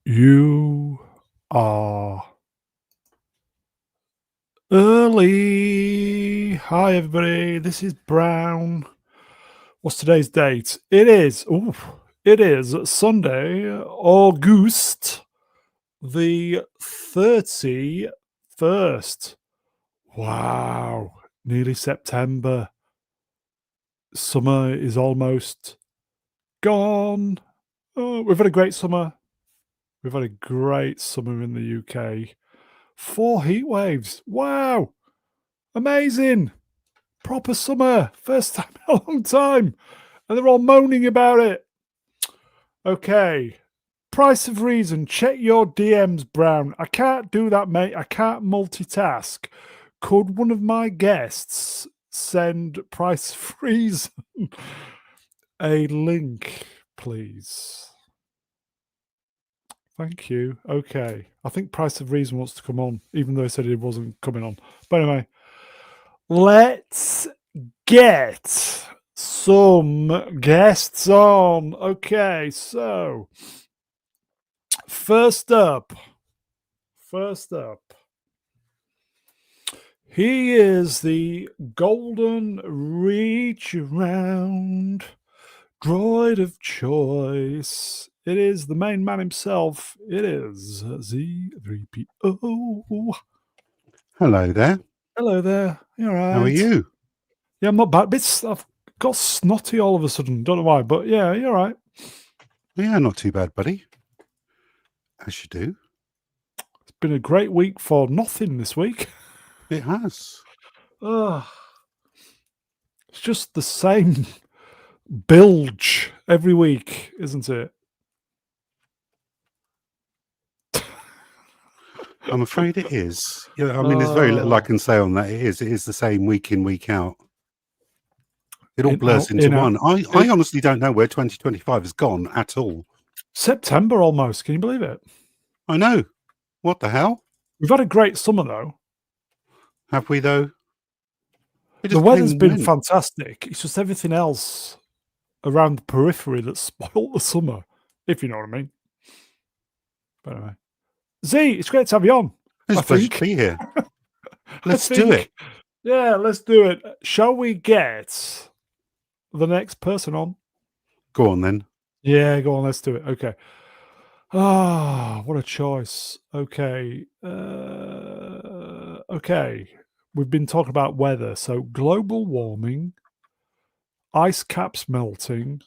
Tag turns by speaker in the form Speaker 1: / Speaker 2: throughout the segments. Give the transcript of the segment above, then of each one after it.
Speaker 1: You are early. Hi, everybody. This is Brown. What's today's date? It is Sunday, August the 31st. Wow. Nearly September. Summer is almost gone. Oh, we've had a great summer. We've had a great summer in the UK. 4 heat waves. Wow. Amazing. Proper summer. First time in a long time. And they're all moaning about it. Okay. Price of reason. Check your DMs, Brown. I can't do that, mate. I can't multitask. Could one of my guests send price of reason a link, please? Thank you. Okay. I think Price of Reason wants to come on, even though I said it wasn't coming on. But anyway, let's get some guests on. Okay, so first up, he is the golden reach around droid of choice. It is the main man himself. It is Z3PO.
Speaker 2: Hello there.
Speaker 1: Hello there. You all right?
Speaker 2: How are you?
Speaker 1: Yeah, I'm not bad. I've got snotty all of a sudden. Don't know why, but yeah, you're all right.
Speaker 2: Yeah, not too bad, buddy. As you do.
Speaker 1: It's been a great week for nothing this week.
Speaker 2: It has.
Speaker 1: It's just the same bilge every week, isn't it?
Speaker 2: I'm afraid it is. Yeah, I mean, there's very little I can say on that. It is the same week in, week out. It all blurs into one. I honestly don't know where 2025 has gone at all.
Speaker 1: September almost. Can you believe it?
Speaker 2: I know. What the hell?
Speaker 1: We've had a great summer, though.
Speaker 2: Have we, though?
Speaker 1: The weather's been fantastic. It's just everything else around the periphery that spoiled the summer, if you know what I mean. But anyway. Z, it's great to have you on.
Speaker 2: It's a pleasure to be here. Let's do it.
Speaker 1: Yeah, let's do it. Shall we get the next person on?
Speaker 2: Go on, then.
Speaker 1: Yeah, go on. Let's do it. Okay. Ah, what a choice. Okay. Okay. We've been talking about weather. So global warming, ice caps melting,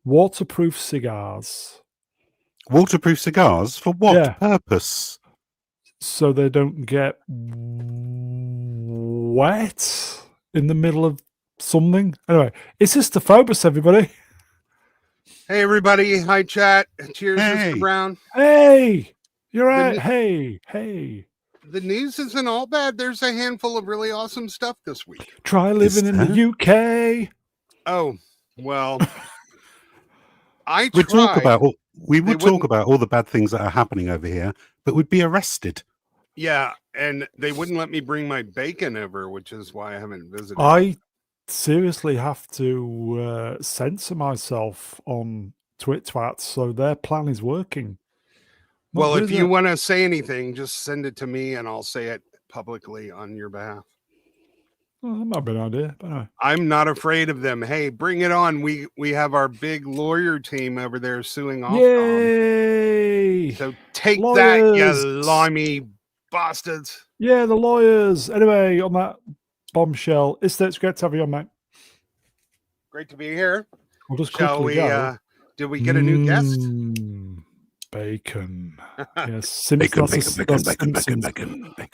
Speaker 1: waterproof cigars.
Speaker 2: Waterproof cigars? For what purpose?
Speaker 1: So they don't get wet in the middle of something. Anyway, it's Cystophobus, everybody.
Speaker 3: Hey, everybody. Hi, chat. Cheers, Mr. Brown.
Speaker 1: Hey, you're right. Hey.
Speaker 3: The news isn't all bad. There's a handful of really awesome stuff this week.
Speaker 1: Try living in the UK.
Speaker 3: Oh, well, I
Speaker 2: We would
Speaker 3: tried.
Speaker 2: talk about all the bad things that are happening over here, but we'd be arrested.
Speaker 3: Yeah, and they wouldn't let me bring my bacon over, which is why I haven't visited.
Speaker 1: I seriously have to censor myself on TwitTwat, so their plan is working.
Speaker 3: Well, if you want to say anything, just send it to me and I'll say it publicly on your behalf.
Speaker 1: Well, that might be an idea. But anyway.
Speaker 3: I'm not afraid of them. Hey, bring it on. We have our big lawyer team over there suing off.
Speaker 1: Yay!
Speaker 3: So take that, you limey bastards.
Speaker 1: Yeah, the lawyers. Anyway, on that bombshell, it's great to have you on, mate.
Speaker 3: Great to be here.
Speaker 1: We'll just
Speaker 3: Shall we? Did we get a new guest?
Speaker 1: Bacon. Yes,
Speaker 2: bacon.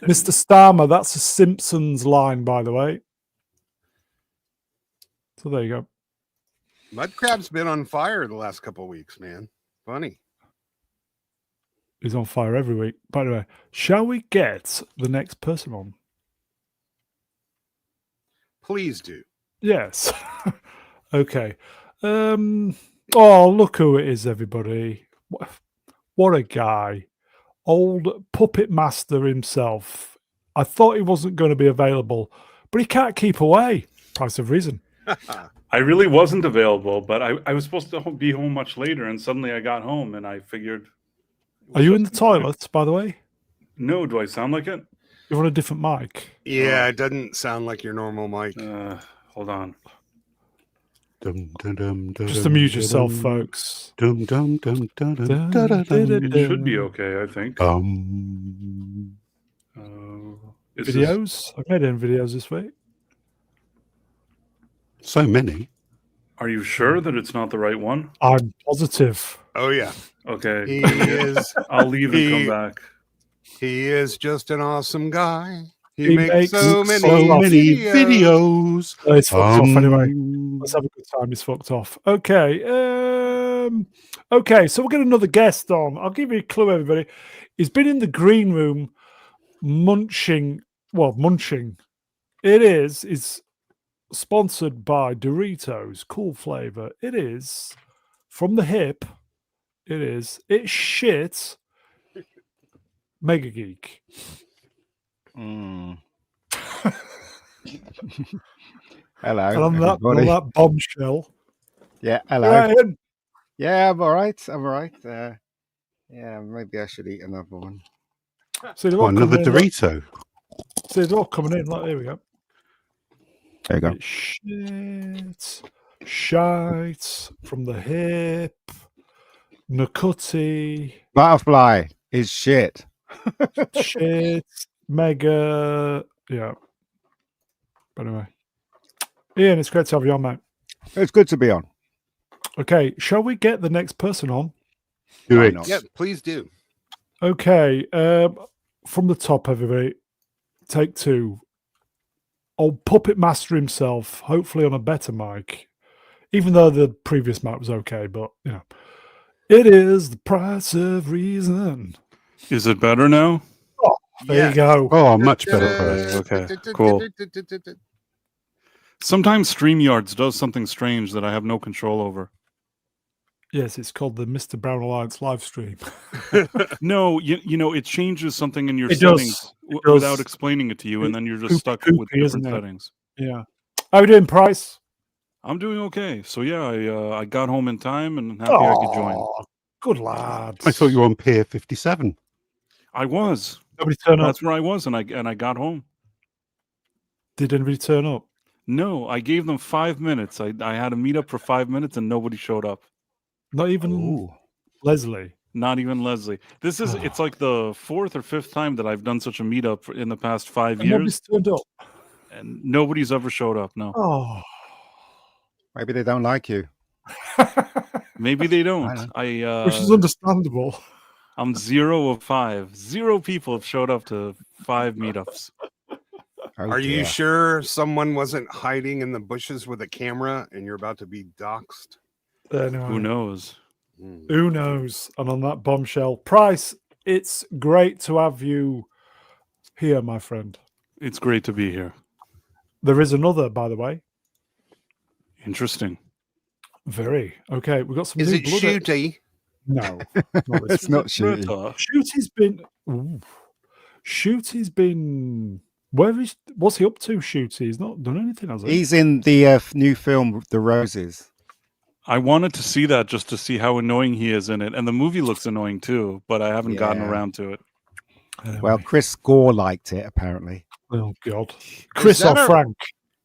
Speaker 1: Mr. Starmer, that's a Simpsons line, by the way. So there you go.
Speaker 3: Mudcrab's been on fire the last couple of weeks, man. Funny.
Speaker 1: He's on fire every week. By the way, shall we get the next person on?
Speaker 3: Please do.
Speaker 1: Yes. Okay. Oh, look who it is, everybody. What a guy. Old puppet master himself. I thought he wasn't going to be available, but he can't keep away. Price of reason.
Speaker 4: I really wasn't available, but I was supposed to be home much later, and suddenly I got home, and I figured
Speaker 1: Are you in the toilet, by the way?
Speaker 4: No, do I sound like it?
Speaker 1: You're on a different mic.
Speaker 3: Yeah, it doesn't sound like your normal mic.
Speaker 4: Hold on.
Speaker 1: Just amuse yourself, folks.
Speaker 4: It should be okay, I think.
Speaker 1: Videos? I've made any videos this week.
Speaker 2: So many.
Speaker 4: Are you sure that it's not the right one?
Speaker 1: I'm positive.
Speaker 3: Oh yeah.
Speaker 4: Okay.
Speaker 3: He is.
Speaker 4: I'll leave and come back.
Speaker 3: He is just an awesome guy.
Speaker 1: He
Speaker 3: makes
Speaker 1: makes
Speaker 3: so many
Speaker 2: videos.
Speaker 1: Oh, it's fucked off anyway. Let's have a good time. He's fucked off. Okay. Okay, so we'll get another guest on. I'll give you a clue, everybody. He's been in the green room munching. It is sponsored by Doritos, cool flavor. It is from the hip. It's shit. Mega Geek.
Speaker 5: Hello,
Speaker 1: And on
Speaker 5: everybody.
Speaker 1: that bombshell.
Speaker 5: Yeah, hello.
Speaker 1: Ryan.
Speaker 5: Yeah, I'm all right. Yeah, maybe I should eat another one.
Speaker 1: See, they're all
Speaker 2: Another
Speaker 1: coming in,
Speaker 2: Dorito.
Speaker 1: See, they're all coming in. Look, here we go.
Speaker 5: There you go.
Speaker 1: Shit. Shite from the hip. Nakutty.
Speaker 5: Butterfly is shit.
Speaker 1: Shit. Mega. Yeah. But anyway. Ian, it's great to have you on, mate.
Speaker 5: It's good to be on.
Speaker 1: Okay, shall we get the next person on?
Speaker 2: Do
Speaker 5: Why
Speaker 2: it.
Speaker 5: not?
Speaker 3: Yeah, please do.
Speaker 1: Okay, from the top, everybody. Take two. Old Puppet Master himself, hopefully on a better mic. Even though the previous mic was okay, but, you know. It is the price of reason.
Speaker 4: Is it better now?
Speaker 1: There you go.
Speaker 2: Oh, much better.
Speaker 4: Okay, cool. Sometimes StreamYards does something strange that I have no control over.
Speaker 1: Yes, it's called the Mr. Brown Alliance live stream.
Speaker 4: No, you know, it changes something in your
Speaker 1: It
Speaker 4: settings
Speaker 1: does. It does.
Speaker 4: without explaining it to you, and then you're just stuck with
Speaker 1: Poopy, isn't
Speaker 4: different
Speaker 1: it?
Speaker 4: settings.
Speaker 1: Yeah. How are you doing, Price?
Speaker 4: I'm doing okay. So yeah, I got home in time and happy I could join.
Speaker 1: Aw, good lads.
Speaker 2: I thought you were on Pier 57.
Speaker 4: I was.
Speaker 1: Nobody turn up.
Speaker 4: That's where I was, and I got home.
Speaker 1: Did anybody turn up?
Speaker 4: No, I gave them 5 minutes. I had a meetup for 5 minutes, and nobody showed up.
Speaker 1: Not even
Speaker 5: Ooh.
Speaker 1: Leslie.
Speaker 4: Not even Leslie. This is it's like the 4th or 5th time that I've done such a meetup in the past 5
Speaker 1: And nobody's
Speaker 4: years,
Speaker 1: turned up.
Speaker 4: and nobody's ever showed up. No,
Speaker 1: Oh.
Speaker 5: Maybe they don't like you.
Speaker 4: maybe they
Speaker 5: I
Speaker 4: don't.
Speaker 5: know.
Speaker 1: Which is understandable.
Speaker 4: I'm 0 of 5. 0 people have showed up to 5 meetups.
Speaker 5: Oh,
Speaker 3: Are you
Speaker 5: dear.
Speaker 3: sure someone wasn't hiding in the bushes with a camera and you're about to be doxxed?
Speaker 1: Anyway,
Speaker 4: Who knows?
Speaker 1: Who knows? And on that bombshell, Price, it's great to have you here, my friend.
Speaker 4: It's great to be here.
Speaker 1: There is another, by the way.
Speaker 4: Interesting.
Speaker 1: Very. Okay, we've got some
Speaker 3: Is
Speaker 1: new
Speaker 3: it
Speaker 1: blood.
Speaker 3: shooty?
Speaker 1: No. Not this
Speaker 5: It's not shooty.
Speaker 1: Shooty's been. Ooh. Shooty's been. What's he up to, Shooty? He's not done anything, has he?
Speaker 5: He's in the new film, The Roses.
Speaker 4: I wanted to see that just to see how annoying he is in it, and the movie looks annoying too, but I haven't gotten
Speaker 5: Yeah.
Speaker 4: around to it.
Speaker 1: Anyway.
Speaker 5: Well, Chris Gore liked it, apparently.
Speaker 1: Oh, God. Chris or
Speaker 3: that a-
Speaker 1: Frank?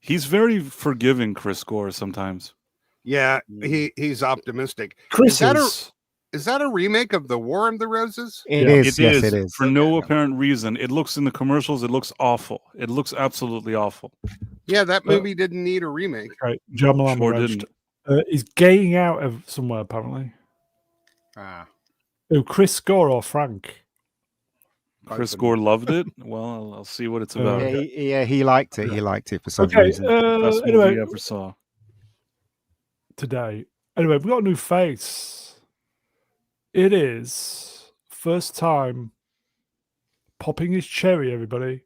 Speaker 4: He's very forgiving, Chris Gore, sometimes.
Speaker 3: Yeah, he's optimistic.
Speaker 1: Chris
Speaker 3: Is that a remake of The War of the Roses?
Speaker 5: It
Speaker 1: Yeah.
Speaker 5: is. Yes, it is.
Speaker 4: For no apparent reason. It looks in the commercials, it looks awful. It looks absolutely awful.
Speaker 3: Yeah, that movie didn't need a remake.
Speaker 1: Right, Jamal
Speaker 4: Sure
Speaker 1: Amorage.
Speaker 4: didn't.
Speaker 1: He's gaying out of somewhere, apparently.
Speaker 5: Ah.
Speaker 1: Who, Chris Gore or Frank?
Speaker 4: Chris Gore loved it. Well, I'll see what it's about.
Speaker 5: Yeah, he liked it. He liked it for some
Speaker 1: Okay,
Speaker 5: reason.
Speaker 4: Best movie
Speaker 1: anyway,
Speaker 4: I ever saw.
Speaker 1: today. Anyway, we've got a new face. It is first time popping his cherry, everybody.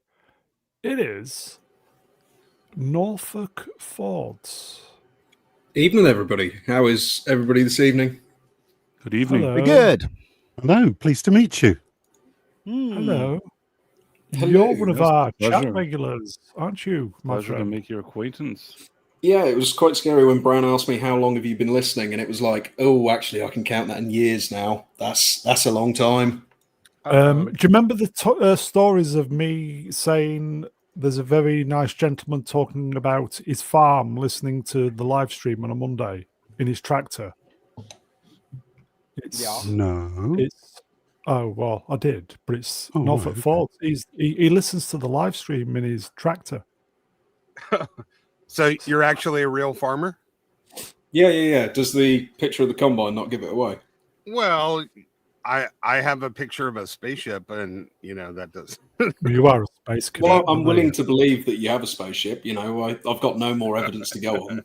Speaker 1: It is Norfolk Fords.
Speaker 6: Evening, everybody. How is everybody this evening?
Speaker 4: Good evening.
Speaker 1: Hello.
Speaker 5: We're good.
Speaker 2: Hello, pleased to meet you.
Speaker 1: Hello.
Speaker 6: Hello,
Speaker 1: You're one of
Speaker 4: that's a
Speaker 1: our chat
Speaker 4: pleasure.
Speaker 1: regulars, aren't you, my
Speaker 4: Pleasure to
Speaker 1: friend?
Speaker 4: make your acquaintance.
Speaker 6: Yeah, it was quite scary when Brian asked me how long have you been listening, and it was like, oh, actually, I can count that in years now. That's a long time.
Speaker 1: Do you remember the stories of me saying there's a very nice gentleman talking about his farm, listening to the live stream on a Monday in his tractor?
Speaker 5: Yeah.
Speaker 2: No.
Speaker 1: It's oh well, I did, but it's
Speaker 2: Oh,
Speaker 1: Norfolk
Speaker 2: right, okay.
Speaker 1: Ford. He listens to the live stream in his tractor.
Speaker 3: So you're actually a real farmer?
Speaker 6: Yeah. Does the picture of the combine not give it away?
Speaker 3: Well, I have a picture of a spaceship, and that does.
Speaker 1: You are a space cadet.
Speaker 6: Well, I'm
Speaker 1: aren't
Speaker 6: willing
Speaker 1: you?
Speaker 6: to believe that you have a spaceship. I've got no more evidence to go on.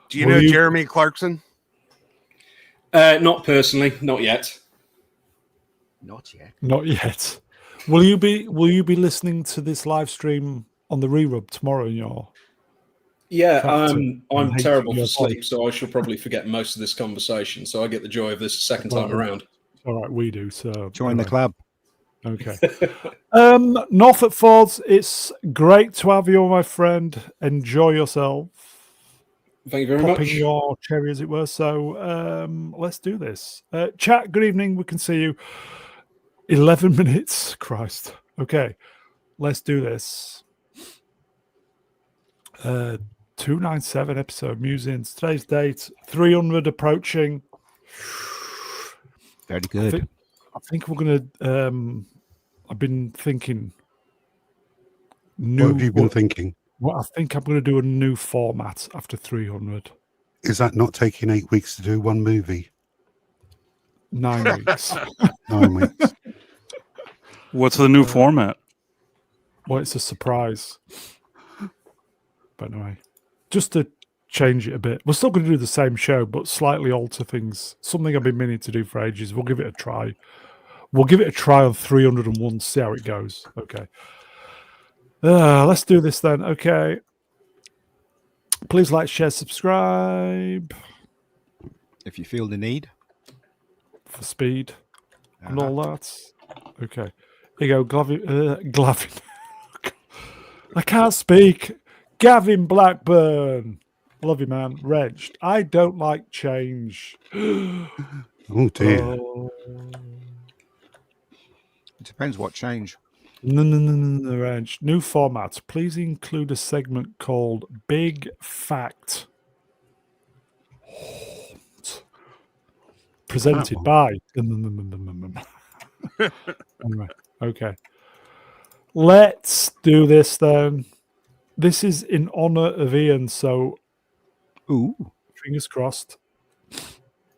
Speaker 3: Do you
Speaker 1: Will
Speaker 3: know
Speaker 1: you-
Speaker 3: Jeremy Clarkson?
Speaker 6: Not personally, not yet.
Speaker 5: Not yet.
Speaker 1: Not yet. Will you be listening to this live stream on the rerub tomorrow in your
Speaker 6: Yeah,
Speaker 1: tractor?
Speaker 6: I'm
Speaker 1: Hate
Speaker 6: terrible
Speaker 1: your
Speaker 6: for
Speaker 1: body.
Speaker 6: sleep, so I shall probably forget most of this conversation. So I get the joy of this a second time
Speaker 1: Well,
Speaker 6: around.
Speaker 1: All right, we do. So
Speaker 5: Join the
Speaker 1: anyway.
Speaker 5: club.
Speaker 1: Okay. Norfolk Fords, it's great to have you, my friend. Enjoy yourself.
Speaker 6: Thank you very
Speaker 1: Popping
Speaker 6: much.
Speaker 1: your cherry, as it were. So let's do this. Chat, good evening. We can see you. 11 minutes. Christ. Okay. Let's do this. 297 episode musings. Today's date 300 approaching.
Speaker 5: Very good.
Speaker 1: I think we're gonna. I've been thinking.
Speaker 2: What have you been thinking?
Speaker 1: Well, I think I'm going to do a new format after 300.
Speaker 2: Is that not taking 8 weeks to do one movie?
Speaker 1: 9 weeks.
Speaker 2: 9 weeks.
Speaker 4: What's the new format?
Speaker 1: Well, it's a surprise. But anyway, just to change it a bit. We're still going to do the same show, but slightly alter things. Something I've been meaning to do for ages. We'll give it a try. We'll give it a try on 301, see how it goes. Okay. Let's do this then. Okay. Please like, share, subscribe
Speaker 5: If you feel the need.
Speaker 1: for speed and all that. Okay. Here you go, Glavin. I can't speak. Gavin Blackburn. Love you, man. Wrenched. I don't like change.
Speaker 2: Oh, dear.
Speaker 5: It depends what change.
Speaker 1: No, Wrenched. New format. Please include a segment called Big Fact. Presented by. Anyway, okay. Let's do this then. This is in honor of Ian, so
Speaker 5: Ooh.
Speaker 1: fingers crossed.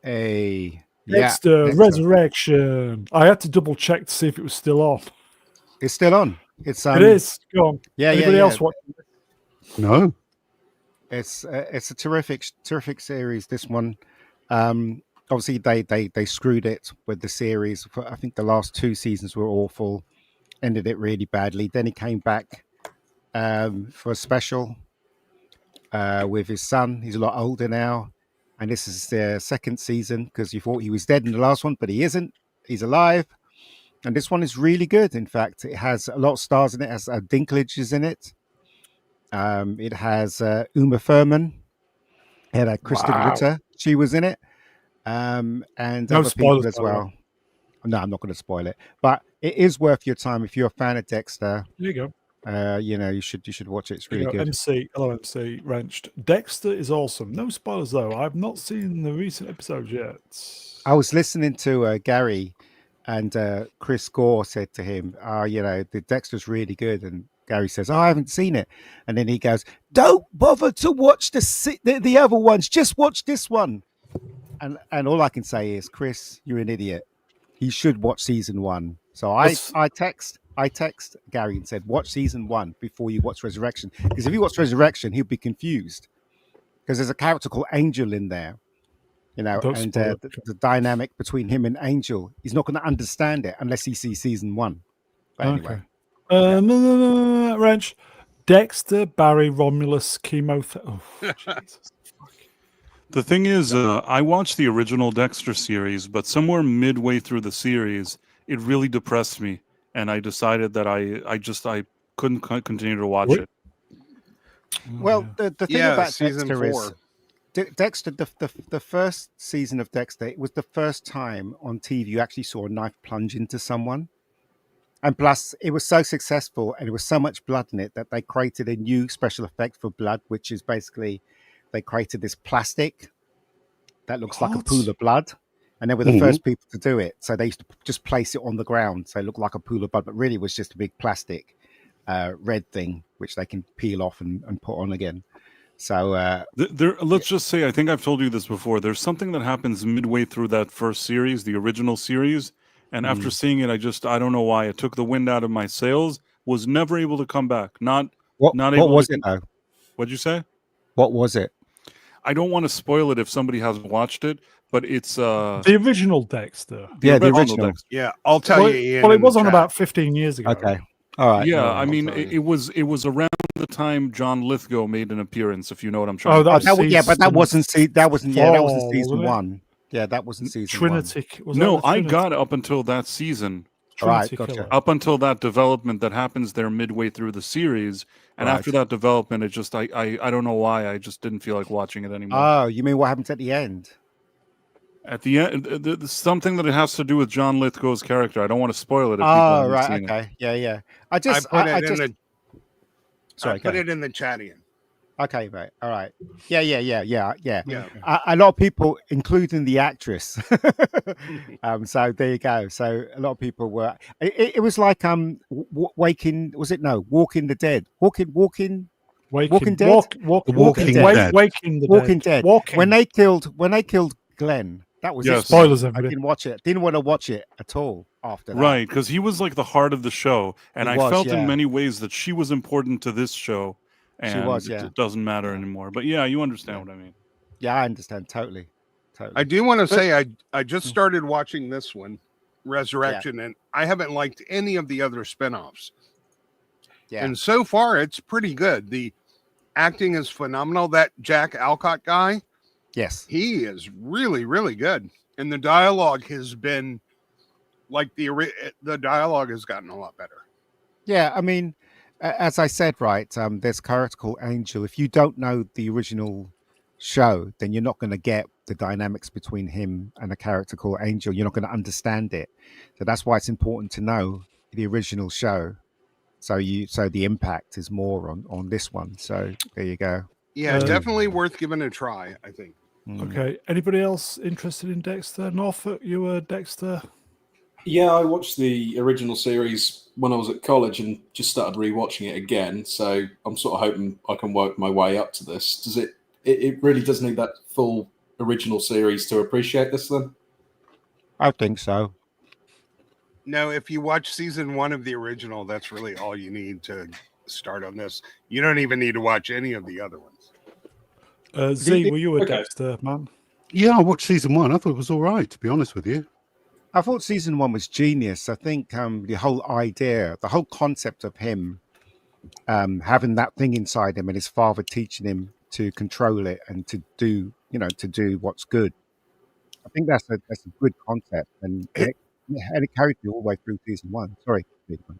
Speaker 5: Dexter.
Speaker 1: Dexter, Resurrection. I had to double check to see if it was still on.
Speaker 5: It's still on. It's
Speaker 1: It is. Go on.
Speaker 5: Yeah,
Speaker 1: Anybody
Speaker 5: yeah.
Speaker 1: else watching?
Speaker 2: No.
Speaker 5: It's a terrific series. This one, obviously they screwed it with the series. I think the last 2 seasons were awful. Ended it really badly. Then he came back for a special with his son. He's a lot older now, and this is the second season because you thought he was dead in the last one, but he isn't. He's alive, and this one is really good. In fact, it has a lot of stars in it. It has Dinklage is in it. It has Uma Thurman. It had Kristen Ritter. She was in it. And
Speaker 1: No
Speaker 5: other
Speaker 1: spoilers,
Speaker 5: people as
Speaker 1: by the way.
Speaker 5: well. No, I'm not going to spoil it. But it is worth your time if you're a fan of Dexter.
Speaker 1: There you go.
Speaker 5: You should watch it. It's really
Speaker 1: There you go.
Speaker 5: good.
Speaker 1: MC. Hello, MC. Wrenched. Dexter is awesome. No spoilers, though. I've not seen the recent episodes yet.
Speaker 5: I was listening to Gary, and Chris Gore said to him, the Dexter's really good. And Gary says, I haven't seen it. And then he goes, don't bother to watch the other ones. Just watch this one. And all I can say is, Chris, you're an idiot. He should watch season 1. So I text Gary and said, watch season 1 before you watch Resurrection. Because if you watch Resurrection, he'll be confused. Because there's a character called Angel in there.
Speaker 1: Don't
Speaker 5: And
Speaker 1: spoil it.
Speaker 5: the dynamic between him and Angel, he's not going to understand it unless he sees season 1. But anyway.
Speaker 1: No, Wrench. Dexter, Barry, Romulus, chemotherapy. Oh, Jesus.
Speaker 4: The thing is, I watched the original Dexter series, but somewhere midway through the series, it really depressed me, and I decided that I couldn't continue to watch
Speaker 1: What?
Speaker 4: it.
Speaker 5: Well, the thing about
Speaker 3: season
Speaker 5: Dexter
Speaker 3: 4.
Speaker 5: is Dexter, the first season of Dexter, it was the first time on TV you actually saw a knife plunge into someone. And plus, it was so successful and there was so much blood in it that they created a new special effect for blood, which is basically they created this plastic that looks like a pool of blood. And they were the first people to do it. So they used to just place it on the ground. So it looked like a pool of blood, but really it was just a big plastic red thing, which they can peel off and put on again. So
Speaker 4: let's just say, I think I've told you this before. There's something that happens midway through that first series, the original series. And after seeing it, I don't know why. It took the wind out of my sails, was never able to come back. Not
Speaker 5: what
Speaker 4: able
Speaker 5: was
Speaker 4: to,
Speaker 5: it though?
Speaker 4: What'd you say?
Speaker 5: What was it?
Speaker 4: I don't want to spoil it if somebody hasn't watched it, but it's
Speaker 1: the original Dexter.
Speaker 5: The original.
Speaker 4: Dexter.
Speaker 3: Yeah, I'll tell you, Ian.
Speaker 1: Well, it was on about 15 years ago.
Speaker 5: Okay. All right.
Speaker 4: Yeah,
Speaker 5: no,
Speaker 4: I mean, it was around the time John Lithgow made an appearance, if you know what I'm
Speaker 1: Oh,
Speaker 4: trying to
Speaker 1: that
Speaker 4: say.
Speaker 1: was
Speaker 5: but that wasn't that wasn't
Speaker 1: fall,
Speaker 5: season
Speaker 1: wasn't it?
Speaker 5: one. Yeah, that wasn't season
Speaker 1: Trinity. Was
Speaker 4: No,
Speaker 1: that the
Speaker 4: I
Speaker 1: Trinity?
Speaker 4: got up until that season.
Speaker 1: Trinity
Speaker 5: gotcha.
Speaker 1: Killer.
Speaker 4: Up until that development that happens there midway through the series, and
Speaker 5: Right.
Speaker 4: after that development, it just I don't know why I just didn't feel like watching it anymore.
Speaker 5: Oh, you mean what happens at the end?
Speaker 4: At the end, something that it has to do with John Lithgow's character. I don't want to spoil it. If people
Speaker 5: Oh,
Speaker 4: haven't
Speaker 5: right.
Speaker 4: seen it.
Speaker 5: Okay. Yeah. I
Speaker 3: I
Speaker 5: just
Speaker 3: put
Speaker 5: I
Speaker 3: it in
Speaker 5: just
Speaker 3: the.
Speaker 5: sorry.
Speaker 3: I
Speaker 5: go
Speaker 3: put
Speaker 5: ahead.
Speaker 3: it in the chat, Ian.
Speaker 5: Okay, right. All right. Yeah.
Speaker 3: Yeah.
Speaker 5: A lot of people, including the actress. So there you go. So a lot of people were. It was like waking. Was it no? Walking the Dead. Walking
Speaker 1: Walking
Speaker 5: Dead?
Speaker 2: Walking
Speaker 1: Dead.
Speaker 2: Dead.
Speaker 1: Waking the
Speaker 5: Walking
Speaker 1: Dead.
Speaker 5: Dead.
Speaker 1: Walking.
Speaker 5: When they killed Glenn, that was
Speaker 4: Yes.
Speaker 5: it.
Speaker 1: Spoilers,
Speaker 5: I
Speaker 1: everybody.
Speaker 5: didn't watch it. Didn't want to watch it at all after that.
Speaker 4: Right, because he was like the heart of the show, and
Speaker 5: He
Speaker 4: I
Speaker 5: was,
Speaker 4: felt
Speaker 5: yeah.
Speaker 4: in many ways that she was important to this show, and
Speaker 5: was, yeah.
Speaker 4: it doesn't matter anymore. But yeah, you understand what I mean.
Speaker 5: Yeah, I understand totally.
Speaker 3: I do want to say I just started watching this one, Resurrection, and I haven't liked any of the other spinoffs.
Speaker 5: Yeah.
Speaker 3: And so far, it's pretty good. The acting is phenomenal. That Jack Alcott guy,
Speaker 5: Yes.
Speaker 3: he is really, really good. And the dialogue has been like the dialogue has gotten a lot better.
Speaker 5: Yeah, I mean, as I said, right, there's a character called Angel. If you don't know the original show, then you're not going to get the dynamics between him and a character called Angel. You're not going to understand it. So that's why it's important to know the original show. So the impact is more on this one. So there you go.
Speaker 3: Yeah, definitely worth giving a try, I think.
Speaker 1: Okay. Anybody else interested in Dexter? Norfolk, you were Dexter.
Speaker 6: Yeah, I watched the original series when I was at college and just started rewatching it again. So I'm sort of hoping I can work my way up to this. Does it really does need that full original series to appreciate this then?
Speaker 5: I think so.
Speaker 3: No, if you watch season 1 of the original, that's really all you need to start on this. You don't even need to watch any of the other ones.
Speaker 1: Z, were you a
Speaker 6: Okay.
Speaker 1: Dexter man?
Speaker 2: Yeah, I watched season 1. I thought it was all right, to be honest with you.
Speaker 5: I thought season 1 was genius. I think the whole idea, the whole concept of him having that thing inside him and his father teaching him to control it and to do what's good. I think that's a good concept, and it carried me all the way through season 1. Sorry.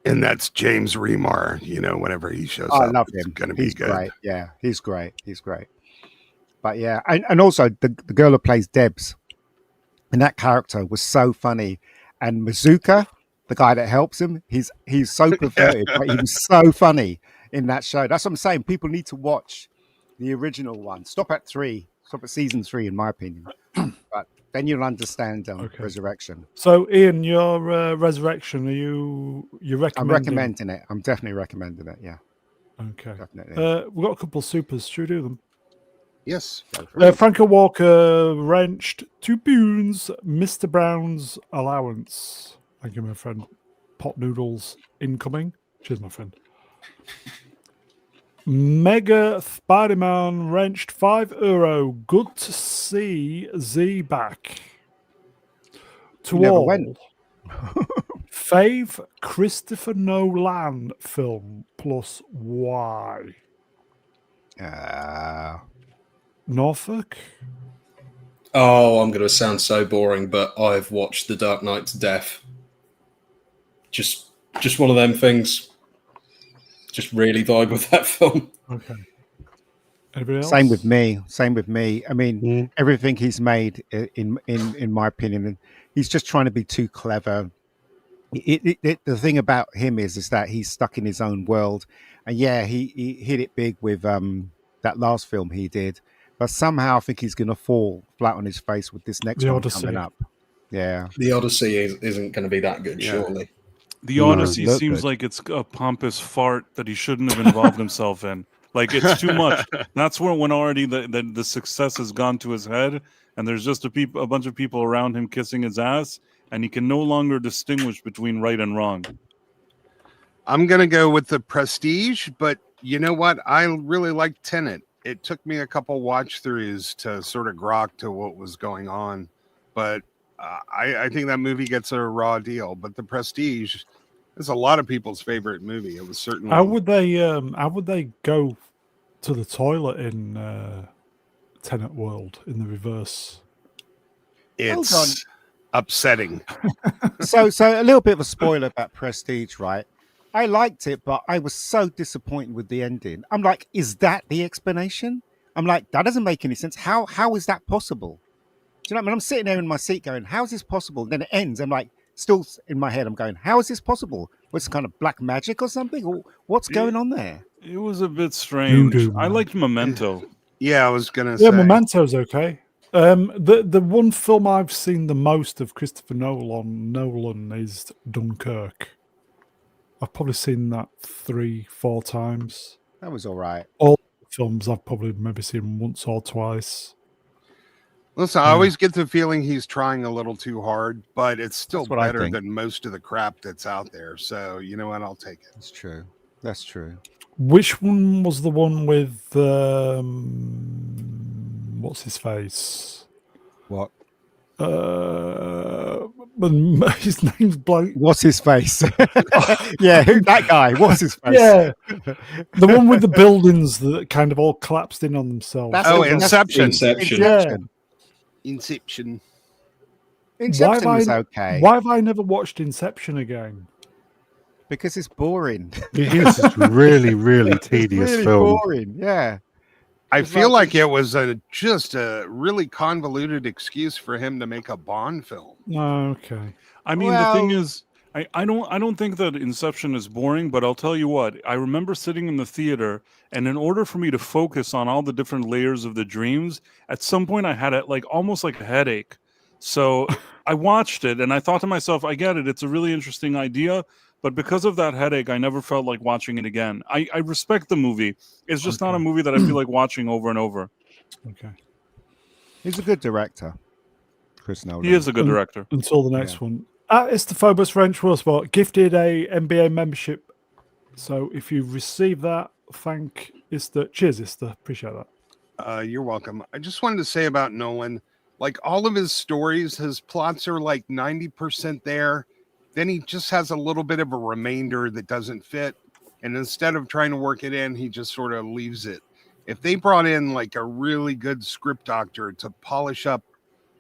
Speaker 3: And that's James Remar, whenever he shows
Speaker 5: I
Speaker 3: up.
Speaker 5: love
Speaker 3: it's
Speaker 5: him.
Speaker 3: going to be
Speaker 5: He's
Speaker 3: good.
Speaker 5: great. Yeah, he's great. But yeah, and also the girl who plays Debs, and that character was so funny. And Mazuka, the guy that helps him, he's so perverted, but he was so funny in that show. That's what I'm saying. People need to watch the original one. Stop at season 3, in my opinion. But then you'll understand Resurrection.
Speaker 1: So, Ian, your Resurrection, are you recommending?
Speaker 5: I'm recommending it. I'm definitely recommending it. Yeah.
Speaker 1: Okay.
Speaker 5: Definitely.
Speaker 1: We've got a couple of supers. Should we do them?
Speaker 3: Yes.
Speaker 1: Franco Walker wrenched £2, Mr. Brown's allowance. Thank you, my friend. Pot noodles incoming. Cheers, my friend. Mega Spider-Man wrenched €5. Good to see Z back. To
Speaker 5: You never
Speaker 1: all.
Speaker 5: went.
Speaker 1: Fave Christopher Nolan film plus Y. Norfolk?
Speaker 6: Oh, I'm going to sound so boring, but I've watched The Dark Knight to death. Just one of them things. Just really vibe with that film.
Speaker 1: Okay. Anybody else?
Speaker 5: Same with me. Same with me. I mean,
Speaker 2: Mm.
Speaker 5: everything he's made, in my opinion, and he's just trying to be too clever. The thing about him is that he's stuck in his own world, and yeah, he hit it big with that last film he did, but somehow I think he's going to fall flat on his face with this next
Speaker 1: The
Speaker 5: one
Speaker 1: Odyssey.
Speaker 5: coming up. Yeah,
Speaker 6: The Odyssey isn't going to be that good,
Speaker 3: Yeah.
Speaker 6: surely.
Speaker 4: The
Speaker 2: No.
Speaker 4: Odyssey
Speaker 5: Look
Speaker 4: seems
Speaker 5: good.
Speaker 4: like it's a pompous fart that he shouldn't have involved himself in. Like it's too much. That's when already the success has gone to his head, and there's just a bunch of people around him kissing his ass, and he can no longer distinguish between right and wrong.
Speaker 3: I'm gonna go with the Prestige, but you know what? I really like Tenet. It took me a couple watch throughs to sort of grok to what was going on, but I think that movie gets a raw deal. But the Prestige is a lot of people's favorite movie. It was certainly.
Speaker 1: How would they go to the toilet in Tenet World in the reverse?
Speaker 3: It's upsetting.
Speaker 5: so a little bit of a spoiler about Prestige, right? I liked it, but I was so disappointed with the ending. I'm like, is that the explanation? I'm like, that doesn't make any sense. How is that possible? Do you know what I mean? I'm sitting there in my seat going, how is this possible? Then it ends. I'm like, still in my head, I'm going, how is this possible? What's kind of black magic or something? Or what's going on there?
Speaker 4: It was a bit strange.
Speaker 1: Voodoo,
Speaker 4: I
Speaker 1: man.
Speaker 4: liked Memento.
Speaker 3: Yeah, I was gonna
Speaker 1: Yeah,
Speaker 3: say.
Speaker 1: Memento's okay. The one film I've seen the most of Christopher Nolan is Dunkirk. I've probably seen that 3-4 times.
Speaker 5: That was all right.
Speaker 1: All the films I've probably maybe seen once or twice.
Speaker 3: Listen, I always get the feeling he's trying a little too hard, but it's still
Speaker 5: That's what I
Speaker 3: better
Speaker 5: think.
Speaker 3: than most of the crap that's out there. So you know what? I'll take it.
Speaker 5: That's true. That's true.
Speaker 1: Which one was the one with what's his face?
Speaker 5: What?
Speaker 1: His name's blank.
Speaker 5: What's his face? Yeah, that guy. What's his face?
Speaker 1: Yeah, the one with the buildings that kind of all collapsed in on themselves.
Speaker 5: That's
Speaker 3: Oh,
Speaker 5: it, that's-
Speaker 3: Inception.
Speaker 6: Inception.
Speaker 5: Inception.
Speaker 3: Inception.
Speaker 5: Inception was okay
Speaker 1: Why have I never watched Inception again?
Speaker 5: because it's boring.
Speaker 2: It is a really, really
Speaker 5: It's
Speaker 2: tedious
Speaker 5: really
Speaker 2: film.
Speaker 5: boring. Yeah.
Speaker 3: I
Speaker 5: It's
Speaker 3: feel
Speaker 5: like-
Speaker 3: like it was just a really convoluted excuse for him to make a Bond film.
Speaker 1: Oh, okay.
Speaker 4: I mean, the thing
Speaker 5: Well-
Speaker 4: is, I don't think that Inception is boring, but I'll tell you what, I remember sitting in the theater, and in order for me to focus on all the different layers of the dreams, at some point I had almost like a headache. So I watched it and I thought to myself, I get it, it's a really interesting idea, but because of that headache, I never felt like watching it again. I respect the movie. It's just not a
Speaker 1: Okay.
Speaker 4: movie that I feel like watching over and over.
Speaker 1: Okay.
Speaker 5: He's a good director, Chris Nolan.
Speaker 4: He is a good director.
Speaker 1: Until the next one. It's the Phobos French World Sport gifted a NBA membership. So if you receive that, thank Ista. Cheers, Ista. Appreciate that.
Speaker 3: You're welcome. I just wanted to say about Nolan, like all of his stories, his plots are like 90% there. Then he just has a little bit of a remainder that doesn't fit. And instead of trying to work it in, he just sort of leaves it. If they brought in like a really good script doctor to polish up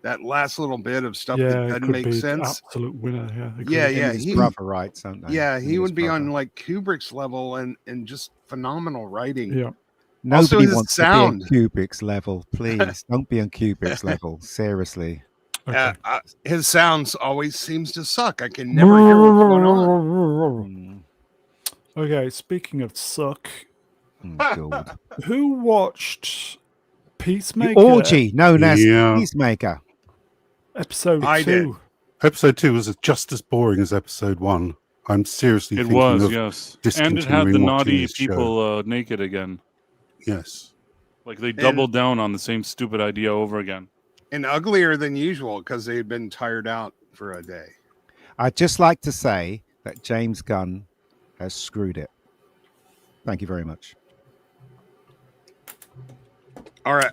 Speaker 3: that last little bit of stuff
Speaker 1: Yeah,
Speaker 3: that
Speaker 1: it
Speaker 3: doesn't
Speaker 1: could
Speaker 3: make
Speaker 1: be
Speaker 3: sense.
Speaker 1: absolute winner. Yeah. Agreed.
Speaker 3: Yeah,
Speaker 5: Him
Speaker 3: yeah.
Speaker 5: and his
Speaker 3: He,
Speaker 5: brother writes, don't they?
Speaker 3: yeah,
Speaker 5: Him
Speaker 3: he
Speaker 5: and
Speaker 3: would
Speaker 5: his
Speaker 3: be
Speaker 5: brother.
Speaker 3: on like Kubrick's level and just phenomenal writing.
Speaker 1: Yeah.
Speaker 3: Also,
Speaker 5: Nobody
Speaker 3: his
Speaker 5: wants
Speaker 3: sound.
Speaker 5: to be on Kubrick's level. Please don't be on Kubrick's level. Seriously.
Speaker 1: Okay.
Speaker 3: His sounds always seems to suck. I can never hear what's going on.
Speaker 5: Mm.
Speaker 1: Okay, speaking of suck,
Speaker 5: Oh, God.
Speaker 1: who watched
Speaker 5: The
Speaker 1: Peacemaker
Speaker 5: orgy known as
Speaker 2: Yeah.
Speaker 5: Peacemaker.
Speaker 1: episode
Speaker 3: I
Speaker 1: 2?
Speaker 2: Episode 2 was just as boring as episode 1. I'm seriously
Speaker 4: It
Speaker 2: thinking
Speaker 4: was,
Speaker 2: of
Speaker 4: yes. And it had the
Speaker 2: discontinuing watching
Speaker 4: naughty
Speaker 2: this show.
Speaker 4: people naked again.
Speaker 2: Yes.
Speaker 4: Like they doubled down on the same stupid idea over again.
Speaker 3: And uglier than usual because they had been tired out for a day.
Speaker 5: I'd just like to say that James Gunn has screwed it. Thank you very much.
Speaker 3: All right,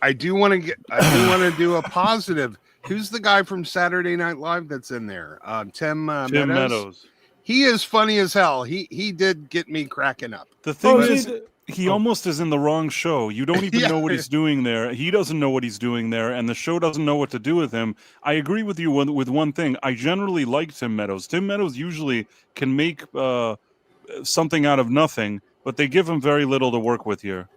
Speaker 3: I do want to do a positive. Who's the guy from Saturday Night Live that's in there? Tim
Speaker 4: Tim
Speaker 3: Meadows.
Speaker 4: Meadows.
Speaker 3: He is funny as hell. He did get me cracking up.
Speaker 4: The thing
Speaker 1: Oh,
Speaker 4: is,
Speaker 1: is it-
Speaker 4: he almost is in the wrong show. You don't even
Speaker 3: Yeah.
Speaker 4: know what he's doing there. He doesn't know what he's doing there, and the show doesn't know what to do with him. I agree with you with one thing. I generally like Tim Meadows. Tim Meadows usually can make something out of nothing, but they give him very little to work with here.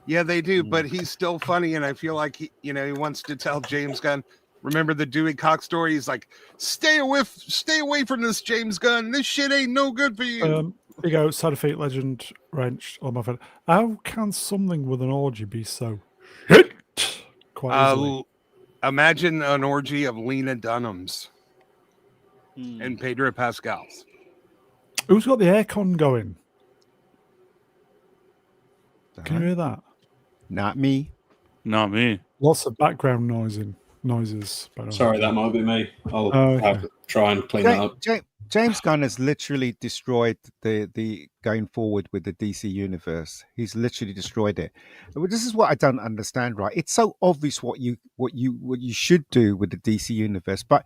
Speaker 3: Yeah, they do, but he's still funny, and I feel like he wants to tell James Gunn. Remember the Dewey Cox story? He's like, stay away from this, James Gunn. This shit ain't no good for you.
Speaker 1: Here you go, Side of Fate Legend Wrench on my friend. How can something with an orgy be so shit? Quite easily.
Speaker 3: Imagine an orgy of Lena Dunham's and Pedro Pascal's.
Speaker 1: Who's got the aircon going? Can you hear that?
Speaker 5: Not me.
Speaker 4: Not me.
Speaker 1: Lots of background noises.
Speaker 6: Sorry, that might be me. I'll
Speaker 1: okay.
Speaker 6: try and clean that up.
Speaker 5: James Gunn has literally destroyed the going forward with the DC universe. He's literally destroyed it. This is what I don't understand, right? It's so obvious what you should do with the DC universe, but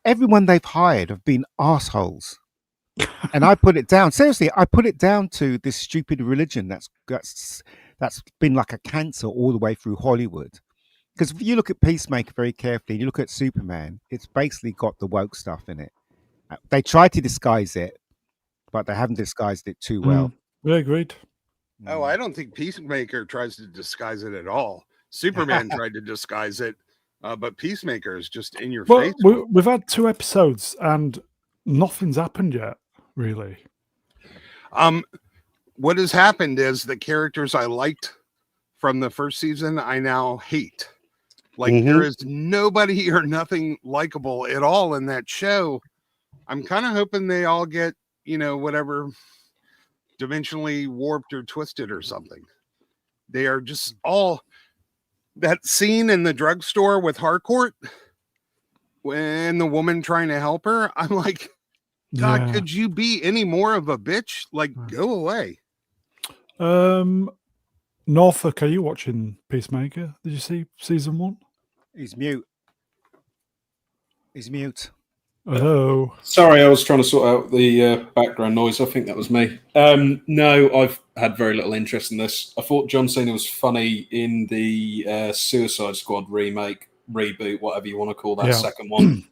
Speaker 5: everyone they've hired have been assholes. And I put it down. Seriously, I put it down to this stupid religion that's been like a cancer all the way through Hollywood. Because if you look at Peacemaker very carefully, and you look at Superman, it's basically got the woke stuff in it. They try to disguise it, but they haven't disguised it too well.
Speaker 1: Yeah, agreed.
Speaker 3: Oh, I don't think Peacemaker tries to disguise it at all. Superman tried to disguise it, but Peacemaker is just in your face.
Speaker 1: We've had 2 episodes and nothing's happened yet, really.
Speaker 3: What has happened is the characters I liked from the first season, I now hate. Like there is nobody or nothing likable at all in that show. I'm kind of hoping they all get, whatever, dimensionally warped or twisted or something. They are just all that scene in the drugstore with Harcourt when the woman trying to help her. I'm like, God, could you be any more of a bitch? Like, go away.
Speaker 1: Norfolk, are you watching Peacemaker? Did you see season 1?
Speaker 5: He's mute.
Speaker 1: Oh,
Speaker 6: Sorry, I was trying to sort out the background noise. I think that was me. No, I've had very little interest in this. I thought John Cena was funny in the Suicide Squad reboot, whatever you want to call that second one.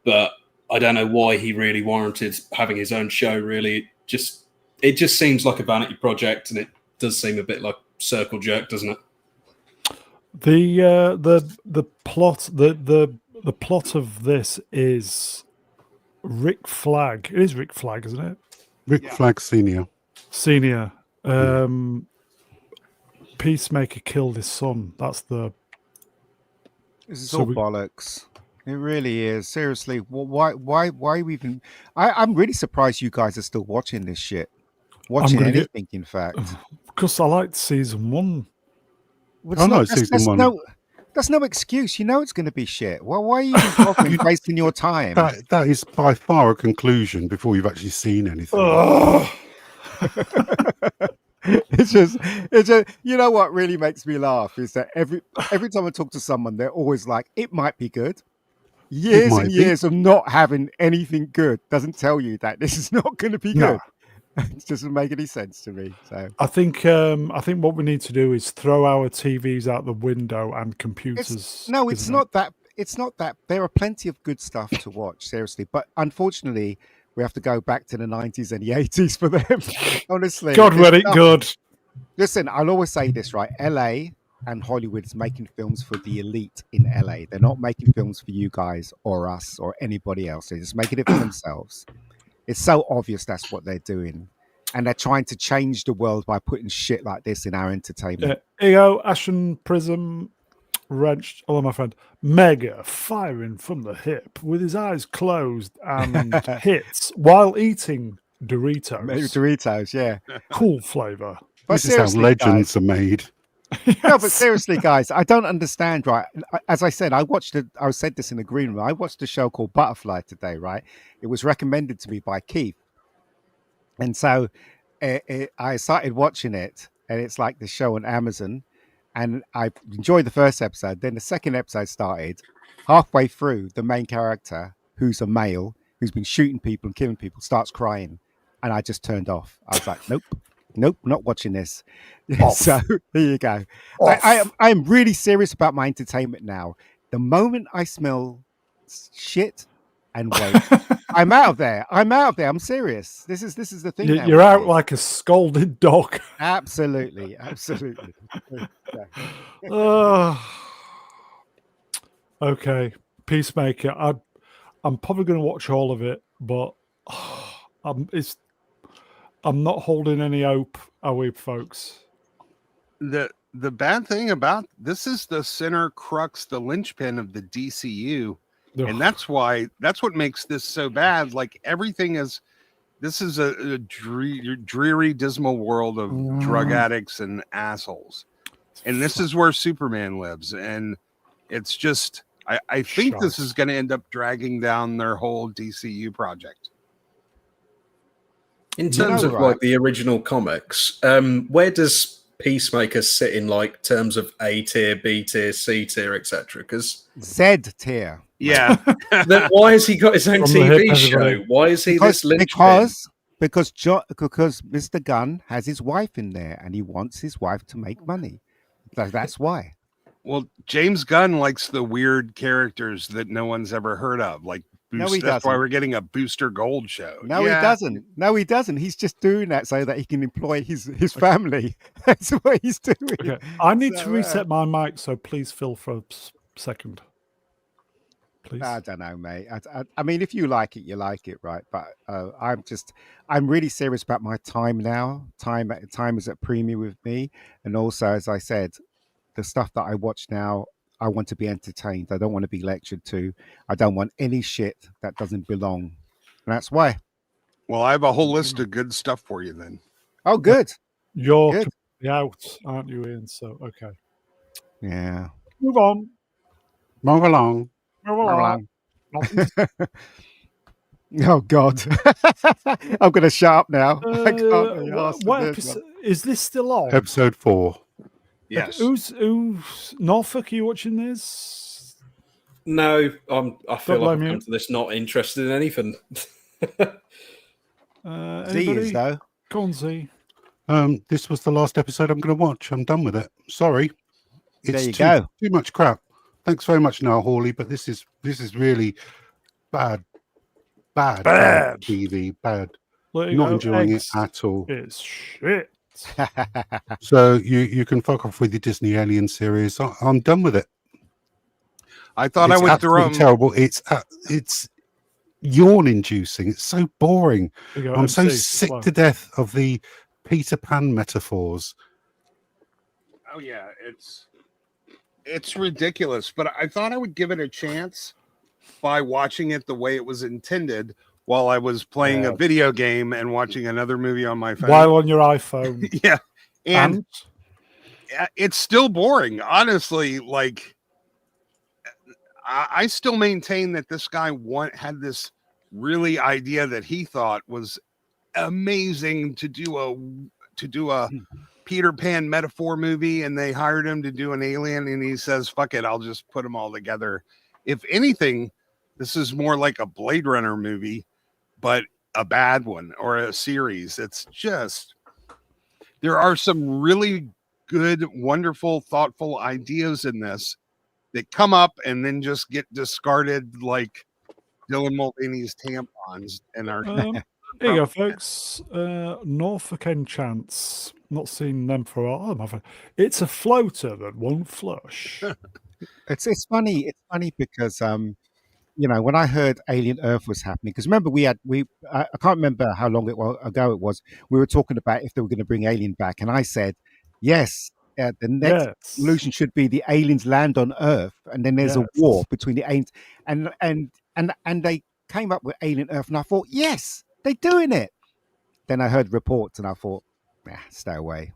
Speaker 6: But I don't know why he really warranted having his own show, really. It just seems like a vanity project, and it does seem a bit like circle jerk, doesn't it?
Speaker 1: the plot the plot of this is Rick Flag. It is Rick Flag, isn't it?
Speaker 2: Rick Flag Senior.
Speaker 1: Peacemaker killed his son. That's the.
Speaker 5: This is all bollocks. It really is. Seriously, why we even? I'm really surprised you guys are still watching this shit. Watching anything, in fact.
Speaker 1: Because I liked season 1.
Speaker 2: Season 1.
Speaker 5: That's no excuse. You know it's going to be shit. Well, why are you even wasting your time?
Speaker 2: That is by far a conclusion before you've actually seen anything.
Speaker 5: It's just, you know what really makes me laugh is that every time I talk to someone, they're always like, it might be good. Years of not having anything good doesn't tell you that this is not going to be good. It doesn't make any sense to me. So
Speaker 1: I think what we need to do is throw our TVs out the window and computers.
Speaker 5: It's not that. It's not that. There are plenty of good stuff to watch, seriously. But unfortunately, we have to go back to the 90s and the 80s for them. Honestly,
Speaker 1: God, read it good.
Speaker 5: Listen, I'll always say this, right? LA and Hollywood is making films for the elite in LA. They're not making films for you guys or us or anybody else. They're just making it for themselves. It's so obvious that's what they're doing. And they're trying to change the world by putting shit like this in our entertainment.
Speaker 1: Here you go, Ashen Prism wrenched. Oh, my friend. Mega firing from the hip with his eyes closed and hits while eating Doritos.
Speaker 5: Doritos, yeah.
Speaker 1: Cool flavor.
Speaker 2: But this is how legends are made.
Speaker 5: Yes. No, but seriously, guys, I don't understand, right? As I said, I said this in the green room. I watched a show called Butterfly today, right? It was recommended to me by Keith. And so I started watching it, and it's like the show on Amazon. And I enjoyed the first episode. Then the second episode started. Halfway through, the main character, who's a male, who's been shooting people and killing people, starts crying. And I just turned off. I was like, nope, not watching this. So there you go. I am really serious about my entertainment now. The moment I smell shit, and wait. I'm out of there. I'm serious. This is the thing. Now
Speaker 1: You're
Speaker 5: with
Speaker 1: out
Speaker 5: me.
Speaker 1: like a scolded dog.
Speaker 5: Absolutely. Yeah.
Speaker 1: Okay, Peacemaker. I'm probably going to watch all of it, but I'm not holding any hope, are we, folks?
Speaker 3: The bad thing about this is the center crux, the linchpin of the DCU, and that's what makes this so bad. Like everything is, this is a dreary, dismal world of drug addicts and assholes, and this is where Superman lives, and it's just I think this is going to end up dragging down their whole DCU project.
Speaker 6: In terms of like the original comics, where does Peacemaker sit in like terms of A tier, B tier, C tier, etc.? Because
Speaker 5: Z tier.
Speaker 3: Yeah.
Speaker 6: Then why has he got his own TV show? Why is he this linchpin?
Speaker 5: Because Mr. Gunn has his wife in there, and he wants his wife to make money. That's why.
Speaker 3: Well, James Gunn likes the weird characters that no one's ever heard of, like
Speaker 5: No, he
Speaker 3: that's
Speaker 5: doesn't.
Speaker 3: why we're getting a Booster Gold show.
Speaker 5: No, he doesn't. No, he doesn't. He's just doing that so that he can employ his family. That's what he's doing.
Speaker 1: Okay. I need to reset my mic, so please fill for a second. Please.
Speaker 5: I don't know, mate. I mean, if you like it, you like it, right? But I'm really serious about my time now. Time is at premium with me, and also, as I said, the stuff that I watch now, I want to be entertained. I don't want to be lectured to. I don't want any shit that doesn't belong. And that's why.
Speaker 3: Well, I have a whole list of good stuff for you then.
Speaker 5: Oh, good.
Speaker 1: You're completely out, aren't you, Ian? So, okay.
Speaker 5: Yeah.
Speaker 1: Move on.
Speaker 2: Move along.
Speaker 1: Move along.
Speaker 5: Oh, God. I'm going to shut up now. I can't be arsed
Speaker 1: what
Speaker 5: with this
Speaker 1: episode, is this still on?
Speaker 2: Episode 4.
Speaker 3: Yes.
Speaker 1: Who's Norfolk? Are you watching this?
Speaker 6: No, I feel like
Speaker 1: blame
Speaker 6: I've
Speaker 1: you.
Speaker 6: come to this not interested in anything.
Speaker 5: Z is, though.
Speaker 1: Go on, Z.
Speaker 2: This was the last episode I'm going to watch. I'm done with it. Sorry.
Speaker 5: There you
Speaker 2: It's
Speaker 5: go.
Speaker 2: too much crap. Thanks very much, Noel Hawley, but this is really bad TV. Bad. Not enjoying it at all.
Speaker 1: It's shit.
Speaker 2: So you can fuck off with your Disney Alien series. I'm done with it.
Speaker 3: I thought
Speaker 2: It's
Speaker 3: I would
Speaker 2: absolutely
Speaker 3: throw
Speaker 2: terrible. It's yawn-inducing. It's so boring. I'm so sick to death of the Peter Pan metaphors.
Speaker 3: Oh yeah, it's ridiculous. But I thought I would give it a chance by watching it the way it was intended, while I was playing a video game and watching another movie on my phone.
Speaker 1: While on your iPhone.
Speaker 3: Yeah. And it's still boring. Honestly, like I still maintain that this guy had this really idea that he thought was amazing to do a Peter Pan metaphor movie, and they hired him to do an alien, and he says, fuck it, I'll just put them all together. If anything, this is more like a Blade Runner movie, but a bad one, or a series. It's just, there are some really good, wonderful, thoughtful ideas in this that come up and then just get discarded like Dylan Mulvaney's tampons and are
Speaker 1: here you go, folks. Norfolk Enchants. Not seen them for a while. It's a floater that won't flush.
Speaker 5: It's funny. It's funny because when I heard Alien Earth was happening, because remember I can't remember how long ago it was. We were talking about if they were going to bring Alien back, and I said, yes, the next solution should be the aliens land on Earth, and then there's a war between the aliens, and they came up with Alien Earth, and I thought, yes, they're doing it. Then I heard reports, and I thought, stay away.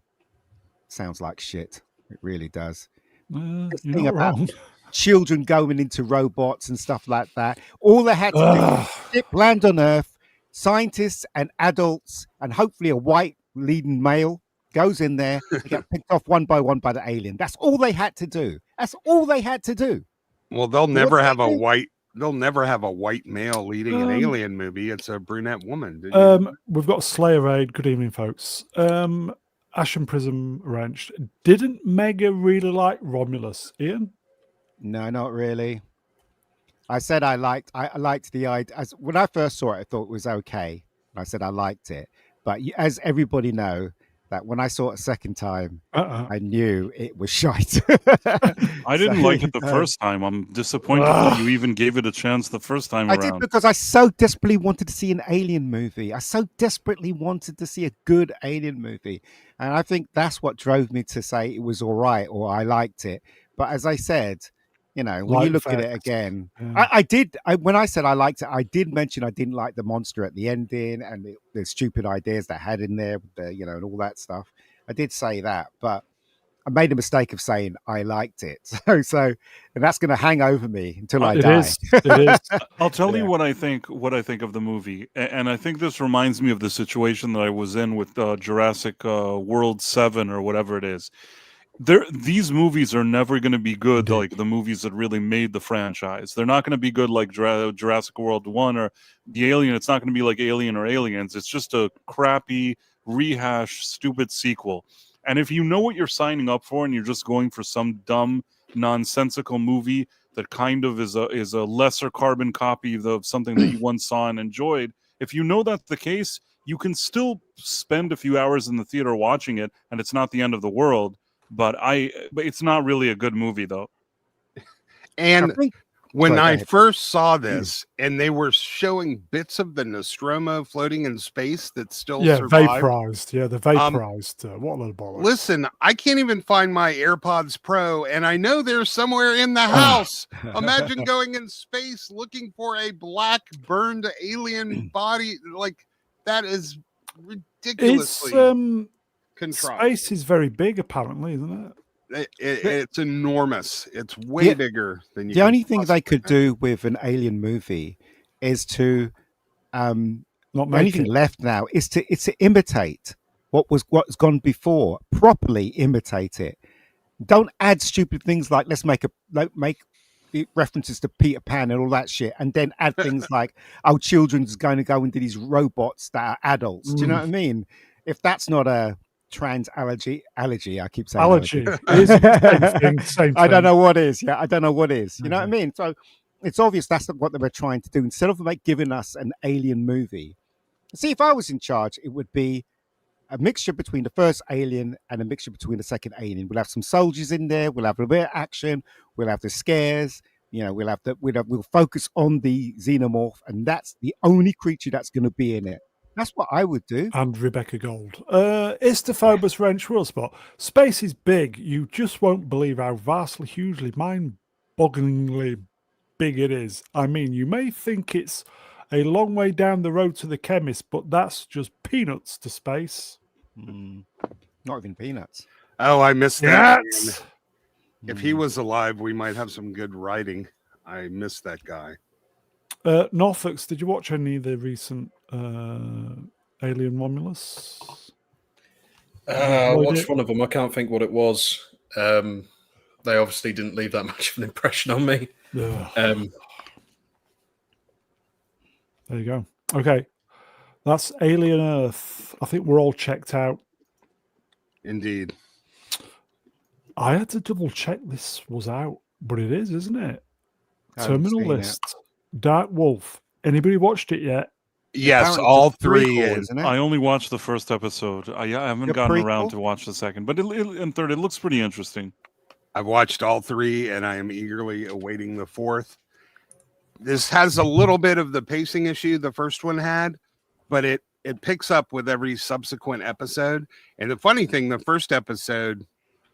Speaker 5: Sounds like shit. It really does.
Speaker 1: You're not wrong.
Speaker 5: Children going into robots and stuff like that. All they had to do was ship land on Earth, scientists and adults, and hopefully a white leading male goes in there and get picked off one by one by the alien. That's all they had to do. That's all they had to do.
Speaker 3: Well, they'll never have a white male leading an alien movie. It's a brunette woman.
Speaker 1: We've got Slayer Raid. Good evening, folks. Ash and Prism Wrenched. Didn't Mega really like Romulus, Ian?
Speaker 5: No, not really. I said I liked the idea. When I first saw it, I thought it was okay. I said I liked it, but as everybody know, that when I saw it a second time, I knew it was shite.
Speaker 4: I didn't like it the first time. I'm disappointed that you even gave it a chance the first time
Speaker 5: I
Speaker 4: around.
Speaker 5: did, because I so desperately wanted to see an alien movie. I so desperately wanted to see a good alien movie. And I think that's what drove me to say it was all right or I liked it. But as I said, you know, when you
Speaker 1: Light
Speaker 5: look at it
Speaker 1: effects.
Speaker 5: again,
Speaker 1: Yeah.
Speaker 5: I did. When I said I liked it, I did mention I didn't like the monster at the ending and the stupid ideas they had in there, you know, and all that stuff. I did say that, but I made a mistake of saying I liked it. So, and that's going to hang over me until I
Speaker 1: It
Speaker 5: die.
Speaker 1: is. It is.
Speaker 4: I'll tell you
Speaker 5: Yeah.
Speaker 4: what I think of the movie, and I think this reminds me of the situation that I was in with Jurassic World 7 or whatever it is. These movies are never going to be good like the movies that really made the franchise. They're not going to be good like Jurassic World 1 or The Alien. It's not going to be like Alien or Aliens. It's just a crappy, rehash, stupid sequel. And if you know what you're signing up for and you're just going for some dumb, nonsensical movie that kind of is a lesser carbon copy of something that you once saw and enjoyed, if you know that's the case, you can still spend a few hours in the theater watching it, and it's not the end of the world. But it's not really a good movie, though.
Speaker 3: And when
Speaker 5: Sorry, go
Speaker 3: I
Speaker 5: ahead.
Speaker 3: first saw this, and they were showing bits of the Nostromo floating in space that still survived.
Speaker 1: Vaporized. Yeah, the vaporized. What a little bollocks.
Speaker 3: Listen, I can't even find my AirPods Pro, and I know they're somewhere in the house. Imagine going in space looking for a black burned alien body. Like, that is ridiculously contrived.
Speaker 1: Space is very big, apparently, isn't it?
Speaker 3: It's enormous. It's way bigger than you.
Speaker 5: The only thing they could do with an alien movie is to
Speaker 1: Not
Speaker 5: the
Speaker 1: make
Speaker 5: only thing
Speaker 1: it.
Speaker 5: left now is to imitate what's gone before. Properly imitate it. Don't add stupid things like let's make references to Peter Pan and all that shit, and then add things like children's going to go into these robots that are adults. Do you know what I mean? If that's not a trans allergy, I keep saying
Speaker 1: Allergy. It is the same thing.
Speaker 5: I don't know what is. Yeah, I don't know what is. You know what I mean? So it's obvious that's what they were trying to do. Instead of giving us an alien movie, see, if I was in charge, it would be a mixture between the first Alien and a mixture between the second Alien. We'll have some soldiers in there. We'll have a bit of action. We'll have the scares. You know, we'll focus on the xenomorph, and that's the only creature that's going to be in it. That's what I would do.
Speaker 1: And Rebecca Gold. Istophobus Wrench World Spot. Space is big. You just won't believe how vastly, hugely, mind-bogglingly big it is. I mean, you may think it's a long way down the road to the chemist, but that's just peanuts to space.
Speaker 5: Not even peanuts.
Speaker 3: Oh, I missed that.
Speaker 1: Yes.
Speaker 3: If he was alive, we might have some good writing. I missed that guy.
Speaker 1: Norfolks, did you watch any of the recent Alien Romulus?
Speaker 6: I watched one of them. I can't think what it was. They obviously didn't leave that much of an impression on me.
Speaker 1: There you go. Okay. That's Alien Earth. I think we're all checked out.
Speaker 3: Indeed.
Speaker 1: I had to double check this was out, but it is, isn't it?
Speaker 5: Terminal
Speaker 1: List. Dark Wolf. Anybody watched it yet?
Speaker 3: Yes,
Speaker 5: Apparently
Speaker 3: all
Speaker 5: it's a prequel,
Speaker 3: three.
Speaker 5: isn't it?
Speaker 4: I only watched the first episode. I haven't
Speaker 5: The
Speaker 4: gotten
Speaker 5: prequel?
Speaker 4: around to watch the second, but and third, it looks pretty interesting.
Speaker 3: I've watched all three, and I am eagerly awaiting the fourth. This has a little bit of the pacing issue the first one had, but it picks up with every subsequent episode. And the funny thing, the first episode,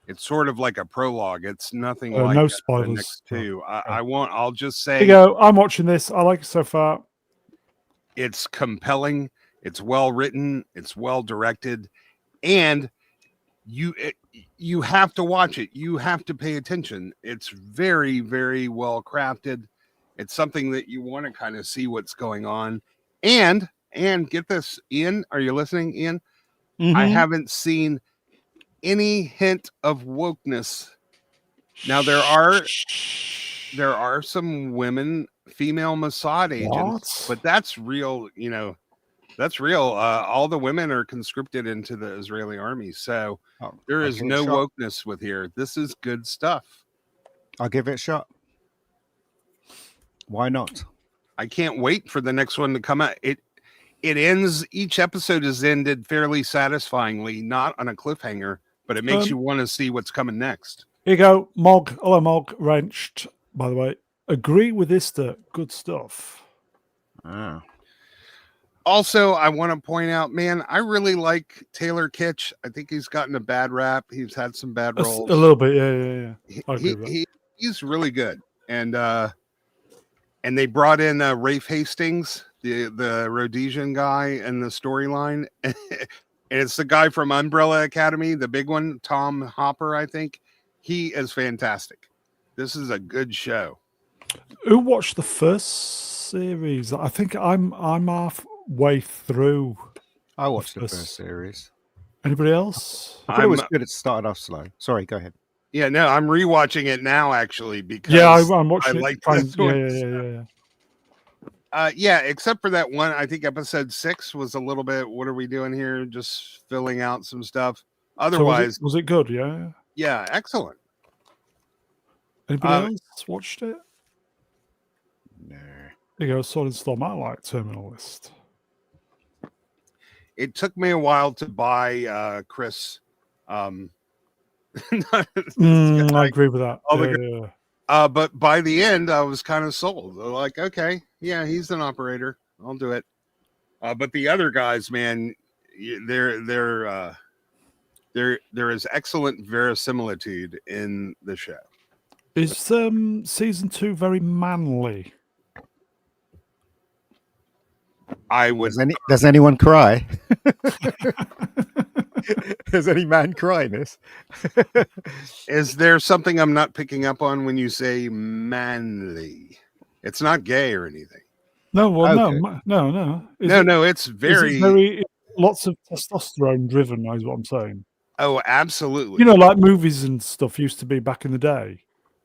Speaker 3: it's sort of like a prologue. It's nothing like
Speaker 1: no
Speaker 3: the
Speaker 1: spoilers.
Speaker 3: next two. I'll just say,
Speaker 1: Here you go. I'm watching this. I like it so far.
Speaker 3: it's compelling. It's well written. It's well directed, and you have to watch it. You have to pay attention. It's very, very well crafted. It's something that you want to kind of see what's going on. And get this, Ian, are you listening, Ian? I haven't seen any hint of wokeness. Now there are some female Mossad agents, but that's real, that's real. All the women are conscripted into the Israeli army. So there is no wokeness with here. This is good stuff.
Speaker 5: I'll give it a shot. Why not?
Speaker 3: I can't wait for the next one to come out. It ends. Each episode is ended fairly satisfyingly, not on a cliffhanger, but it makes you want to see what's coming next.
Speaker 1: Here you go, Mog. Hello, Mog. Wrenched, by the way. Agree with Ista. Good stuff.
Speaker 5: Ah.
Speaker 3: Also, I want to point out, man, I really like Taylor Kitsch. I think he's gotten a bad rap. He's had some bad roles.
Speaker 1: A little bit, yeah. I agree with that.
Speaker 3: He's really good. And they brought in Rafe Hastings, the Rhodesian guy in the storyline. And it's the guy from Umbrella Academy, the big one, Tom Hopper, I think. He is fantastic. This is a good show.
Speaker 1: Who watched the first series? I think I'm halfway through.
Speaker 5: I watched the first series.
Speaker 1: Anybody else?
Speaker 5: I thought it was good. It started off slow. Sorry, go ahead.
Speaker 3: Yeah, no, I'm rewatching it now actually because
Speaker 1: I'm watching
Speaker 3: I like
Speaker 1: this
Speaker 3: one. Yeah, except for that one. I think episode 6 was a little bit. What are we doing here? Just filling out some stuff. Otherwise,
Speaker 1: so was it good? Yeah.
Speaker 3: Yeah, excellent.
Speaker 1: Anybody else watched it?
Speaker 5: No.
Speaker 1: There you go. Solid Storm. I like Terminal List.
Speaker 3: It took me a while to buy Chris.
Speaker 1: I agree with that.
Speaker 3: But by the end, I was kind of sold. Like, okay, yeah, he's an operator. I'll do it. But the other guys, man, there is excellent verisimilitude in the show.
Speaker 1: Is season 2 very manly?
Speaker 3: I would.
Speaker 5: Does anyone cry? Does any man cry in this?
Speaker 3: Is there something I'm not picking up on when you say manly? It's not gay or anything.
Speaker 1: No, well,
Speaker 5: Okay.
Speaker 1: no.
Speaker 3: No, it's very
Speaker 1: lots of testosterone driven, is what I'm saying.
Speaker 3: Oh, absolutely.
Speaker 1: You know, like movies and stuff used to be back in the day.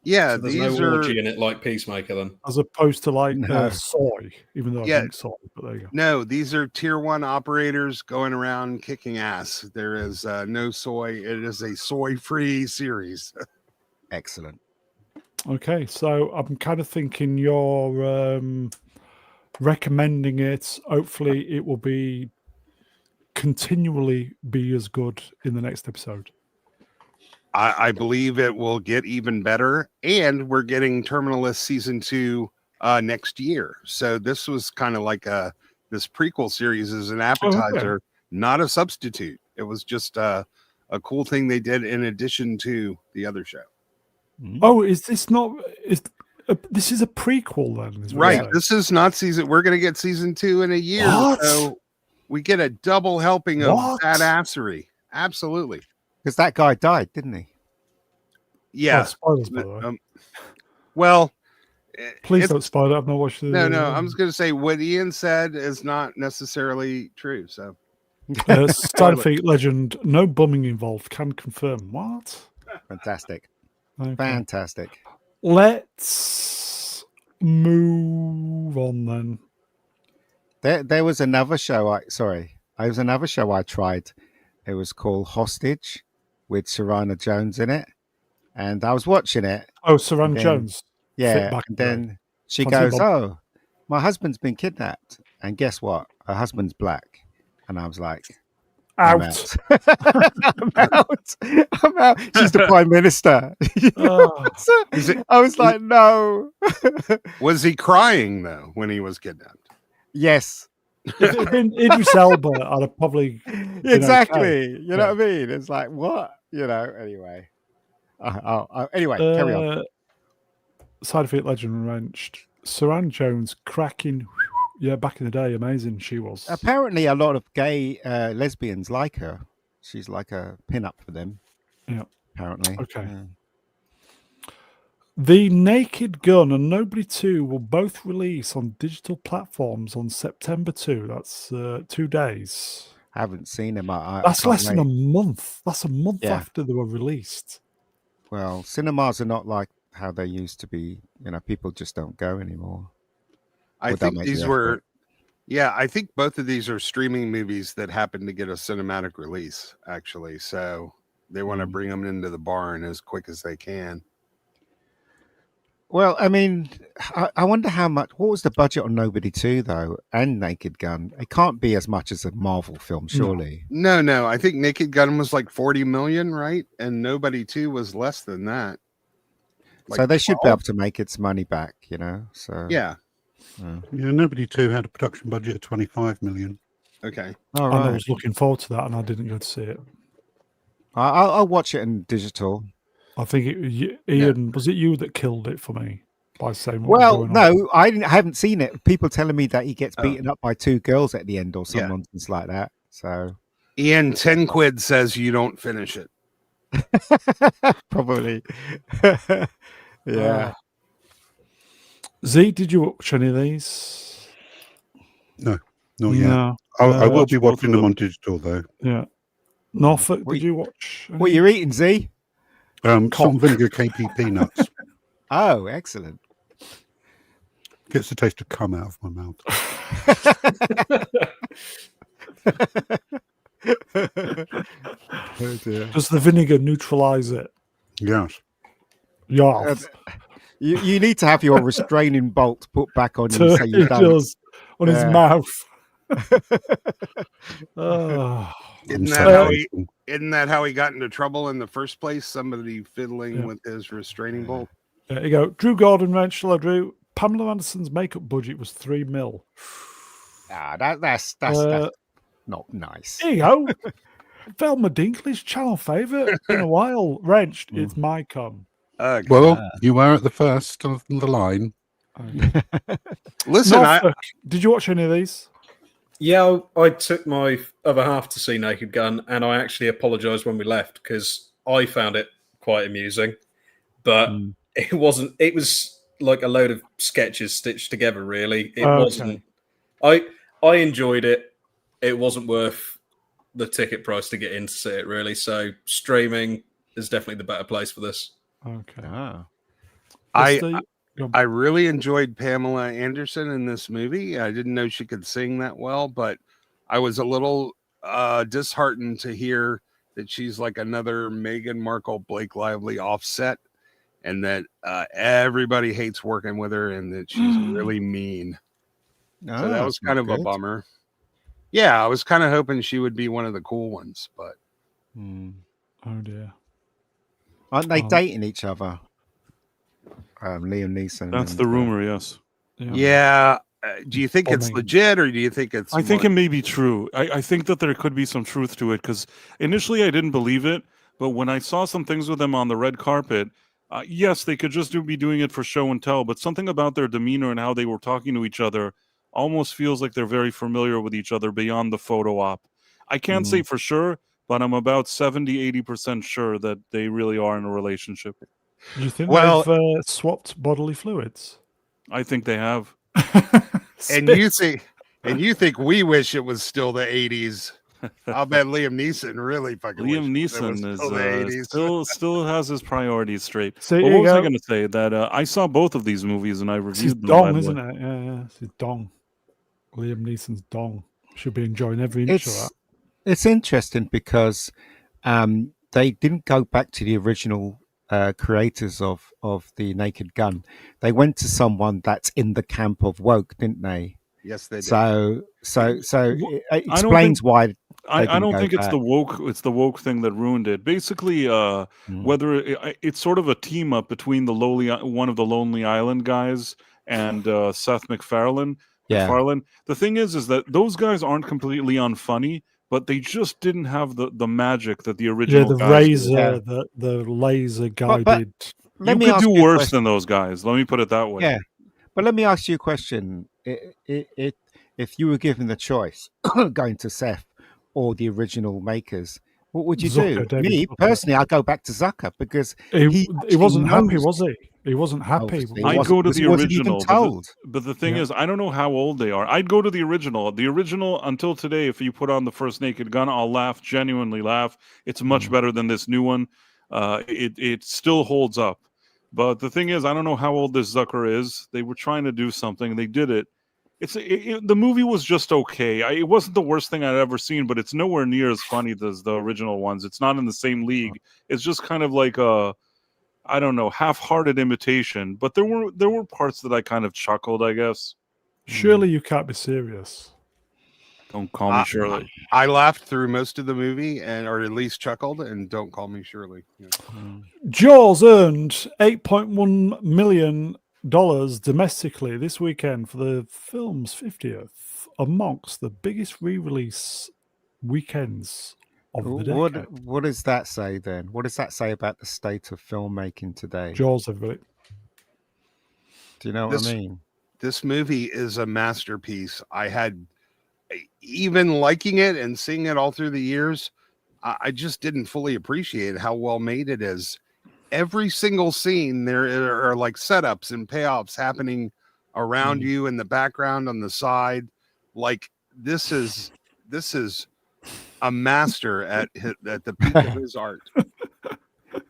Speaker 3: Yeah,
Speaker 6: so there's
Speaker 3: these
Speaker 6: no
Speaker 3: are
Speaker 6: orgy in it like Peacemaker then.
Speaker 1: As opposed to like
Speaker 5: No.
Speaker 1: soy, even though I drink soy, but there you go.
Speaker 3: No, these are tier 1 operators going around kicking ass. There is no soy. It is a soy-free series.
Speaker 5: Excellent.
Speaker 1: Okay, so I'm kind of thinking you're recommending it. Hopefully, it will be continually be as good in the next episode.
Speaker 3: I believe it will get even better, and we're getting Terminalist season 2 next year. So this was kind of like this prequel series is an appetizer, not a substitute. It was just a cool thing they did in addition to the other show.
Speaker 1: Oh, is this not? This is a prequel then?
Speaker 3: Right. This is not season. We're going to get season 2 in a year.
Speaker 1: What?
Speaker 3: So we get a double helping of badassery. Absolutely.
Speaker 5: Because that guy died, didn't he?
Speaker 3: Yeah.
Speaker 1: Oh, spoilers, by the way.
Speaker 3: Well,
Speaker 1: please don't spoil it. I've not watched it.
Speaker 3: No. I'm just going to say what Ian said is not necessarily true. So,
Speaker 1: scientific legend, no bumming involved. Can confirm. What?
Speaker 5: Fantastic.
Speaker 1: Okay.
Speaker 5: Fantastic.
Speaker 1: Let's move on then.
Speaker 5: There was another show. There was another show I tried. It was called Hostage with Serena Jones in it, and I was watching it.
Speaker 1: Oh, Serena Jones.
Speaker 5: Yeah, and then she goes, "Oh, my husband's been kidnapped," and guess what? Her husband's black, and I was like,
Speaker 1: Out.
Speaker 5: I'm out. She's the prime minister. I was like, no.
Speaker 3: Was he crying though when he was kidnapped?
Speaker 5: Yes.
Speaker 1: If it had been Idris Elba, I'd have probably
Speaker 5: exactly.
Speaker 1: Okay.
Speaker 5: You know what I mean? It's like what? Anyway. Anyway, carry on.
Speaker 1: Scientific legend wrenched. Serena Jones, cracking. Yeah, back in the day, amazing she was.
Speaker 5: Apparently, a lot of gay lesbians like her. She's like a pin-up for them.
Speaker 1: Yeah.
Speaker 5: Apparently.
Speaker 1: Okay.
Speaker 5: Yeah.
Speaker 1: The Naked Gun and Nobody 2 will both release on digital platforms on September 2. That's 2 days.
Speaker 5: I haven't seen them.
Speaker 1: That's less than a month. That's a month after they were released.
Speaker 5: Well, cinemas are not like how they used to be. People just don't go anymore.
Speaker 3: I think these were, I think both of these are streaming movies that happen to get a cinematic release, actually. So they want to bring them into the barn as quick as they can.
Speaker 5: Well, I mean, I wonder how much. What was the budget on Nobody 2 though, and Naked Gun? It can't be as much as a Marvel film, surely.
Speaker 3: No. I think Naked Gun was like 40 million, right? And Nobody 2 was less than that.
Speaker 5: So they should be able to make its money back, you know. So
Speaker 3: Yeah.
Speaker 2: Yeah, Nobody 2 had a production budget of 25 million.
Speaker 3: Okay.
Speaker 5: all
Speaker 1: And I
Speaker 5: right.
Speaker 1: was looking forward to that, and I didn't go to see it.
Speaker 5: I'll watch it in digital.
Speaker 1: I think Ian, was it you that killed it for me by saying what was
Speaker 5: Well,
Speaker 1: going on?
Speaker 5: no, I haven't seen it. People telling me that he gets beaten up by two girls at the end or some
Speaker 3: Yeah.
Speaker 5: nonsense like that. So
Speaker 3: Ian, 10 quid says you don't finish it.
Speaker 5: probably, yeah.
Speaker 1: Z, did you watch any of these?
Speaker 2: No, not yet.
Speaker 1: No.
Speaker 2: I will
Speaker 4: watched
Speaker 2: be
Speaker 4: both
Speaker 2: watching
Speaker 4: of
Speaker 2: them
Speaker 4: them.
Speaker 2: on digital though.
Speaker 1: Yeah. Norfolk,
Speaker 5: What
Speaker 1: did you watch?
Speaker 5: What you're eating, Z?
Speaker 2: Salt and vinegar KP peanuts.
Speaker 5: Oh, excellent.
Speaker 2: Gets the taste of cum out of my mouth.
Speaker 5: Oh dear.
Speaker 1: Does the vinegar neutralise it?
Speaker 2: Yes.
Speaker 1: Yeah.
Speaker 5: You need to have your restraining bolt put back on you so you
Speaker 1: It
Speaker 5: don't.
Speaker 1: does. On his
Speaker 5: Yeah.
Speaker 1: mouth. Oh.
Speaker 3: Isn't
Speaker 2: I'm
Speaker 3: that,
Speaker 2: sorry.
Speaker 3: how isn't that how he got into trouble in the first place? Somebody fiddling
Speaker 1: Yeah.
Speaker 3: with his restraining bolt?
Speaker 1: There you go. Drew Gordon, Wrench, hello, Drew. Pamela Anderson's makeup budget was $3 million.
Speaker 5: That's not nice.
Speaker 1: There you go. Velma Dinkley's channel favourite in a while. Wrenched, it's my cum.
Speaker 2: Well, you were at the first of the line.
Speaker 3: Listen,
Speaker 1: Norfolk, did you watch any of these?
Speaker 6: Yeah, I took my other half to see Naked Gun, and I actually apologised when we left because I found it quite amusing, but it wasn't. It was like a load of sketches stitched together. Really, it wasn't. I enjoyed it. It wasn't worth the ticket price to get in to see it. Really, so streaming is definitely the better place for this.
Speaker 1: Okay.
Speaker 3: I really enjoyed Pamela Anderson in this movie. I didn't know she could sing that well, but I was a little disheartened to hear that she's like another Meghan Markle, Blake Lively offset, and that everybody hates working with her and that she's really mean. So that was kind of a bummer. Yeah, I was kind of hoping she would be one of the cool ones, but
Speaker 1: Oh dear.
Speaker 5: Aren't they dating each other? Liam Neeson.
Speaker 4: That's the rumor, yes.
Speaker 3: yeah. Do you think it's legit, or do you think it's?
Speaker 4: I think it may be true. I think that there could be some truth to it because initially I didn't believe it, but when I saw some things with them on the red carpet, yes, they could just be doing it for show and tell, but something about their demeanor and how they were talking to each other almost feels like they're very familiar with each other beyond the photo op. I can't say for sure, but I'm about 70-80% sure that they really are in a relationship.
Speaker 1: Do you think they've swapped bodily fluids?
Speaker 4: I think they have.
Speaker 3: And you think we wish it was still the 80s? I'll bet Liam Neeson really fucking.
Speaker 4: Liam Neeson is still has his priorities straight.
Speaker 1: So
Speaker 4: what was I going to say? That I saw both of these movies and I reviewed them.
Speaker 1: Dong, isn't it? Yeah, it's his dong. Liam Neeson's dong. Should be enjoying every inch of that.
Speaker 5: It's interesting because they didn't go back to the original creators of the Naked Gun. They went to someone that's in the camp of woke, didn't they?
Speaker 3: Yes, they did.
Speaker 5: So it explains why.
Speaker 4: I don't think it's the woke thing that ruined it. Basically, whether it's sort of a team up between one of the Lonely Island guys and Seth MacFarlane.
Speaker 5: Yeah.
Speaker 4: The thing is that those guys aren't completely unfunny, but they just didn't have the magic that the original.
Speaker 1: The razor, the laser guided.
Speaker 4: You could do worse than those guys. Let me put it that way.
Speaker 5: Yeah, but let me ask you a question. If you were given the choice, going to Seth or the original makers, what would you do? Me personally, I'd go back to Zucker because
Speaker 1: he wasn't happy, was he? He wasn't happy.
Speaker 4: I'd go to the original.
Speaker 5: Told.
Speaker 4: But the thing is, I don't know how old they are. I'd go to the original. The original, until today, if you put on the first Naked Gun, I'll laugh, genuinely laugh. It's much better than this new one. It still holds up. But the thing is, I don't know how old this Zucker is. They were trying to do something. They did it. The movie was just okay. It wasn't the worst thing I'd ever seen, but it's nowhere near as funny as the original ones. It's not in the same league. It's just kind of like I don't know, half-hearted imitation, but there were parts that I kind of chuckled, I guess.
Speaker 1: Surely you can't be serious.
Speaker 4: Don't call me Shirley.
Speaker 3: I laughed through most of the movie, or at least chuckled, and don't call me Shirley. Yeah.
Speaker 1: Jaws earned $8.1 million domestically this weekend for the film's 50th, amongst the biggest re-release weekends of the decade.
Speaker 5: What does that say then? What does that say about the state of filmmaking today?
Speaker 1: Jaws, everybody.
Speaker 5: Do you know what I mean?
Speaker 3: This movie is a masterpiece. I had, even liking it and seeing it all through the years, I just didn't fully appreciate how well made it is. Every single scene, there are like setups and payoffs happening around you in the background, on the side. Like this is a master at the peak of his art.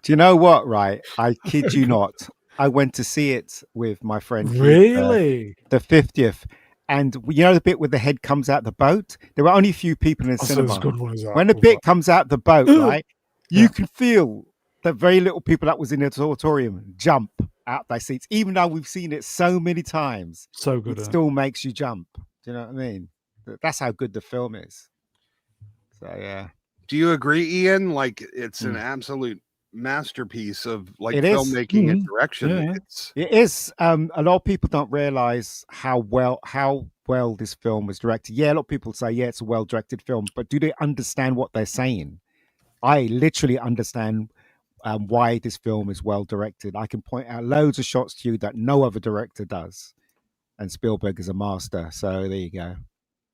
Speaker 5: Do you know what? Right, I kid you not. I went to see it with my friend Keith,
Speaker 1: Really?
Speaker 5: the 50th, and you know the bit where the head comes out the boat. There were only a few people in the
Speaker 1: That's
Speaker 5: cinema.
Speaker 1: as good one as that.
Speaker 5: When the bit comes out the boat, right, you
Speaker 1: Yeah.
Speaker 5: can feel the very little people that was in the auditorium jump out their seats, even though we've seen it so many times.
Speaker 1: So good.
Speaker 5: It still makes you jump. Do you know what I mean? That's how good the film is. So yeah.
Speaker 3: Do you agree, Ian? Like it's an absolute masterpiece of like
Speaker 5: It is.
Speaker 3: filmmaking and direction.
Speaker 1: Yeah.
Speaker 5: It is. A lot of people don't realize how well this film was directed. Yeah, a lot of people say, yeah, it's a well directed film, but do they understand what they're saying? I literally understand why this film is well directed. I can point out loads of shots to you that no other director does, and Spielberg is a master. So there you go.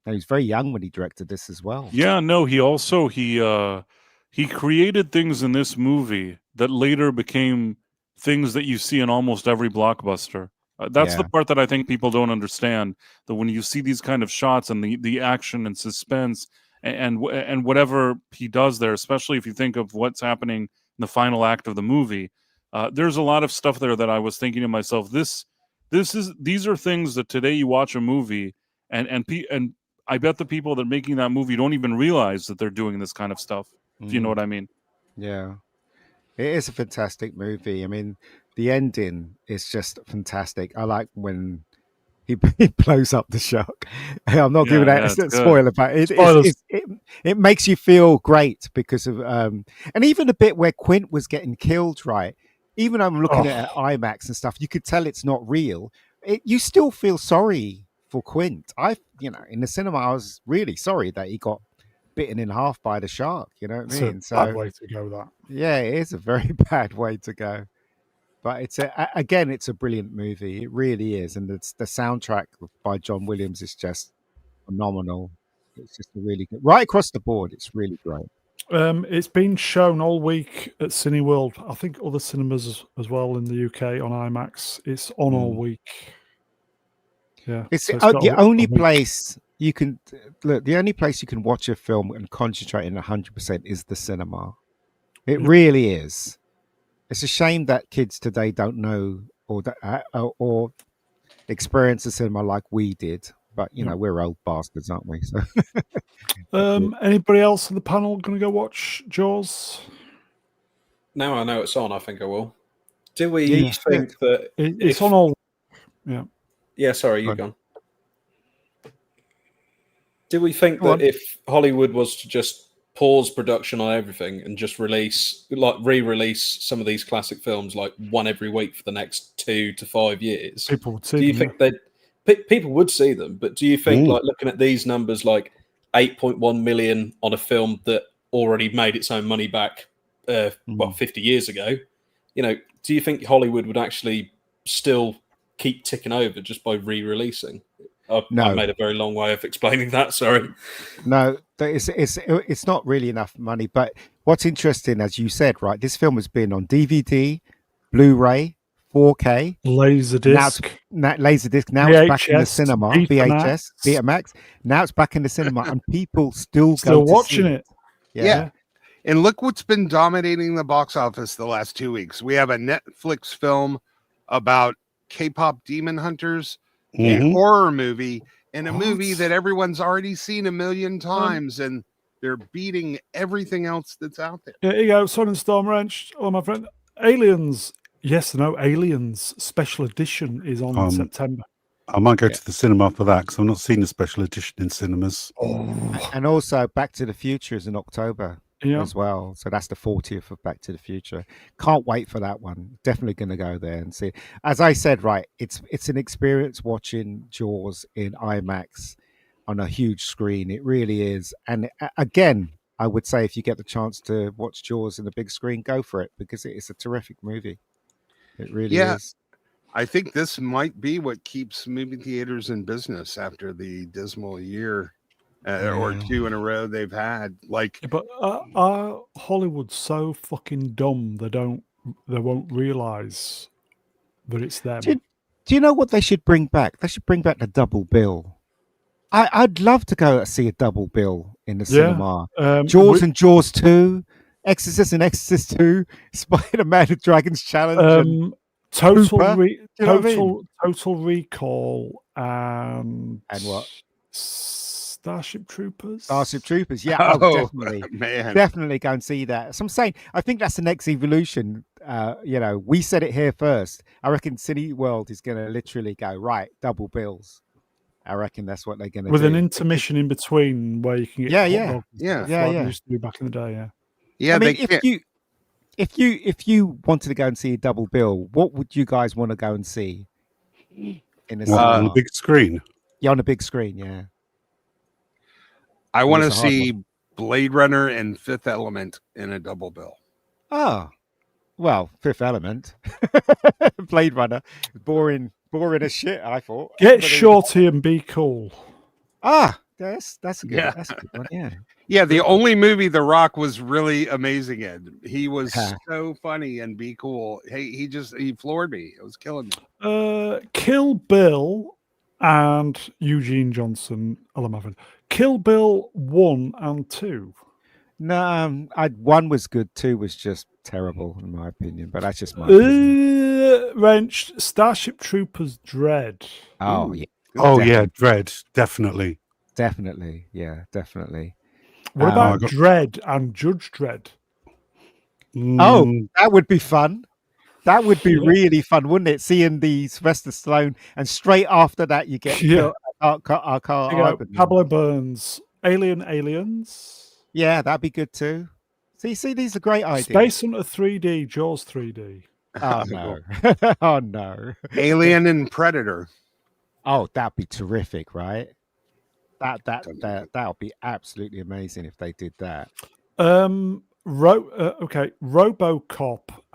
Speaker 5: And he was very young when he directed this as well.
Speaker 4: Yeah, no, he also he created things in this movie that later became things that you see in almost every blockbuster. That's the part that I think people don't understand. That when you see these kind of shots and the action and suspense and whatever he does there, especially if you think of what's happening in the final act of the movie, there's a lot of stuff there that I was thinking to myself, these are things that today you watch a movie and I bet the people that are making that movie don't even realize that they're doing this kind of stuff. If you know what I mean.
Speaker 5: Yeah. It is a fantastic movie. I mean, the ending is just fantastic. I like when he blows up the shark. I'm not giving that a spoiler, but it makes you feel great because of and even the bit where Quint was getting killed, right? Even though I'm looking at IMAX and stuff, you could tell it's not real. You still feel sorry for Quint. In the cinema, I was really sorry that he got bitten in half by the shark. You know what I mean?
Speaker 1: It's a bad way to go. That.
Speaker 5: Yeah, it is a very bad way to go. But it's a brilliant movie. It really is, and the soundtrack by John Williams is just phenomenal. It's just a really good, right across the board. It's really great.
Speaker 1: It's been shown all week at Cineworld. I think other cinemas as well in the UK on IMAX. It's on all week. Yeah,
Speaker 5: it's the only place you can look. The only place you can watch a film and concentrate in 100% is the cinema. It really is. It's a shame that kids today don't know or experience the cinema like we did. But we're old bastards, aren't we? So,
Speaker 1: anybody else on the panel going to go watch Jaws?
Speaker 6: Now I know it's on. I think I will. Do we think that
Speaker 1: it's on all? Yeah.
Speaker 6: Yeah. Sorry, you've gone. Do we think that if Hollywood was to just pause production on everything and just re-release some of these classic films like one every week for the next 2 to 5 years,
Speaker 1: people would see
Speaker 6: do you think people would see them? But do you think, like looking at these numbers, like 8.1 million on a film that already made its own money back 50 years ago, do you think Hollywood would actually still keep ticking over just by re-releasing? I made a very long way of explaining that. Sorry.
Speaker 5: No, it's not really enough money. But what's interesting, as you said, right? This film has been on DVD, Blu-ray, 4K,
Speaker 1: Laserdisc.
Speaker 5: Laserdisc. Now
Speaker 1: VHS,
Speaker 5: it's back in the cinema. VHS, Betamax. Now it's back in the cinema, and people still
Speaker 1: watching it.
Speaker 3: Yeah. And look what's been dominating the box office the last 2 weeks. We have a Netflix film about K-pop demon hunters. A horror movie and a movie that everyone's already seen a million times, and they're beating everything else that's out there.
Speaker 1: Here you go, Sun and Storm Wrench. Oh, my friend, Aliens Yes, no, Aliens Special Edition is on in September.
Speaker 2: I might go to the cinema for that because I've not seen the special edition in cinemas.
Speaker 1: Oh,
Speaker 5: And also, Back to the Future is in October
Speaker 1: yeah.
Speaker 5: as well. So that's the 40th of Back to the Future. Can't wait for that one. Definitely going to go there and see. As I said, right, it's an experience watching Jaws in IMAX on a huge screen. It really is. And again, I would say if you get the chance to watch Jaws in the big screen, go for it because it is a terrific movie. It really is.
Speaker 3: I think this might be what keeps movie theaters in business after the dismal year or two in a row they've had. Like,
Speaker 1: but Hollywood's so fucking dumb they won't realize that it's them.
Speaker 5: Do you know what they should bring back? They should bring back the double bill. I'd love to go see a double bill in the cinema. Jaws and Jaws 2, Exorcist and Exorcist 2, Spider-Man and Dragon's Challenge.
Speaker 1: Total Recall and
Speaker 5: what?
Speaker 1: Starship Troopers.
Speaker 5: Starship Troopers, yeah, definitely,
Speaker 3: man,
Speaker 5: definitely go and see that. So I'm saying, I think that's the next evolution. We said it here first. I reckon Cineworld is going to literally go right double bills. I reckon that's what they're going to do
Speaker 1: with an intermission in between where you can get
Speaker 5: yeah.
Speaker 1: Like we used to do back in the day.
Speaker 3: Yeah,
Speaker 5: I mean, if you wanted to go and see a double bill, what would you guys want to go and see in the cinema?
Speaker 2: On the big screen?
Speaker 5: Yeah, on a big screen. Yeah,
Speaker 3: I want to see Blade Runner and Fifth Element in a double bill.
Speaker 5: Oh, well, Fifth Element, Blade Runner, boring as shit. I thought.
Speaker 1: Get Shorty and Be Cool.
Speaker 5: That's a good. That's a good one. Yeah.
Speaker 3: Yeah, the only movie The Rock was really amazing in. He was so funny and Be Cool. Hey, he floored me. It was killing me.
Speaker 1: Kill Bill and Eugene Johnson. Kill Bill 1 and 2.
Speaker 5: No, 1 was good. 2 was just terrible in my opinion. But that's just my opinion.
Speaker 1: Wrenched. Starship Troopers Dread.
Speaker 5: Oh yeah.
Speaker 2: Yeah, Dread, definitely.
Speaker 5: Definitely, yeah, definitely.
Speaker 1: What about Dredd and Judge Dredd?
Speaker 5: Oh, that would be fun. That would be really fun, wouldn't it? Seeing the Sylvester Stallone, and straight after that, you get our car.
Speaker 1: Pablo Burns, Aliens.
Speaker 5: Yeah, that'd be good too. See, these are great ideas.
Speaker 1: Space Hunter 3D, Jaws 3D.
Speaker 5: Oh no! Oh no!
Speaker 3: Alien and Predator.
Speaker 5: Oh, that'd be terrific, right? That'll be absolutely amazing if they did that.
Speaker 1: RoboCop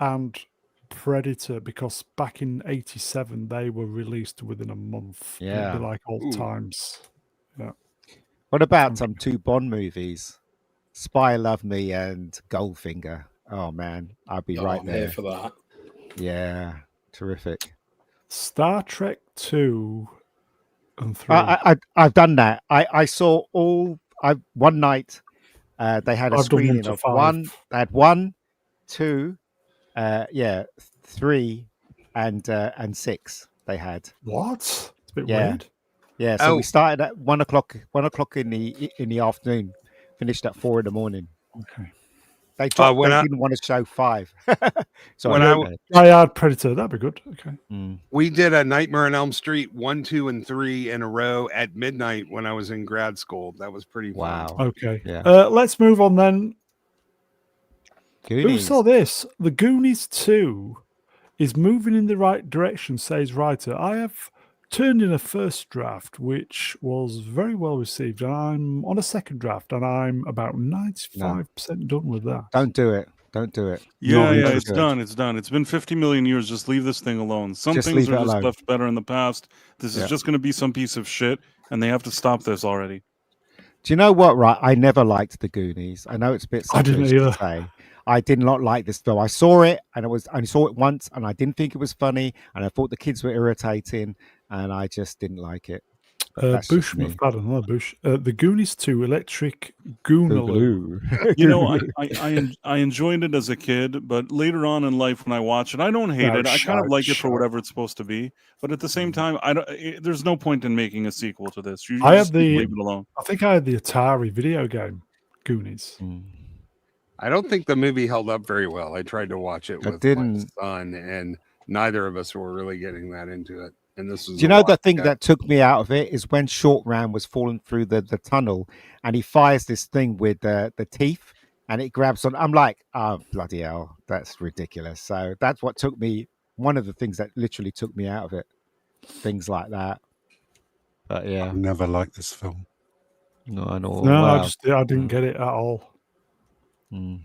Speaker 1: and Predator, because back in '87 they were released within a month.
Speaker 5: Yeah,
Speaker 1: it'd be like old times. Yeah.
Speaker 5: What about some 2 Bond movies, Spy Love Me and Goldfinger? Oh man, I'd be right there
Speaker 6: for that.
Speaker 5: Yeah, terrific.
Speaker 1: Star Trek 2 and 3.
Speaker 5: I've done that. I saw all. One night they had a screening of 1. They had 1, 2, 3, and 6. They had.
Speaker 1: What? It's a bit weird.
Speaker 5: Yeah. So we started at 1 o'clock. 1 o'clock in the afternoon. Finished at 4 in the morning.
Speaker 1: Okay.
Speaker 5: They didn't want to show 5. So
Speaker 1: I had Predator. That'd be good. Okay.
Speaker 3: We did a Nightmare on Elm Street 1, 2, and 3 in a row at midnight when I was in grad school. That was pretty fun.
Speaker 5: Wow.
Speaker 1: Okay.
Speaker 5: Yeah.
Speaker 1: Let's move on then.
Speaker 5: Goonies.
Speaker 1: Who saw this? The Goonies 2 is moving in the right direction, says writer. I have turned in a first draft, which was very well received, and I'm on a second draft, and I'm about 95% done with that.
Speaker 5: Don't do it.
Speaker 4: Yeah, it's done. It's done. It's been 50 million years. Just leave this thing alone. Some things are just left better in the past. This is just going to be some piece of shit, and they have to stop this already.
Speaker 5: Do you know what, right? I never liked the Goonies. I know it's a bit selfish to say. I did not like this film. I saw it, and I only saw it once, and I didn't think it was funny, and I thought the kids were irritating, and I just didn't like it.
Speaker 1: Bush McFadden, Bush. The Goonies 2, Electric Googaloo.
Speaker 4: You know, I enjoyed it as a kid, but later on in life when I watch it, I don't hate it. I kind of like it for whatever it's supposed to be. But at the same time, there's no point in making a sequel to this. You just leave it alone.
Speaker 1: I think I had the Atari video game, Goonies.
Speaker 3: I don't think the movie held up very well. I tried to watch it
Speaker 5: I
Speaker 3: with
Speaker 5: didn't.
Speaker 3: my son, and neither of us were really getting that into it. And this was
Speaker 5: Do you
Speaker 3: a
Speaker 5: know
Speaker 3: while
Speaker 5: the thing
Speaker 3: ago.
Speaker 5: that took me out of it is when Short Round was falling through the tunnel and he fires this thing with the teeth and it grabs on. I'm like, oh, bloody hell, that's ridiculous. So that's what took me, one of the things that literally took me out of it. Things like that. But yeah,
Speaker 2: I never liked this film.
Speaker 5: no, I know.
Speaker 1: No,
Speaker 5: Wow.
Speaker 1: I didn't get it at all.
Speaker 5: Mm.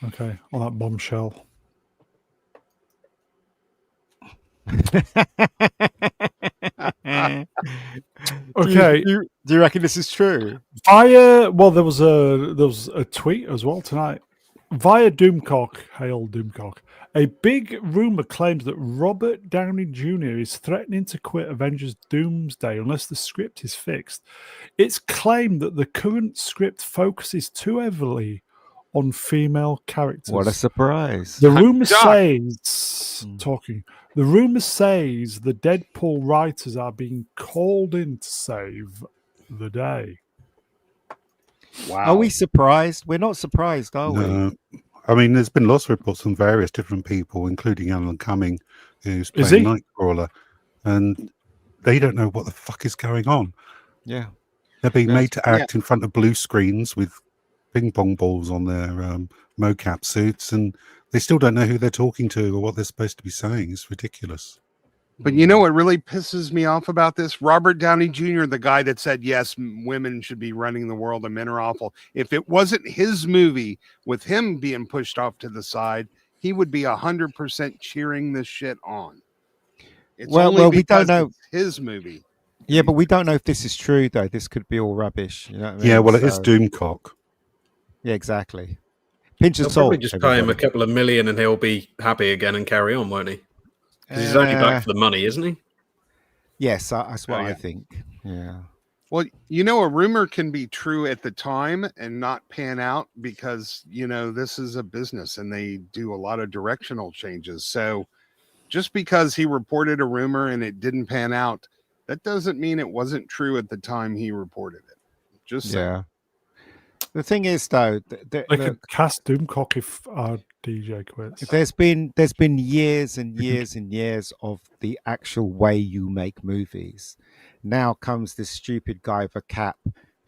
Speaker 1: Okay, on that bombshell. Okay,
Speaker 5: Do you reckon this is true?
Speaker 1: via there was a tweet as well tonight. Via Doomcock, hail Doomcock. A big rumor claims that Robert Downey Jr. is threatening to quit Avengers Doomsday unless the script is fixed. It's claimed that the current script focuses too heavily on female characters.
Speaker 5: What a surprise.
Speaker 1: The rumor
Speaker 3: Doc.
Speaker 1: says the rumor says the Deadpool writers are being called in to save the day.
Speaker 3: Wow.
Speaker 5: Are we surprised? We're not surprised, are we?
Speaker 2: No. I mean, there's been lots of reports from various different people, including Alan Cumming, who's
Speaker 1: Is
Speaker 2: playing
Speaker 1: he?
Speaker 2: Nightcrawler, and they don't know what the fuck is going on.
Speaker 5: Yeah.
Speaker 2: They're being made
Speaker 5: That's-
Speaker 2: to act in front of blue screens with ping pong balls on their mocap suits, and they still don't know who they're talking to or what they're supposed to be saying. It's ridiculous.
Speaker 3: But you know what really pisses me off about this? Robert Downey Jr., the guy that said, yes, women should be running the world and men are awful. If it wasn't his movie with him being pushed off to the side, he would be 100% cheering this shit on. It's only
Speaker 5: we don't
Speaker 3: because
Speaker 5: know.
Speaker 3: it's his movie.
Speaker 5: Yeah, but we don't know if this is true, though. This could be all rubbish. You know what I mean?
Speaker 2: Yeah, well, it is
Speaker 5: So-
Speaker 2: Doomcock.
Speaker 5: Yeah, exactly. Pinch
Speaker 6: They'll
Speaker 5: of salt.
Speaker 6: probably just pay him a
Speaker 5: everybody.
Speaker 6: couple of million and he'll be happy again and carry on, won't he? 'Cause he's only back for the money, isn't he?
Speaker 5: Yes, that's what
Speaker 3: Oh,
Speaker 5: I
Speaker 3: yeah.
Speaker 5: think. Yeah.
Speaker 3: Well, you know, a rumor can be true at the time and not pan out because, you know, this is a business and they do a lot of directional changes. So just because he reported a rumor and it didn't pan out, that doesn't mean it wasn't true at the time he reported it. Just saying.
Speaker 5: Yeah. The thing is, though,
Speaker 1: They could cast Doomcock if our DJ quits.
Speaker 5: there's been years and years and years of the actual way you make movies. Now comes this stupid guy with a cap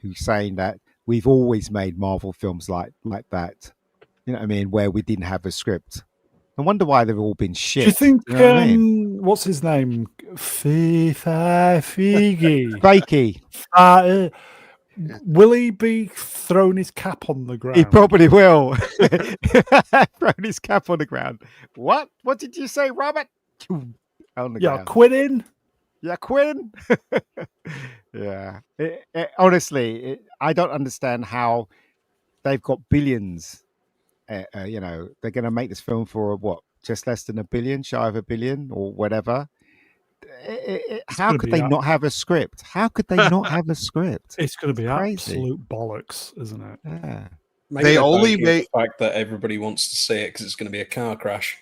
Speaker 5: who's saying that we've always made Marvel films like that. You know what I mean? Where we didn't have a script. I wonder why they've all been shit.
Speaker 1: Do you think
Speaker 5: You know what I mean?
Speaker 1: what's his name? Figgy.
Speaker 5: Fakey.
Speaker 1: Will he be throwing his cap on the ground?
Speaker 5: He probably will. Throwing his cap on the ground. What? What did you say, Robert? On the
Speaker 1: Yeah,
Speaker 5: ground.
Speaker 1: quitting.
Speaker 5: Yeah, Quinn. Yeah. Honestly, I don't understand how they've got billions. You know, they're going to make this film for what? Just less than $1 billion, shy of $1 billion, or whatever. How
Speaker 1: gonna
Speaker 5: could
Speaker 1: be
Speaker 5: they
Speaker 1: out.
Speaker 5: not have a script? How could they not have a script?
Speaker 1: It's going to be
Speaker 5: Crazy.
Speaker 1: absolute bollocks, isn't it?
Speaker 5: Yeah.
Speaker 6: Maybe
Speaker 3: They
Speaker 6: they're
Speaker 3: only
Speaker 6: banking on
Speaker 3: make-
Speaker 6: the fact that everybody wants to see it because it's going to be a car crash.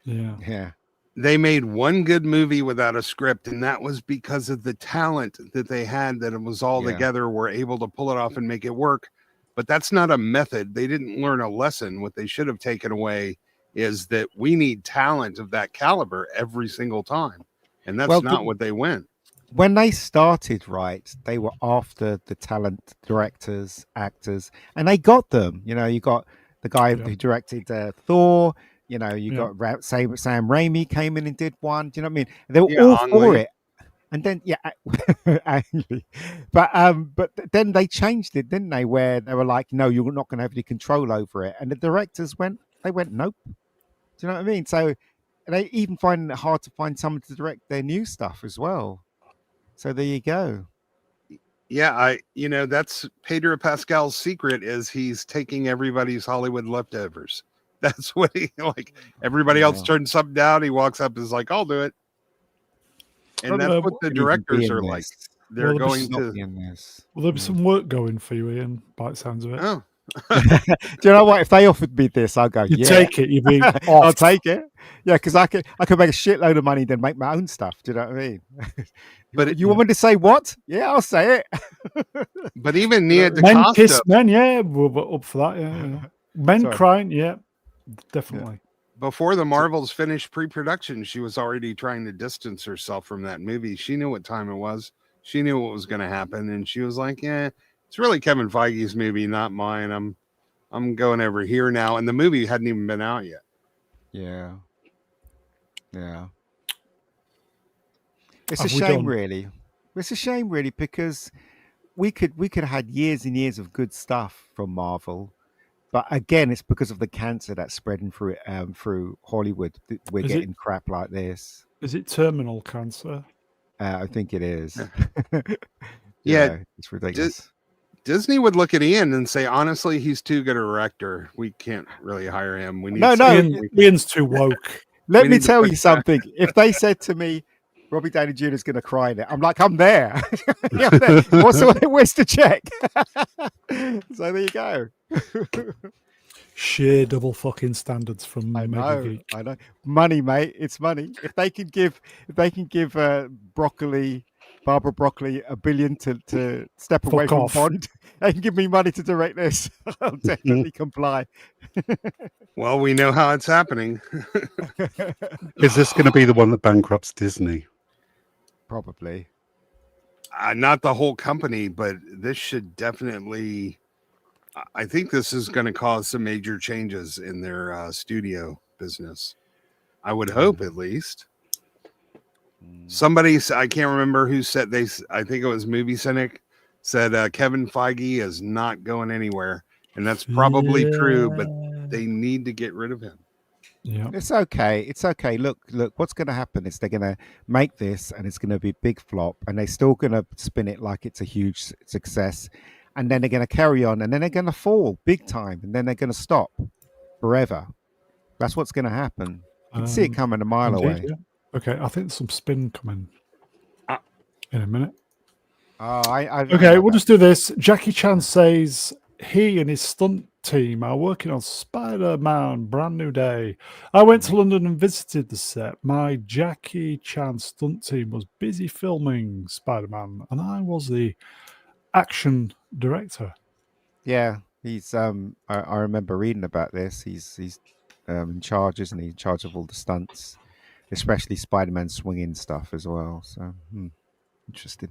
Speaker 1: Yeah.
Speaker 5: Yeah.
Speaker 3: They made one good movie without a script, and that was because of the talent that they had, that it was all
Speaker 5: Yeah.
Speaker 3: together, were able to pull it off and make it work. But that's not a method. They didn't learn a lesson. What they should have taken away is that we need talent of that caliber every single time. And that's
Speaker 5: Well,
Speaker 3: not what they went.
Speaker 5: When they started, right, they were after the talent directors, actors, and they got them. You know, you got the guy
Speaker 1: Yeah.
Speaker 5: who directed Thor. You know, you
Speaker 1: Yeah.
Speaker 5: got Sam Raimi came in and did one. Do you know what I mean? They were
Speaker 3: Yeah,
Speaker 5: all
Speaker 3: Ang
Speaker 5: for
Speaker 3: Lee.
Speaker 5: it. And then, yeah, Ang Lee. but then they changed it, didn't they? Where they were like, no, you're not going to have any control over it. And the directors went, nope. Do you know what I mean? So they even find it hard to find someone to direct their new stuff as well. So there you go.
Speaker 3: Yeah, that's Pedro Pascal's secret, is he's taking everybody's Hollywood leftovers. That's what he like. Everybody else
Speaker 5: Yeah.
Speaker 3: turns something down. He walks up and is like, I'll do it. And that's what the
Speaker 5: Couldn't even be
Speaker 3: directors
Speaker 5: in
Speaker 3: are like.
Speaker 5: this.
Speaker 3: They're
Speaker 1: Well,
Speaker 3: going
Speaker 5: Not
Speaker 3: to,
Speaker 5: be in this.
Speaker 1: Will there be some work going for you, Ian, by the sounds of it?
Speaker 3: oh,
Speaker 5: Do you know what? If they offered me this, I'll go.
Speaker 1: You
Speaker 5: Yeah,
Speaker 1: take it, you'd be
Speaker 5: I'll
Speaker 1: off.
Speaker 5: take it. Yeah, because I could make a shitload of money, then make my own stuff. Do you know what I mean?
Speaker 3: But
Speaker 5: you want me to say what? Yeah, I'll say it.
Speaker 3: but even Nia
Speaker 1: Men kiss
Speaker 3: DaCosta,
Speaker 1: men, yeah, we're up for that, yeah. Men
Speaker 5: Sorry.
Speaker 1: crying, yeah, definitely.
Speaker 3: Before the Marvels finished pre-production, she was already trying to distance herself from that movie. She knew what time it was. She knew what was going to happen, and she was like, "Yeah, it's really Kevin Feige's movie, not mine. I'm going over here now." And the movie hadn't even been out yet.
Speaker 5: Yeah. It's a
Speaker 1: Have we
Speaker 5: shame,
Speaker 1: done?
Speaker 5: really. It's a shame, really, because we could have had years and years of good stuff from Marvel, but again, it's because of the cancer that's spreading through Hollywood that we're
Speaker 1: Is it-
Speaker 5: getting crap like this.
Speaker 1: Is it terminal cancer?
Speaker 5: I think it is.
Speaker 3: Yeah.
Speaker 5: It's ridiculous.
Speaker 3: Disney would look at Ian and say, "Honestly, he's too good a director. We can't really hire him. We need
Speaker 5: No,
Speaker 3: somebody-
Speaker 1: Ian's too woke.
Speaker 5: Let
Speaker 3: we
Speaker 5: me
Speaker 3: need to
Speaker 5: tell
Speaker 3: put
Speaker 5: you something. If they said to me, Robbie Downey Jr. is going to cry in it, I'm like, I'm there. Yeah, I'm there. Where's the check? So there you go.
Speaker 1: Sheer double fucking standards from
Speaker 5: I
Speaker 1: Mega
Speaker 5: know,
Speaker 1: Geek.
Speaker 5: I know. Money, mate. It's money. If they can give Barbara Broccoli $1 billion to step away
Speaker 1: Fuck
Speaker 5: from
Speaker 1: off.
Speaker 5: Bond, they can give me money to direct this. I'll definitely comply.
Speaker 3: Well, we know how it's happening.
Speaker 2: Is this going to be the one that bankrupts Disney?
Speaker 5: Probably.
Speaker 3: Not the whole company, but this should definitely. I think this is going to cause some major changes in their studio business. I would hope, at least. Somebody, I can't remember who said I think it was Movie Cynic, said Kevin Feige is not going anywhere, and that's probably true. But they need to get rid of him.
Speaker 1: Yeah.
Speaker 5: It's okay. It's okay. Look. What's going to happen is they're going to make this, and it's going to be a big flop, and they're still going to spin it like it's a huge success, and then they're going to carry on, and then they're going to fall big time, and then they're going to stop forever. That's what's going to happen. You can see it coming a mile
Speaker 1: Indeed,
Speaker 5: away.
Speaker 1: yeah. Okay, I think there's some spin coming in a minute. Okay, we'll just do this. Jackie Chan says he and his stunt team are working on Spider-Man Brand New Day. I went to London and visited the set. My Jackie Chan stunt team was busy filming Spider-Man, and I was the action director.
Speaker 5: Yeah, he's. I remember reading about this. He's in charge, isn't he? In charge of all the stunts, especially Spider-Man swinging stuff as well. So interesting.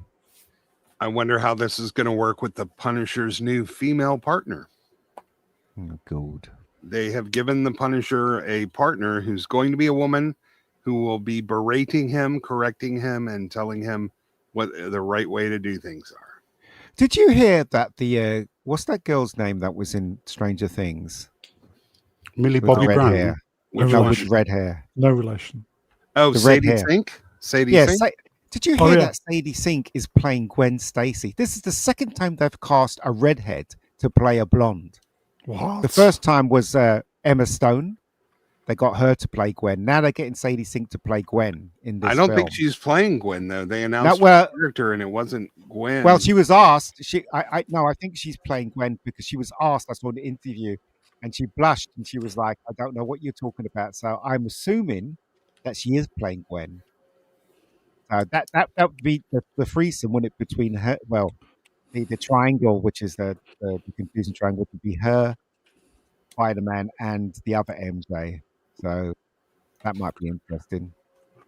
Speaker 3: I wonder how this is going to work with the Punisher's new female partner.
Speaker 5: Oh, God.
Speaker 3: They have given the Punisher a partner who's going to be a woman who will be berating him, correcting him, and telling him what the right way to do things are.
Speaker 5: Did you hear that the what's that girl's name that was in Stranger Things?
Speaker 2: Millie
Speaker 5: With
Speaker 2: Bobby
Speaker 5: red
Speaker 2: Brown.
Speaker 5: hair.
Speaker 3: Which
Speaker 5: No,
Speaker 3: one?
Speaker 5: with red hair.
Speaker 1: No relation.
Speaker 3: Oh,
Speaker 5: The red
Speaker 3: Sadie
Speaker 5: hair.
Speaker 3: Sink? Sadie
Speaker 5: Yeah.
Speaker 3: Sink?
Speaker 5: Did you hear that Sadie Sink is playing Gwen Stacy? This is the second time they've cast a redhead to play a blonde.
Speaker 1: What?
Speaker 5: The first time was Emma Stone. They got her to play Gwen. Now they're getting Sadie Sink to play Gwen in this
Speaker 3: I don't
Speaker 5: film.
Speaker 3: think she's playing Gwen, though. They announced
Speaker 5: well-
Speaker 3: her character and it wasn't Gwen.
Speaker 5: Well, she was asked. I think she's playing Gwen because she was asked. I saw the interview, and she blushed and she was like, "I don't know what you're talking about." So I'm assuming that she is playing Gwen. That would be the threesome, wouldn't it, between her? Well, the triangle, which is the confusing triangle, would be her, Spider-Man, and the other MJ. So that might be interesting.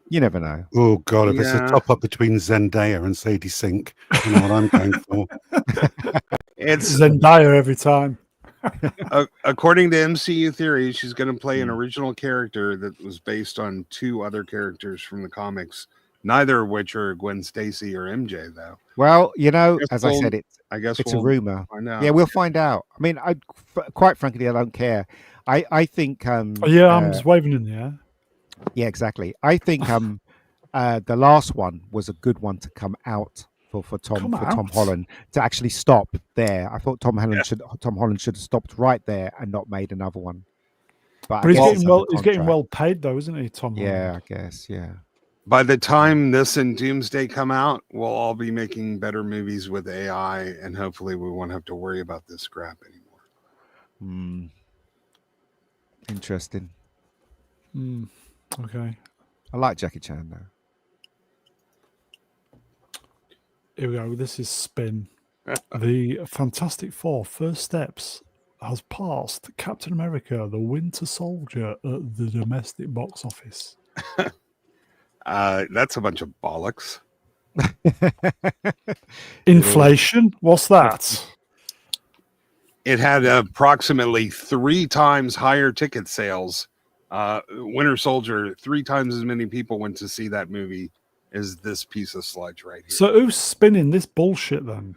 Speaker 5: You never know.
Speaker 2: Oh God, if it's
Speaker 3: Yeah.
Speaker 2: a top up between Zendaya and Sadie Sink, you know what I'm going for.
Speaker 3: It's
Speaker 1: Zendaya every time.
Speaker 3: according to MCU theory, she's going to play an original character that was based on two other characters from the comics, neither of which are Gwen Stacy or MJ, though.
Speaker 5: Well, you know,
Speaker 3: Guess
Speaker 5: as I
Speaker 3: we'll-
Speaker 5: said,
Speaker 3: I guess
Speaker 5: it's
Speaker 3: we'll
Speaker 5: a rumor.
Speaker 3: find out.
Speaker 5: Yeah, we'll find out. I mean, quite frankly, I don't care. I think.
Speaker 1: Arms waving in the air.
Speaker 5: Yeah, exactly. I think the last one was a good one to come out for Tom
Speaker 1: out?
Speaker 5: Holland to actually stop there. I thought Tom Holland should have stopped right there and not made another one. But
Speaker 1: But
Speaker 5: I guess it's under
Speaker 1: he's getting
Speaker 5: contract.
Speaker 1: well paid though, isn't he, Tom?
Speaker 5: Yeah,
Speaker 1: Holland?
Speaker 5: I guess. Yeah.
Speaker 3: By the time this and Doomsday come out, we'll all be making better movies with AI, and hopefully we won't have to worry about this crap anymore.
Speaker 5: Interesting.
Speaker 1: Okay.
Speaker 5: I like Jackie Chan though.
Speaker 1: Here we go. This is Spin. The Fantastic Four: First Steps has passed Captain America: The Winter Soldier at the domestic box office?
Speaker 3: That's a bunch of bollocks.
Speaker 1: Inflation? What's that?
Speaker 3: It had approximately 3 times higher ticket sales. Winter Soldier, 3 times as many people went to see that movie as this piece of sludge right here.
Speaker 1: So who's spinning this bullshit then?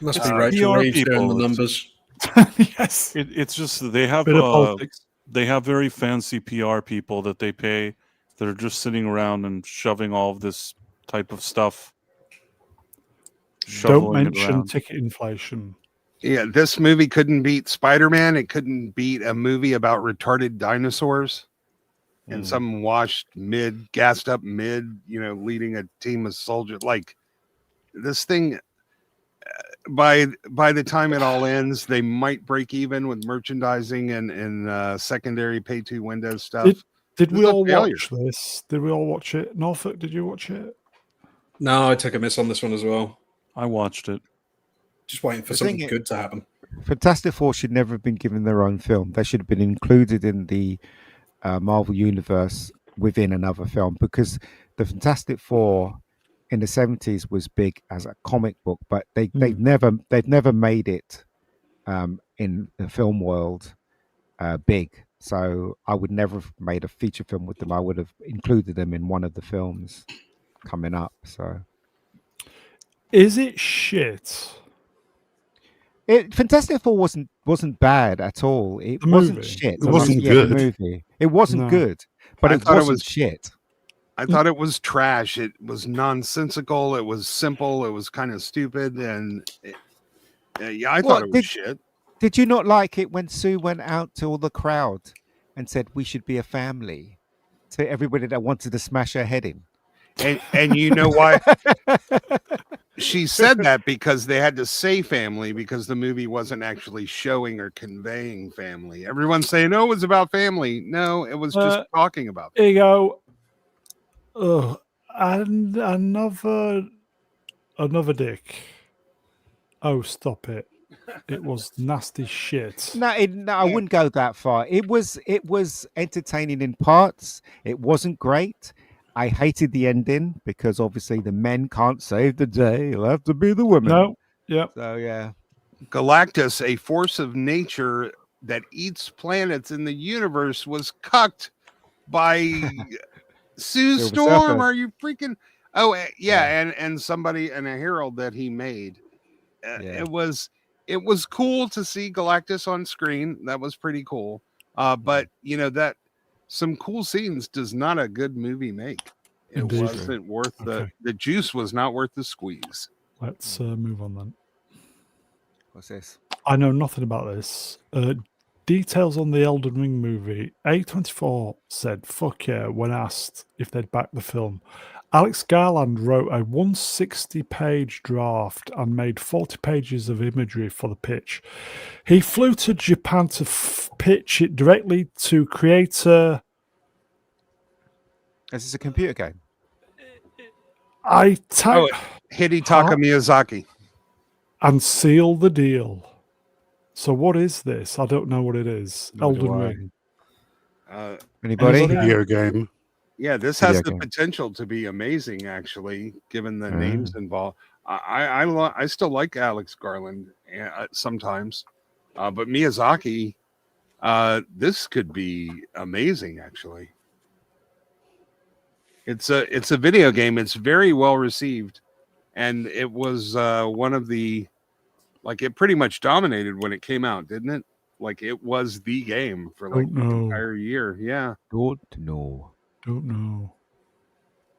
Speaker 6: Must be
Speaker 4: PR
Speaker 6: Rachel Reeves doing
Speaker 4: people.
Speaker 6: the numbers.
Speaker 1: Yes.
Speaker 4: It's just they have
Speaker 1: Bit of politics.
Speaker 4: they have very fancy PR people that they pay that are just sitting around and shoving all of this type of stuff.
Speaker 1: Don't
Speaker 4: shoveling it
Speaker 1: mention
Speaker 4: around.
Speaker 1: ticket inflation.
Speaker 3: Yeah, this movie couldn't beat Spider-Man. It couldn't beat a movie about retarded dinosaurs and some gassed up mid, leading a team of soldiers. Like this thing, by the time it all ends, they might break even with merchandising and secondary pay to window stuff.
Speaker 1: Did
Speaker 3: This
Speaker 1: we
Speaker 3: is a
Speaker 1: all
Speaker 3: failure.
Speaker 1: watch this? Did we all watch it? Norfolk, did you watch it?
Speaker 6: No, I took a miss on this one as well.
Speaker 4: I watched it.
Speaker 6: Just waiting for
Speaker 5: The
Speaker 6: something
Speaker 5: thing
Speaker 6: good to happen.
Speaker 5: Fantastic Four should never have been given their own film. They should have been included in the Marvel universe within another film, because the Fantastic Four in the 70s was big as a comic book, but they've never made it in the film world big. So I would never have made a feature film with them. I would have included them in one of the films coming up. So
Speaker 1: Is it shit?
Speaker 5: Fantastic Four wasn't bad at all. It
Speaker 1: The
Speaker 5: wasn't
Speaker 1: movie?
Speaker 5: shit.
Speaker 2: It wasn't
Speaker 5: The
Speaker 2: good.
Speaker 5: movie. It wasn't
Speaker 1: No.
Speaker 5: good, but
Speaker 3: I
Speaker 5: it
Speaker 3: thought it
Speaker 5: wasn't
Speaker 3: was-
Speaker 5: shit.
Speaker 3: I thought it was trash. It was nonsensical. It was simple. It was kind of stupid. And I thought it was shit.
Speaker 5: Did you not like it when Sue went out to all the crowd and said we should be a family to everybody that wanted to smash her head in?
Speaker 3: And you know why? She said that because they had to say family, because the movie wasn't actually showing or conveying family. Everyone's saying, "Oh, it was about family." No, it was just talking about.
Speaker 1: Here you go. Ugh. And another dick. Oh, stop it. It was nasty shit.
Speaker 5: No, I wouldn't go that far. It was entertaining in parts. It wasn't great. I hated the ending because obviously the men can't save the day. It'll have to be the women.
Speaker 1: No. Yep.
Speaker 5: So yeah.
Speaker 3: Galactus, a force of nature that eats planets in the universe, was cucked by Sue
Speaker 5: Silver
Speaker 3: Storm.
Speaker 5: Surfer.
Speaker 3: Are you freaking? Oh yeah, and somebody and a herald that he made.
Speaker 5: Yeah.
Speaker 3: It was cool to see Galactus on screen. That was pretty cool. But that some cool scenes does not a good movie make. It
Speaker 1: Indeed.
Speaker 3: wasn't worth the juice was not worth the squeeze.
Speaker 1: Let's move on then.
Speaker 5: What's this?
Speaker 1: I know nothing about this. Details on the Elden Ring movie. A24 said, fuck yeah, when asked if they'd back the film. Alex Garland wrote a 160-page draft and made 40 pages of imagery for the pitch. He flew to Japan to pitch it directly to creator.
Speaker 5: Is this a computer game?
Speaker 3: Hidetaka Miyazaki.
Speaker 1: And seal the deal. So what is this? I don't know what it is. Elden Ring.
Speaker 5: Anybody?
Speaker 2: Video game.
Speaker 3: Yeah, this has the potential to be amazing, actually, given the names involved. I still like Alex Garland sometimes, but Miyazaki, this could be amazing, actually. It's a video game. It's very well received, and it was one of the, like, it pretty much dominated when it came out, didn't it? Like, it was the game for like the entire year. Yeah.
Speaker 5: Don't know.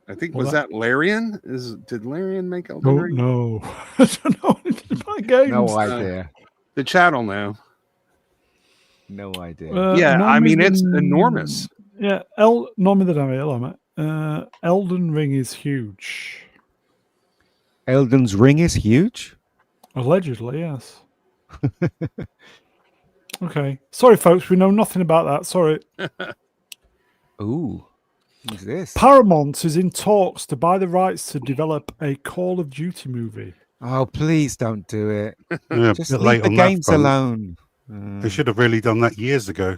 Speaker 3: I think that Larian? Did Larian make Elden
Speaker 1: Don't
Speaker 3: Ring?
Speaker 1: know. I don't know anything about games.
Speaker 5: No idea.
Speaker 3: The chat will know.
Speaker 5: No idea.
Speaker 3: I mean, it's enormous.
Speaker 1: Yeah, Normie the Dammy, hello, mate. Elden Ring is huge.
Speaker 5: Elden's Ring is huge?
Speaker 1: Allegedly, yes. Okay. Sorry, folks, we know nothing about that. Sorry.
Speaker 5: Ooh. Who's this?
Speaker 1: Paramount is in talks to buy the rights to develop a Call of Duty movie.
Speaker 5: Oh, please don't do it.
Speaker 2: Yeah,
Speaker 5: Just
Speaker 2: bit
Speaker 5: leave
Speaker 2: late
Speaker 5: the
Speaker 2: on that
Speaker 5: games
Speaker 2: front.
Speaker 5: alone.
Speaker 2: They should have really done that years ago.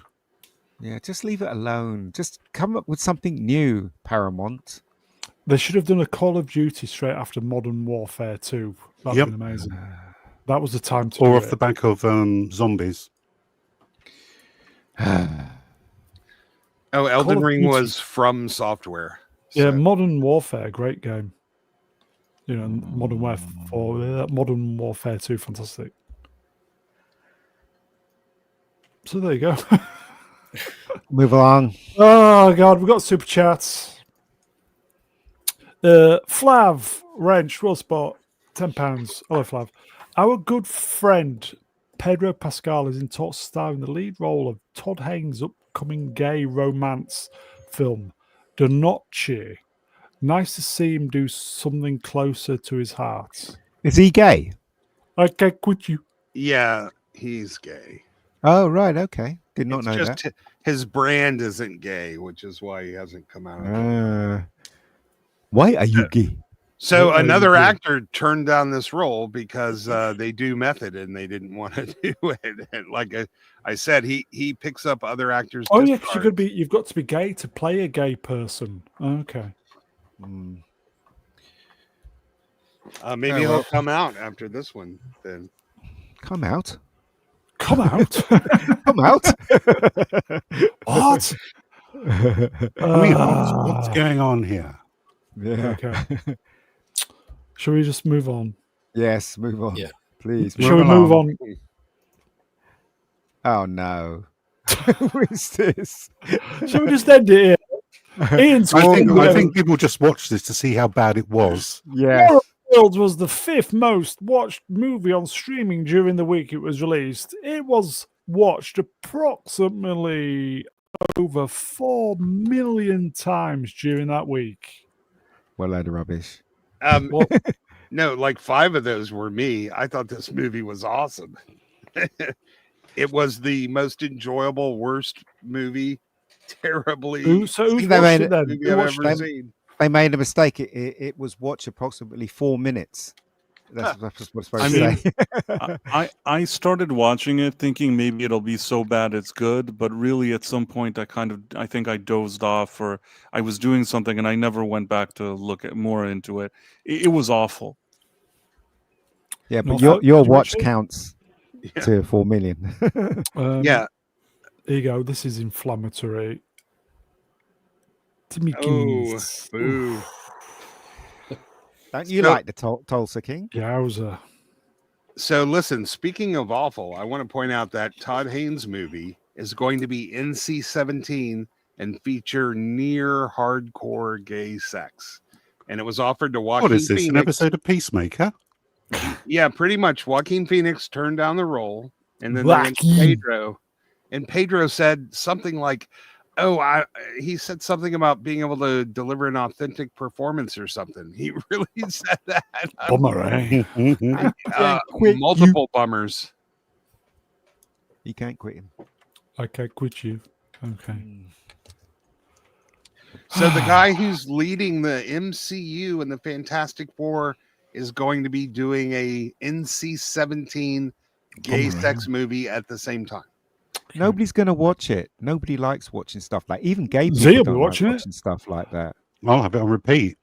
Speaker 5: Yeah, just leave it alone. Just come up with something new, Paramount.
Speaker 1: They should have done a Call of Duty straight after Modern Warfare 2. That'd
Speaker 2: Yep.
Speaker 1: been amazing. That was the time to
Speaker 2: Or
Speaker 1: do
Speaker 2: off
Speaker 1: it.
Speaker 2: the back of zombies.
Speaker 3: Elden
Speaker 1: of
Speaker 3: Ring
Speaker 1: Duty.
Speaker 3: was From Software.
Speaker 1: Yeah,
Speaker 3: So-
Speaker 1: Modern Warfare, great game. You know, Modern Warfare 2, fantastic. So there you go.
Speaker 5: Move along.
Speaker 1: Oh God, we've got super chats. Flav Wrench Will Spot, £10. Hello, Flav. Our good friend Pedro Pascal is in talks to star in the lead role of Todd Haynes' upcoming gay romance film, De Noche. Nice to see him do something closer to his heart.
Speaker 5: Is he gay?
Speaker 1: I can't quit you.
Speaker 3: Yeah, he's gay.
Speaker 5: Oh, right. Okay. Did not
Speaker 3: It's
Speaker 5: know
Speaker 3: just his brand isn't gay, which is why he hasn't come out.
Speaker 5: that. Why are you gay?
Speaker 3: So
Speaker 1: What are
Speaker 3: another
Speaker 1: you doing?
Speaker 3: actor turned down this role because they do method and they didn't want to do it. And like I said, he picks up other actors.
Speaker 1: Oh yeah, because you've got to be gay to play a gay person. Okay.
Speaker 3: Maybe he'll come out after this one. Then
Speaker 5: Come out.
Speaker 1: Come out.
Speaker 5: Come out.
Speaker 1: What?
Speaker 2: I mean, what's going on here?
Speaker 5: Yeah.
Speaker 1: Okay. Shall we just move on?
Speaker 5: Yes. Move on.
Speaker 6: Yeah.
Speaker 5: Please.
Speaker 1: Shall we move on?
Speaker 5: Oh no. Who is this?
Speaker 1: Shall we just end it here? Ian's
Speaker 2: I think people just watched this to see how bad it was.
Speaker 5: Yes.
Speaker 1: World was the 5th most watched movie on streaming during the week it was released. It was watched approximately over 4 million times during that week.
Speaker 5: Well, load of rubbish.
Speaker 1: Well,
Speaker 3: no, like 5 of those were me. I thought this movie was awesome. It was the most enjoyable, worst movie. Terribly.
Speaker 1: who's
Speaker 5: They
Speaker 1: watched
Speaker 5: made
Speaker 1: it then?
Speaker 3: movie
Speaker 1: Who
Speaker 3: I've
Speaker 1: watched
Speaker 3: ever
Speaker 1: it?
Speaker 3: seen.
Speaker 5: They made a mistake. It was watched approximately 4 minutes. That's what it's supposed
Speaker 4: I
Speaker 5: to
Speaker 4: mean,
Speaker 5: say.
Speaker 4: I started watching it thinking maybe it'll be so bad it's good, but really at some point I think I dozed off or I was doing something and I never went back to look at more into it. It was awful.
Speaker 5: Yeah, but
Speaker 1: Not
Speaker 5: your
Speaker 1: that-
Speaker 5: watch counts
Speaker 3: Yeah.
Speaker 5: to 4 million.
Speaker 3: Yeah.
Speaker 1: Here you go. This is inflammatory. Timmy
Speaker 3: Oh,
Speaker 1: Kimmy's.
Speaker 3: boo.
Speaker 5: Don't you
Speaker 3: So-
Speaker 5: like the Tulsa King?
Speaker 1: Yowza.
Speaker 3: So listen, speaking of awful, I want to point out that Todd Haynes movie is going to be NC-17 and feature near hardcore gay sex. And it was offered to Joaquin
Speaker 2: What is this?
Speaker 3: Phoenix.
Speaker 2: An episode of Peacemaker?
Speaker 3: Yeah, pretty much. Joaquin Phoenix turned down the role, and then they went to
Speaker 1: Joaquin.
Speaker 3: Pedro, and Pedro said something like, "Oh, he said something about being able to deliver an authentic performance or something." He really said that.
Speaker 1: Bummer, eh?
Speaker 3: Multiple bummers.
Speaker 5: You can't quit him.
Speaker 1: I can't quit you. Okay.
Speaker 3: So the guy who's leading the MCU and the Fantastic Four is going to be doing a NC-17 gay
Speaker 1: Bummer,
Speaker 3: sex movie at the same time.
Speaker 5: Nobody's going to watch it. Nobody likes watching stuff like even gay people
Speaker 1: Zia will be
Speaker 5: don't
Speaker 1: watching
Speaker 5: like
Speaker 1: it.
Speaker 5: watching stuff like that.
Speaker 2: I'll have it on repeat.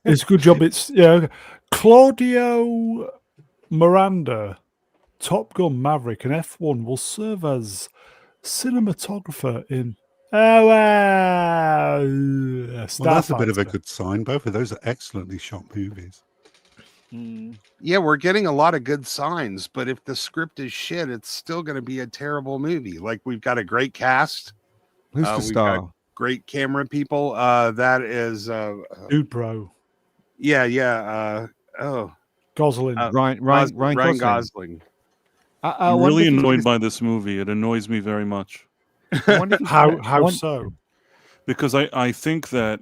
Speaker 1: It's a good job. It's Claudio Miranda, Top Gun Maverick, and F1 will serve as cinematographer in. Oh wow!
Speaker 2: Well, that's a bit of a good sign. Both of those are excellently shot movies.
Speaker 3: Yeah, we're getting a lot of good signs, but if the script is shit, it's still going to be a terrible movie. Like we've got a great cast,
Speaker 5: Who's the
Speaker 3: we've
Speaker 5: star?
Speaker 3: got great camera people. That is,
Speaker 1: Dude, bro. Gosling.
Speaker 5: Ryan Gosling.
Speaker 3: Gosling.
Speaker 5: I
Speaker 4: I'm
Speaker 5: wonder
Speaker 4: really
Speaker 5: if he's
Speaker 4: annoyed
Speaker 5: gonna-
Speaker 4: by this movie. It annoys me very much.
Speaker 5: I wonder if he's
Speaker 1: How
Speaker 5: gonna- I
Speaker 1: how
Speaker 5: wonder-
Speaker 1: so?
Speaker 4: Because I think that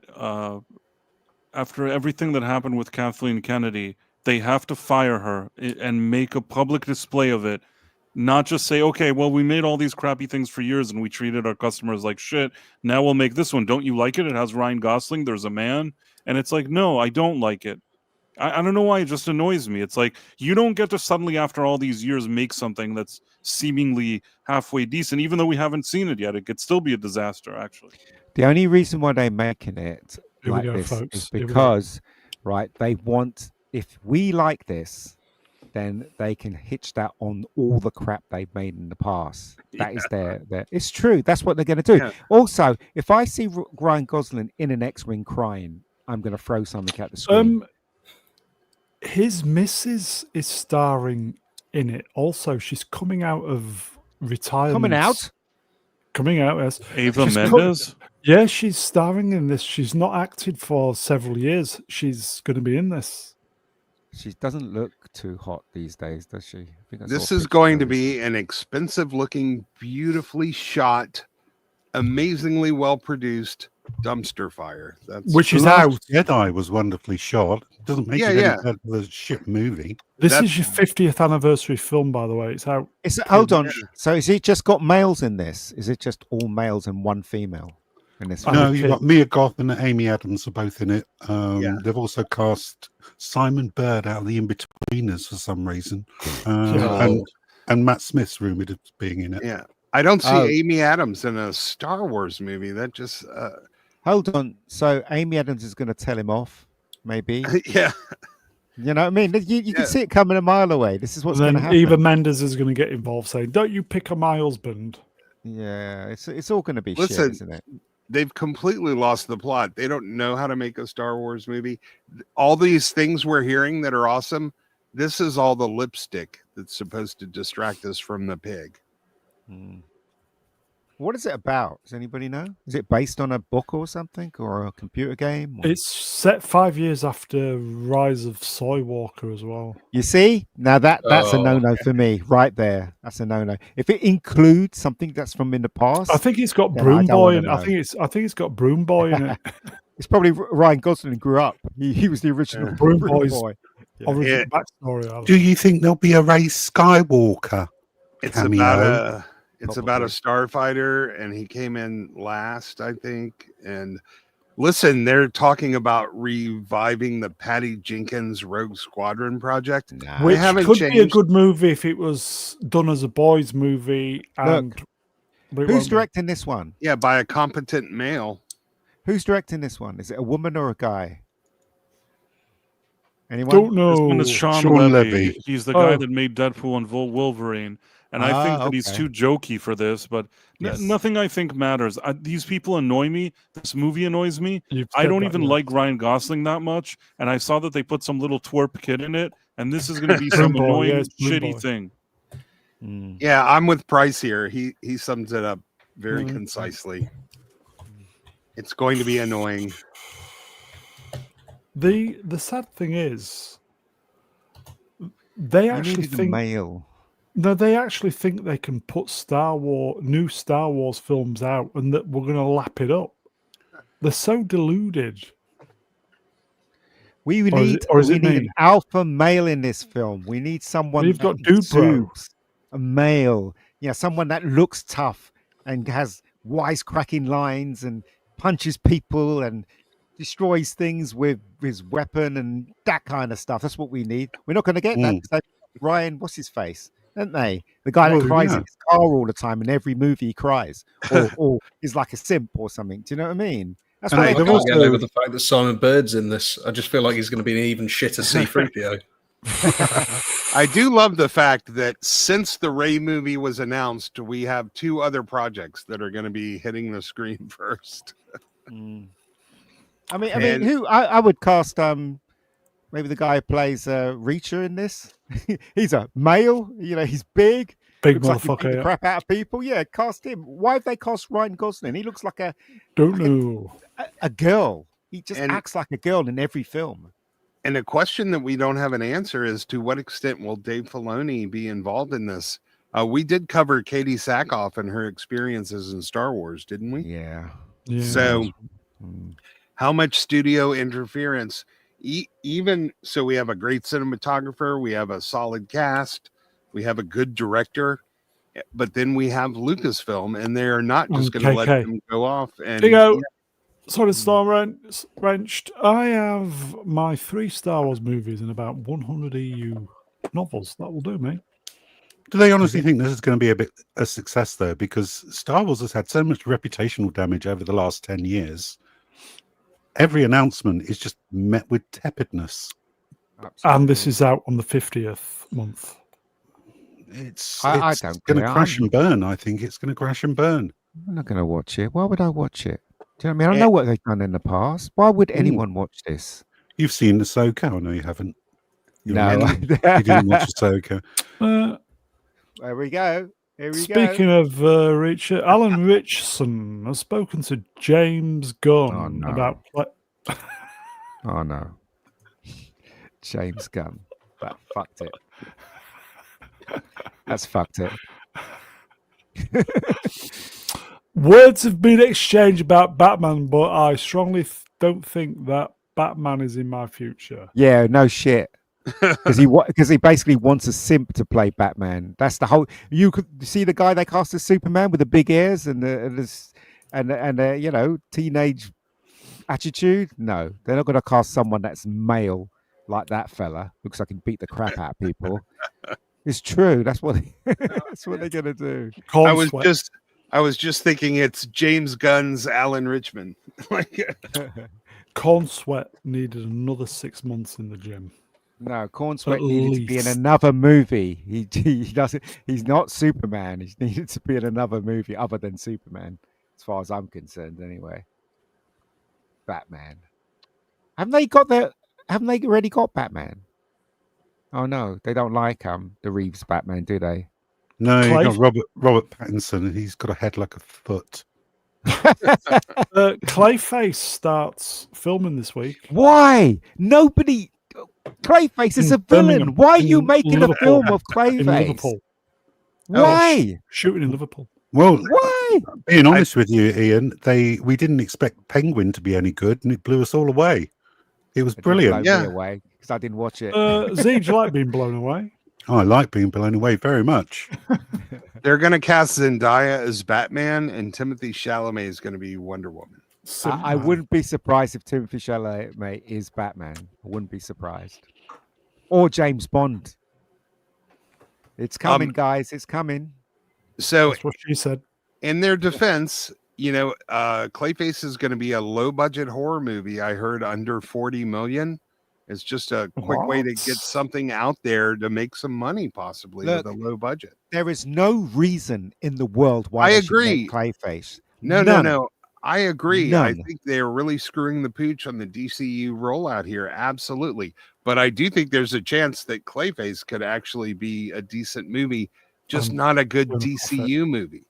Speaker 4: after everything that happened with Kathleen Kennedy, they have to fire her and make a public display of it. Not just say, okay, well, we made all these crappy things for years and we treated our customers like shit. Now we'll make this one. Don't you like it? It has Ryan Gosling. There's a man. And it's like, no, I don't like it. I don't know why, it just annoys me. It's like you don't get to suddenly, after all these years, make something that's seemingly halfway decent, even though we haven't seen it yet. It could still be a disaster, actually.
Speaker 5: The only reason why they're making it
Speaker 1: Here we
Speaker 5: like
Speaker 1: go,
Speaker 5: this is
Speaker 1: folks. Here we go.
Speaker 5: because, right, they want, if we like this, then they can hitch that on all the crap they've made in the past. That is their, it's true. That's what they're going to do.
Speaker 3: Yeah.
Speaker 5: Also, if I see Ryan Gosling in an X-Wing crying, I'm going to throw something at the screen.
Speaker 1: His missus is starring in it. Also, she's coming out of retirement. Coming out as
Speaker 4: Ava
Speaker 1: she's
Speaker 4: Mendes?
Speaker 1: yeah, she's starring in this. She's not acted for several years. She's going to be in this.
Speaker 5: She doesn't look too hot these days, does she? I think I saw
Speaker 3: This
Speaker 5: a
Speaker 3: is
Speaker 5: picture
Speaker 3: going
Speaker 5: of
Speaker 3: to
Speaker 5: her
Speaker 3: be an expensive-looking, beautifully shot, amazingly well-produced dumpster fire. That's
Speaker 1: Which
Speaker 2: The
Speaker 1: is
Speaker 2: Last
Speaker 1: out.
Speaker 2: Jedi was wonderfully shot. Doesn't make
Speaker 3: Yeah,
Speaker 2: it any
Speaker 3: yeah.
Speaker 2: better than a shit movie.
Speaker 1: This
Speaker 3: That's-
Speaker 1: is your 50th anniversary film, by the way. It's out.
Speaker 5: Hold on.
Speaker 3: Yeah.
Speaker 5: So is it just got males in this? Is it just all males and one female in this film?
Speaker 2: No,
Speaker 1: Okay.
Speaker 2: you've got Mia Goth and Amy Adams are both in it.
Speaker 3: Yeah.
Speaker 2: They've also cast Simon Bird out of the In-Betweeners for some reason.
Speaker 6: Oh.
Speaker 2: And Matt Smith's rumoured of being in it.
Speaker 3: Yeah. I don't see
Speaker 5: Oh.
Speaker 3: Amy Adams in a Star Wars movie. That just
Speaker 5: Hold on. So Amy Adams is going to tell him off, maybe.
Speaker 3: yeah.
Speaker 5: You know what I mean? You
Speaker 3: Yeah.
Speaker 5: can see it coming a mile away. This is what's going
Speaker 1: Then
Speaker 5: to happen.
Speaker 1: Eva Mendes is going to get involved, saying, "Don't you pick on my husband."
Speaker 5: Yeah, it's all going to be
Speaker 3: Listen,
Speaker 5: shit, isn't it?
Speaker 3: They've completely lost the plot. They don't know how to make a Star Wars movie. All these things we're hearing that are awesome, this is all the lipstick that's supposed to distract us from the pig.
Speaker 5: Hmm. What is it about? Does anybody know? Is it based on a book or something, or a computer game? Or-
Speaker 1: It's set 5 years after Rise of Skywalker as well.
Speaker 5: You see, now that's a
Speaker 6: Oh.
Speaker 5: no-no for me, right there. That's a no-no. If it includes something that's from in the past,
Speaker 1: I think it's got
Speaker 5: Then I
Speaker 1: Broom
Speaker 5: don't
Speaker 1: Boy
Speaker 5: wanna
Speaker 1: in. I
Speaker 5: know.
Speaker 1: think it's got Broom Boy in it.
Speaker 5: it's probably Ryan Gosling grew up. He was the original
Speaker 3: Yeah.
Speaker 1: Broom
Speaker 5: Broom
Speaker 1: Boy's
Speaker 5: Boy. Yeah.
Speaker 1: Origin backstory. I
Speaker 2: Do you think there'll be a Ray Skywalker
Speaker 3: It's
Speaker 2: cameo?
Speaker 3: about a starfighter, and he came in last, I think. And listen, they're talking about reviving the Patty Jenkins Rogue Squadron project.
Speaker 5: Nah.
Speaker 1: Which
Speaker 3: haven't
Speaker 1: could be a
Speaker 3: changed.
Speaker 1: good movie if it was done as a boys' movie. And but it
Speaker 5: Who's
Speaker 1: won't be.
Speaker 5: directing this one?
Speaker 3: Yeah, by a competent male.
Speaker 5: Who's directing this one? Is it a woman or a guy? Anyone?
Speaker 1: Don't
Speaker 4: This
Speaker 1: know.
Speaker 4: one is Sean
Speaker 2: Sean
Speaker 4: Levy.
Speaker 2: Levy.
Speaker 4: He's the guy
Speaker 1: Oh.
Speaker 4: that made Deadpool and Wolverine. And I think that he's
Speaker 5: okay.
Speaker 4: too jokey for this, but
Speaker 5: Yes.
Speaker 4: nothing I think matters. These people annoy me. This movie annoys me.
Speaker 1: You've
Speaker 4: I
Speaker 1: said
Speaker 4: don't
Speaker 1: that,
Speaker 4: even
Speaker 1: yeah.
Speaker 4: like Ryan Gosling that much. And I saw that they put some little twerp kid in it. And this is going to be
Speaker 1: Broom
Speaker 4: some
Speaker 1: Boy,
Speaker 4: annoying,
Speaker 1: yeah, it's Broom
Speaker 4: shitty
Speaker 1: Boy.
Speaker 4: thing.
Speaker 5: Mm.
Speaker 3: Yeah, I'm with Price here. He sums it up very
Speaker 1: Mhm.
Speaker 3: concisely. It's going to be annoying.
Speaker 1: The sad thing is, they
Speaker 5: We
Speaker 1: actually
Speaker 5: needed a
Speaker 1: think
Speaker 5: male.
Speaker 1: no, they actually think they can put new Star Wars films out, and that we're going to lap it up. They're so deluded.
Speaker 5: We
Speaker 1: Or is
Speaker 5: need,
Speaker 1: it- or is
Speaker 5: we
Speaker 1: it
Speaker 5: need
Speaker 1: me?
Speaker 5: an alpha male in this film. We need someone
Speaker 1: We've
Speaker 5: that
Speaker 1: got Dude Bro.
Speaker 5: exudes a male. Yeah, someone that looks tough and has wisecracking lines and punches people and destroys things with his weapon and that kind of stuff. That's what we need. We're not going to get that.
Speaker 2: Mm.
Speaker 5: 'Cause they- Ryan, what's his face? Don't they? The guy that
Speaker 2: Well,
Speaker 5: cries
Speaker 2: yeah.
Speaker 5: in his car all the time in every movie he cries, or is like a simp or something. Do you know what I mean? That's
Speaker 2: And
Speaker 5: what
Speaker 6: I
Speaker 2: they've
Speaker 6: can't get
Speaker 2: also-
Speaker 6: over the fact that Simon Bird's in this. I just feel like he's going to be an even shitter C-3PO.
Speaker 3: I do love the fact that since the Ray movie was announced, we have 2 other projects that are going to be hitting the screen first.
Speaker 5: Mm. I mean,
Speaker 3: And-
Speaker 5: who I would cast maybe the guy who plays Reacher in this. He's a male, you know, he's big,
Speaker 1: Big
Speaker 5: looks like he beat
Speaker 1: motherfucker.
Speaker 5: the
Speaker 1: Yeah.
Speaker 5: crap out of people. Yeah, cast him. Why have they cast Ryan Gosling? He looks like
Speaker 1: Don't know.
Speaker 5: a girl. He just
Speaker 3: And-
Speaker 5: acts like a girl in every film.
Speaker 3: And a question that we don't have an answer is, to what extent will Dave Filoni be involved in this? We did cover Katie Sackhoff and her experiences in Star Wars, didn't we?
Speaker 5: Yeah.
Speaker 1: Yeah.
Speaker 3: So
Speaker 5: Mm.
Speaker 3: how much studio interference? Even so, we have a great cinematographer, we have a solid cast, we have a good director, but then we have Lucasfilm, and they're not just
Speaker 1: And
Speaker 3: going to let
Speaker 1: KK.
Speaker 3: him go off. And
Speaker 1: Big O. Sorry, Star Wrenched. I have my 3 Star Wars movies and about 100 EU novels. That will do me.
Speaker 2: Do they honestly think this is going to be a success, though? Because Star Wars has had so much reputational damage over the last 10 years. Every announcement is just met with tepidness.
Speaker 5: Absolutely.
Speaker 1: And this is out on the 50th month.
Speaker 2: It's
Speaker 5: I don't
Speaker 2: going to
Speaker 5: care.
Speaker 2: crash and burn. I think it's going to crash and burn.
Speaker 5: I'm not going to watch it. Why would I watch it? Do you know what I mean? I know what they've done in the past. Why would anyone watch this?
Speaker 2: You've seen Ahsoka. I know you haven't.
Speaker 5: No.
Speaker 2: You didn't watch Ahsoka.
Speaker 5: There we go. Here we
Speaker 1: Speaking
Speaker 5: go.
Speaker 1: of Richard, Alan Richardson has spoken to James Gunn about.
Speaker 5: Oh no, James Gunn. That fucked it. That's fucked it.
Speaker 1: Words have been exchanged about Batman, but I strongly don't think that Batman is in my future.
Speaker 5: Yeah, no shit. Because he basically wants a simp to play Batman. That's the whole. You could see the guy they cast as Superman with the big ears and the teenage attitude. No, they're not going to cast someone that's male like that fella. Looks like he beat the crap out of people. It's true. That's what that's what they're going to do.
Speaker 3: I was just thinking it's James Gunn's Alan Richmond.
Speaker 1: Corn Sweat needed another 6 months in the gym.
Speaker 5: No, Corn Sweat needed to be in another movie. He doesn't. He's not Superman. He needed to be in another movie other than Superman, as far as I'm concerned. Anyway, Batman. Haven't they already got Batman? Oh no, they don't like the Reeves Batman, do they?
Speaker 2: No, you got Robert Pattinson, and he's got a head like a foot.
Speaker 1: Clayface starts filming this week.
Speaker 5: Why? Nobody. Clayface is a villain. Why are you making a film of Clayface?
Speaker 1: In Liverpool.
Speaker 5: Why?
Speaker 1: Shooting in Liverpool.
Speaker 2: Well,
Speaker 5: why?
Speaker 2: Being honest with you, Ian, we didn't expect Penguin to be any good, and it blew us all away. It was brilliant.
Speaker 5: Blew me away because I didn't watch it.
Speaker 1: Z, do you like being blown away?
Speaker 2: Oh, I like being blown away very much.
Speaker 3: They're going to cast Zendaya as Batman, and Timothy Chalamet is going to be Wonder Woman.
Speaker 5: I wouldn't be surprised if Timothy Chalamet is Batman. I wouldn't be surprised. Or James Bond. It's coming, guys. It's coming.
Speaker 3: So
Speaker 1: that's what she said.
Speaker 3: In their defense, Clayface is going to be a low-budget horror movie. I heard under 40 million. It's just a quick way to get something out there to make some money, possibly with a low budget.
Speaker 5: There is no reason in the world why
Speaker 3: I agree.
Speaker 5: Clayface.
Speaker 3: No. I agree. I think they're really screwing the pooch on the DCU rollout here. Absolutely. But I do think there's a chance that Clayface could actually be a decent movie, just not a good DCU movie.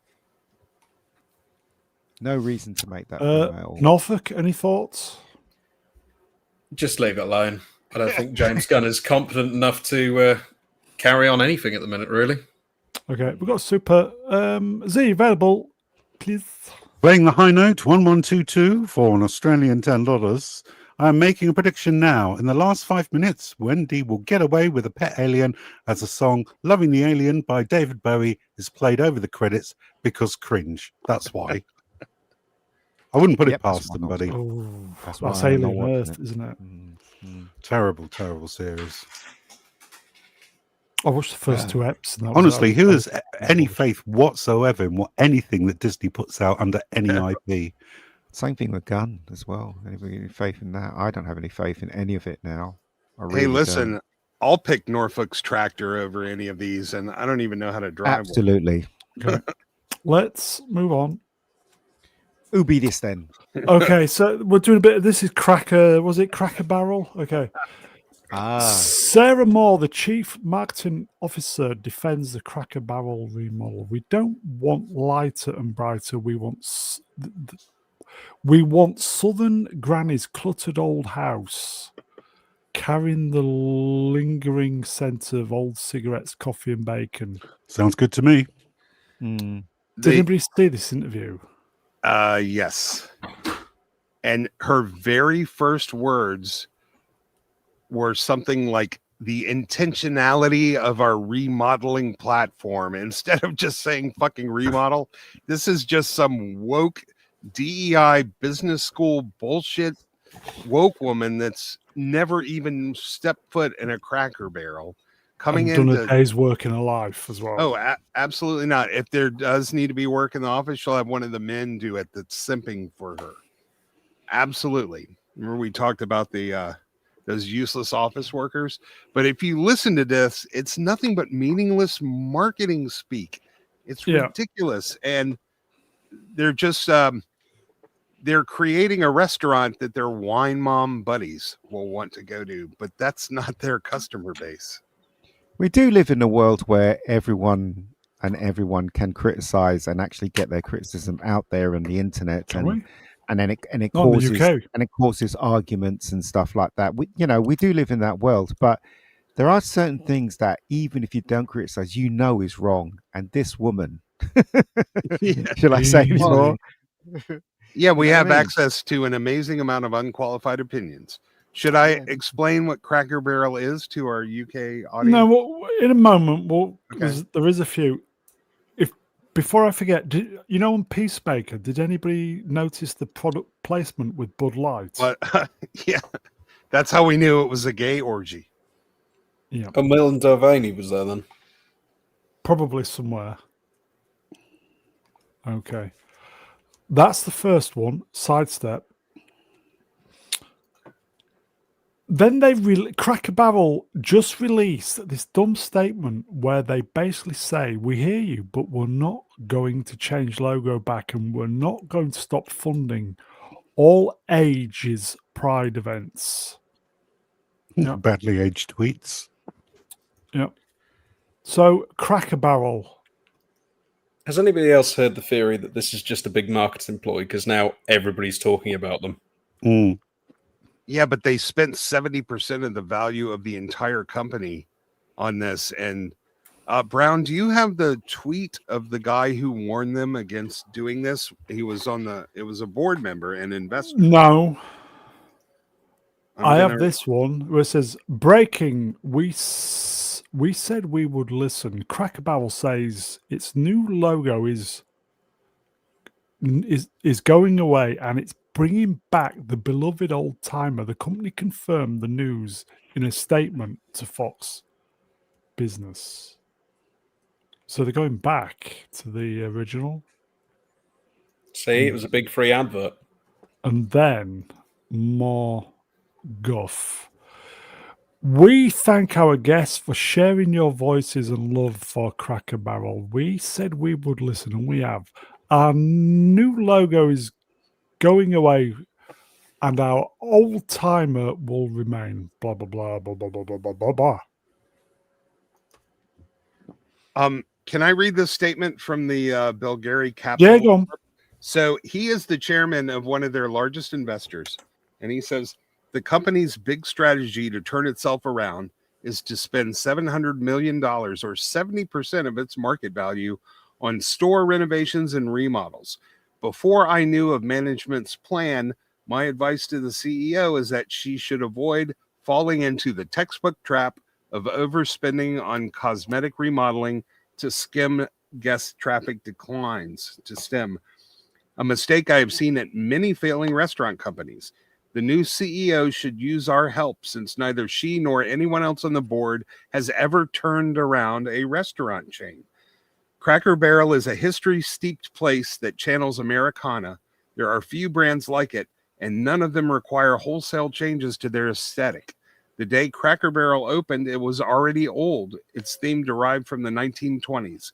Speaker 5: No reason to make that film at all.
Speaker 1: Norfolk, any thoughts?
Speaker 6: Just leave it alone. I don't think James Gunn is competent enough to carry on anything at the minute, really.
Speaker 1: Okay, we've got Super Z available, please.
Speaker 2: Playing the high note 1122 for an Australian $10. I am making a prediction now. In the last 5 minutes, Wendy will get away with a pet alien as the song Loving the Alien by David Bowie is played over the credits because cringe. That's why. I wouldn't put it past them, buddy.
Speaker 1: Oh, that's Alien Earth, isn't it?
Speaker 2: Terrible, terrible series.
Speaker 1: I watched the first 2 episodes.
Speaker 2: Honestly, who has any faith whatsoever in anything that Disney puts out under any IP?
Speaker 5: Same thing with Gunn as well. Any faith in that? I don't have any faith in any of it now.
Speaker 3: Hey, listen, I'll pick Norfolk's tractor over any of these, and I don't even know how to drive.
Speaker 5: Absolutely.
Speaker 1: Okay. Let's move on.
Speaker 5: Who be this then?
Speaker 1: Okay, so we're doing a bit of this. Is Cracker? Was it Cracker Barrel? Okay. Sarah Moore, the chief marketing officer, defends the Cracker Barrel remodel. We don't want lighter and brighter. We want Southern Granny's cluttered old house, carrying the lingering scent of old cigarettes, coffee, and bacon.
Speaker 2: Sounds good to me.
Speaker 1: Did anybody see this interview?
Speaker 3: Yes. And her very first words were something like the intentionality of our remodeling platform. Instead of just saying fucking remodel, this is just some woke DEI business school bullshit woke woman that's never even stepped foot in a Cracker Barrel coming
Speaker 1: and done
Speaker 3: into
Speaker 1: a day's work in her life as well.
Speaker 3: Oh, absolutely not. If there does need to be work in the office, she'll have one of the men do it that's simping for her. Absolutely. Remember we talked about the those useless office workers? But if you listen to this, it's nothing but meaningless marketing speak. It's
Speaker 1: Yeah.
Speaker 3: ridiculous. And they're just they're creating a restaurant that their wine mom buddies will want to go to, but that's not their customer base.
Speaker 5: We do live in a world where everyone can criticize and actually get their criticism out there on the internet,
Speaker 1: Can we?
Speaker 5: and then it
Speaker 1: Not in the
Speaker 5: causes
Speaker 1: UK.
Speaker 5: and it causes arguments and stuff like that. We do live in that world, but there are certain things that even if you don't criticize, is wrong. And this woman, shall I say
Speaker 1: Easy.
Speaker 5: anymore?
Speaker 3: Yeah, we
Speaker 5: know what
Speaker 3: have
Speaker 5: I mean?
Speaker 3: access to an amazing amount of unqualified opinions. Should I explain what Cracker Barrel is to our UK audience?
Speaker 1: No, well, in a moment. Well,
Speaker 3: Okay.
Speaker 1: there is a few. Before I forget, on Peacemaker, did anybody notice the product placement with Bud Light?
Speaker 3: But yeah, that's how we knew it was a gay orgy.
Speaker 1: Yeah,
Speaker 6: Oh, Milan Dervaney was there then.
Speaker 1: probably somewhere. Okay, that's the first one. Sidestep. Then Cracker Barrel just released this dumb statement where they basically say, we hear you, but we're not going to change logo back and we're not going to stop funding all ages pride events. Yeah.
Speaker 2: Badly aged tweets.
Speaker 1: Yeah. So Cracker Barrel.
Speaker 6: Has anybody else heard the theory that this is just a big marketing ploy because now everybody's talking about them?
Speaker 2: Mm.
Speaker 3: Yeah, but they spent 70% of the value of the entire company on this. And Brown, do you have the tweet of the guy who warned them against doing this? He was it was a board member and investor.
Speaker 1: No. I have this one where it says, breaking, we said we would listen. Cracker Barrel says its new logo is going away and it's bringing back the beloved old timer. The company confirmed the news in a statement to Fox Business. So they're going back to the original.
Speaker 6: See, it was a big free advert.
Speaker 1: And then more guff. We thank our guests for sharing your voices and love for Cracker Barrel. We said we would listen, and we have. Our new logo is going away, and our old timer will remain. Blah blah blah blah blah blah blah blah blah.
Speaker 3: Can I read this statement from the Bulgari Capital?
Speaker 1: Yeah, go on.
Speaker 3: So he is the chairman of one of their largest investors, and he says the company's big strategy to turn itself around is to spend $700 million or 70% of its market value on store renovations and remodels. Before I knew of management's plan, my advice to the CEO is that she should avoid falling into the textbook trap of overspending on cosmetic remodeling to skim guest traffic declines, to stem. A mistake I have seen at many failing restaurant companies. The new CEO should use our help since neither she nor anyone else on the board has ever turned around a restaurant chain. Cracker Barrel is a history-steeped place that channels Americana. There are few brands like it, and none of them require wholesale changes to their aesthetic. The day Cracker Barrel opened, it was already old. Its theme derived from the 1920s.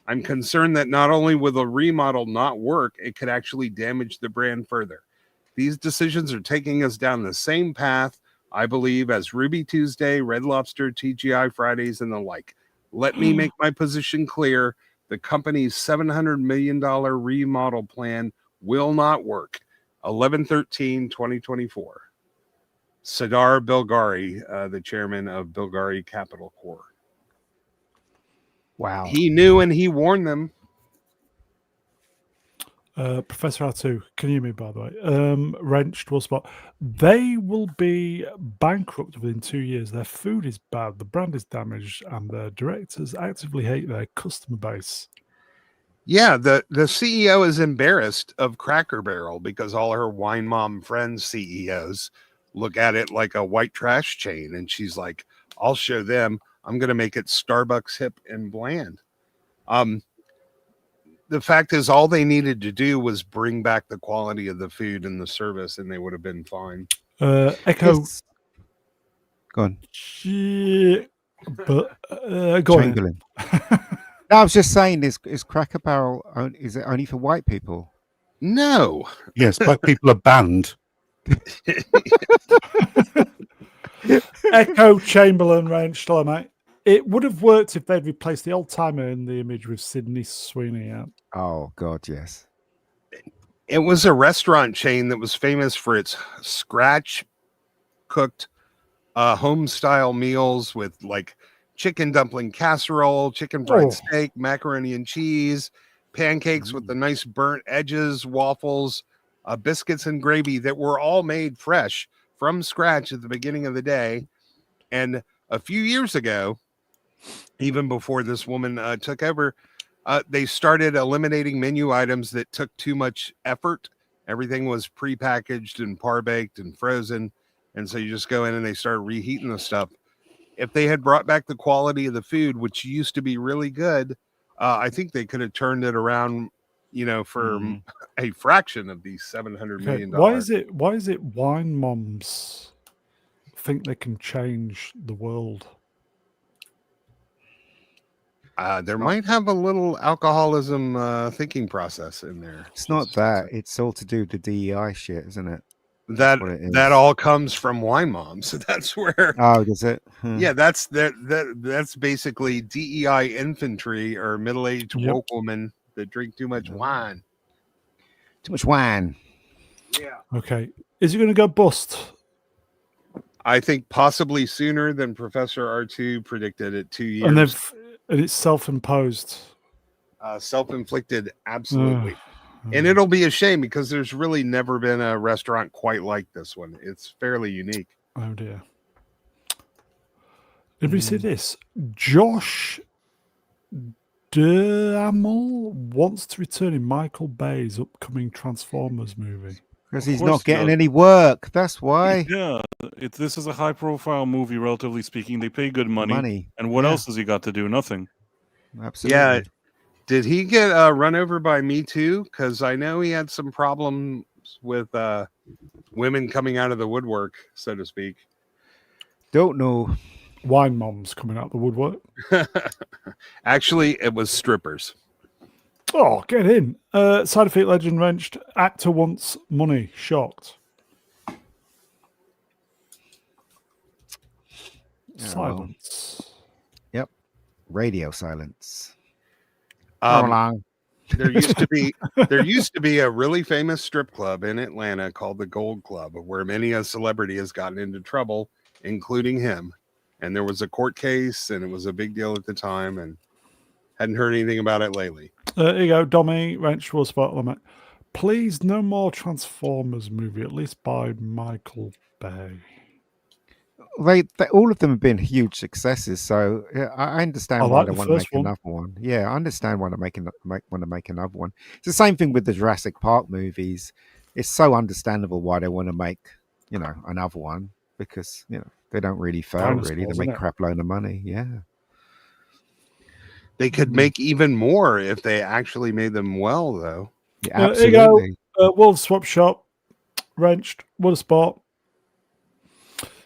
Speaker 3: I'm concerned that not only will the remodel not work, it could actually damage the brand further. These decisions are taking us down the same path, I believe, as Ruby Tuesday, Red Lobster, TGI Fridays, and the like. Let me make my position clear. The company's $700 million remodel plan will not work. 11/13/2024. Sardar Bilgari, the chairman of Bilgari Capital Corp.
Speaker 5: Wow.
Speaker 3: He knew and he warned them.
Speaker 1: Professor R2, can you hear me, by the way? Wrenched will spot. They will be bankrupt within 2 years. Their food is bad, the brand is damaged, and their directors actively hate their customer base.
Speaker 3: Yeah, the CEO is embarrassed of Cracker Barrel because all her wine mom friends CEOs look at it like a white trash chain, and she's like, "I'll show them. I'm going to make it Starbucks hip and bland." The fact is, all they needed to do was bring back the quality of the food and the service, and they would have been fine.
Speaker 1: Echo.
Speaker 5: Go on.
Speaker 1: But go on.
Speaker 5: Chamberlain. No, I was just saying, is Cracker Barrel, is it only for white people?
Speaker 3: No.
Speaker 2: Yes, black people are banned.
Speaker 1: Echo Chamberlain range, hello, mate. It would have worked if they'd replaced the old timer in the image with Sydney Sweeney out.
Speaker 5: Oh, God, yes.
Speaker 3: It was a restaurant chain that was famous for its scratch cooked home style meals with like chicken dumpling casserole, chicken fried steak, macaroni and cheese, pancakes with the nice burnt edges, waffles, biscuits and gravy that were all made fresh from scratch at the beginning of the day. And a few years ago, even before this woman took over, they started eliminating menu items that took too much effort. Everything was prepackaged and par-baked and frozen. And so you just go in and they start reheating the stuff. If they had brought back the quality of the food, which used to be really good, I think they could have turned it around, for a fraction of these $700 million.
Speaker 1: Why is it wine moms think they can change the world?
Speaker 3: There might have a little alcoholism thinking process in there.
Speaker 5: It's not that. It's all to do with the DEI shit, isn't it?
Speaker 3: That all comes from wine moms. That's where.
Speaker 5: Oh, does it?
Speaker 3: Yeah, that's basically DEI infantry or middle-aged woke women that drink too much wine.
Speaker 5: Too much wine.
Speaker 3: Yeah.
Speaker 1: Okay. Is it going to go bust?
Speaker 3: I think possibly sooner than Professor R2 predicted at 2 years.
Speaker 1: And it's self-imposed.
Speaker 3: Self-inflicted, absolutely. And it'll be a shame because there's really never been a restaurant quite like this one. It's fairly unique.
Speaker 1: Oh, dear. Did we see this? Josh Duhamel wants to return in Michael Bay's upcoming Transformers movie.
Speaker 5: Because he's not getting any work. That's why.
Speaker 4: Yeah. This is a high-profile movie, relatively speaking. They pay good money. And what else has he got to do? Nothing.
Speaker 5: Absolutely.
Speaker 3: Yeah. Did he get run over by Me Too? Because I know he had some problems with women coming out of the woodwork, so to speak.
Speaker 5: Don't know.
Speaker 1: Wine moms coming out the woodwork.
Speaker 3: Actually, it was strippers.
Speaker 1: Oh, get in. Side effect legend wrenched. Actor wants money. Shocked. Silence.
Speaker 5: Yep. Radio silence.
Speaker 3: There used to be a really famous strip club in Atlanta called the Gold Club, where many a celebrity has gotten into trouble, including him. And there was a court case, and it was a big deal at the time, and hadn't heard anything about it lately.
Speaker 1: Here you go, Dommy Wrench will spot limit. Please, no more Transformers movie, at least by Michael Bay.
Speaker 5: They all of them have been huge successes, so yeah, I understand why they want to make another one. Yeah, I understand why they want to make another one. It's the same thing with the Jurassic Park movies. It's so understandable why they want to make, another one, because they don't really fail. Really, they make a crap load of money. Yeah,
Speaker 3: they could make even more if they actually made them well, though.
Speaker 5: Yeah, absolutely.
Speaker 1: Here you go. Wolf Swap Shop, Wrenched, what a spot.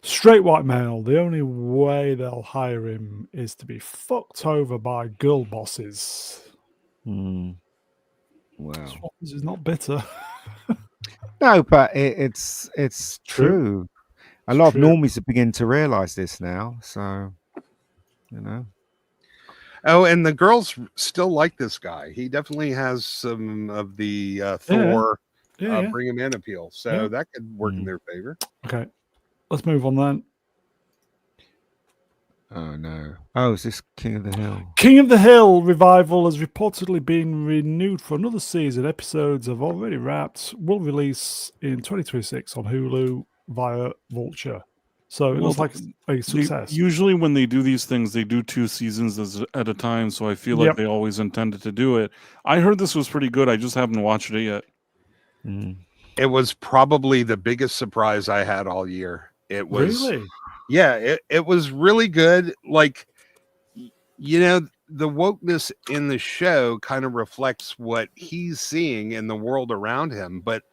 Speaker 1: Straight white male. The only way they'll hire him is to be fucked over by girl bosses.
Speaker 5: Wow.
Speaker 1: Swappers is not bitter.
Speaker 5: No, but it's true. A lot of normies are beginning to realize this now. So,
Speaker 3: Oh, and the girls still like this guy. He definitely has some of the Thor bring him in appeal. So that could work in their favor.
Speaker 1: Okay. Let's move on then.
Speaker 5: Oh, no. Oh, is this King of the Hill?
Speaker 1: King of the Hill revival has reportedly been renewed for another season. Episodes have already wrapped. Will release in 2026 on Hulu via Vulture. So it
Speaker 4: Well,
Speaker 1: looks like a success.
Speaker 4: Usually, when they do these things, they do 2 seasons at a time. So I feel like
Speaker 1: Yep.
Speaker 4: they always intended to do it. I heard this was pretty good. I just haven't watched it yet.
Speaker 3: It was probably the biggest surprise I had all year. It was
Speaker 1: Really?
Speaker 3: Yeah, it was really good. Like, you know, the wokeness in the show kind of reflects what he's seeing in the world around him, but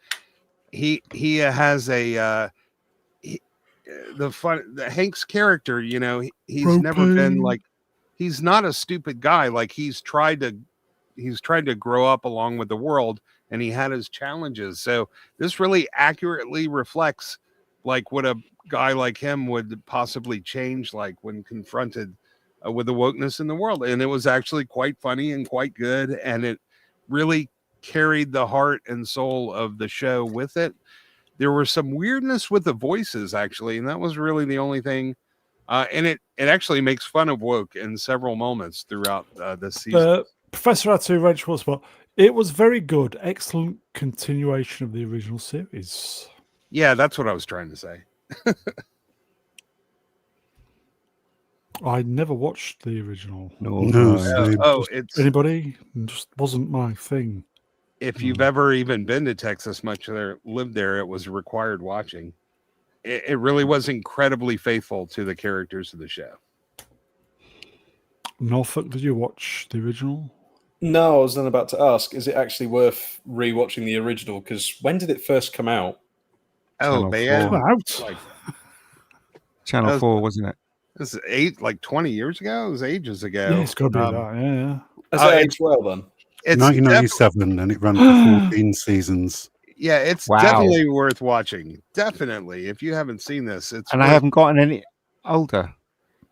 Speaker 3: he has a the Hank's character, you know, he's never been
Speaker 1: Propane.
Speaker 3: like, he's not a stupid guy. Like, he's tried to grow up along with the world, and he had his challenges. So this really accurately reflects like what a guy like him would possibly change, like when confronted with the wokeness in the world. And it was actually quite funny and quite good, and it really carried the heart and soul of the show with it. There was some weirdness with the voices, actually, and that was really the only thing. And it actually makes fun of woke in several moments throughout this season.
Speaker 1: Professor Atu Wrench was, but it was very good. Excellent continuation of the original series.
Speaker 3: Yeah, that's what I was trying to say.
Speaker 1: I never watched the original.
Speaker 2: No, same.
Speaker 3: It's
Speaker 1: Anybody? It just wasn't my thing.
Speaker 3: if you've ever even been to Texas, much there lived there, it was required watching. It really was incredibly faithful to the characters of the show.
Speaker 1: Norfolk, did you watch the original?
Speaker 6: No, I was then about to ask, is it actually worth rewatching the original? Because when did it first come out?
Speaker 3: Oh,
Speaker 5: Channel
Speaker 3: man.
Speaker 5: 4.
Speaker 1: Out.
Speaker 3: Like,
Speaker 5: Channel 4, wasn't it?
Speaker 3: this is 20 years ago. It was ages ago.
Speaker 1: Yeah, it's got to be that. Yeah.
Speaker 6: Has it aged well then?
Speaker 3: It's
Speaker 2: 1997, and it ran for 14 seasons.
Speaker 3: yeah, it's
Speaker 5: Wow.
Speaker 3: definitely worth watching. Definitely. If you haven't seen this, it's
Speaker 5: And I haven't gotten any older.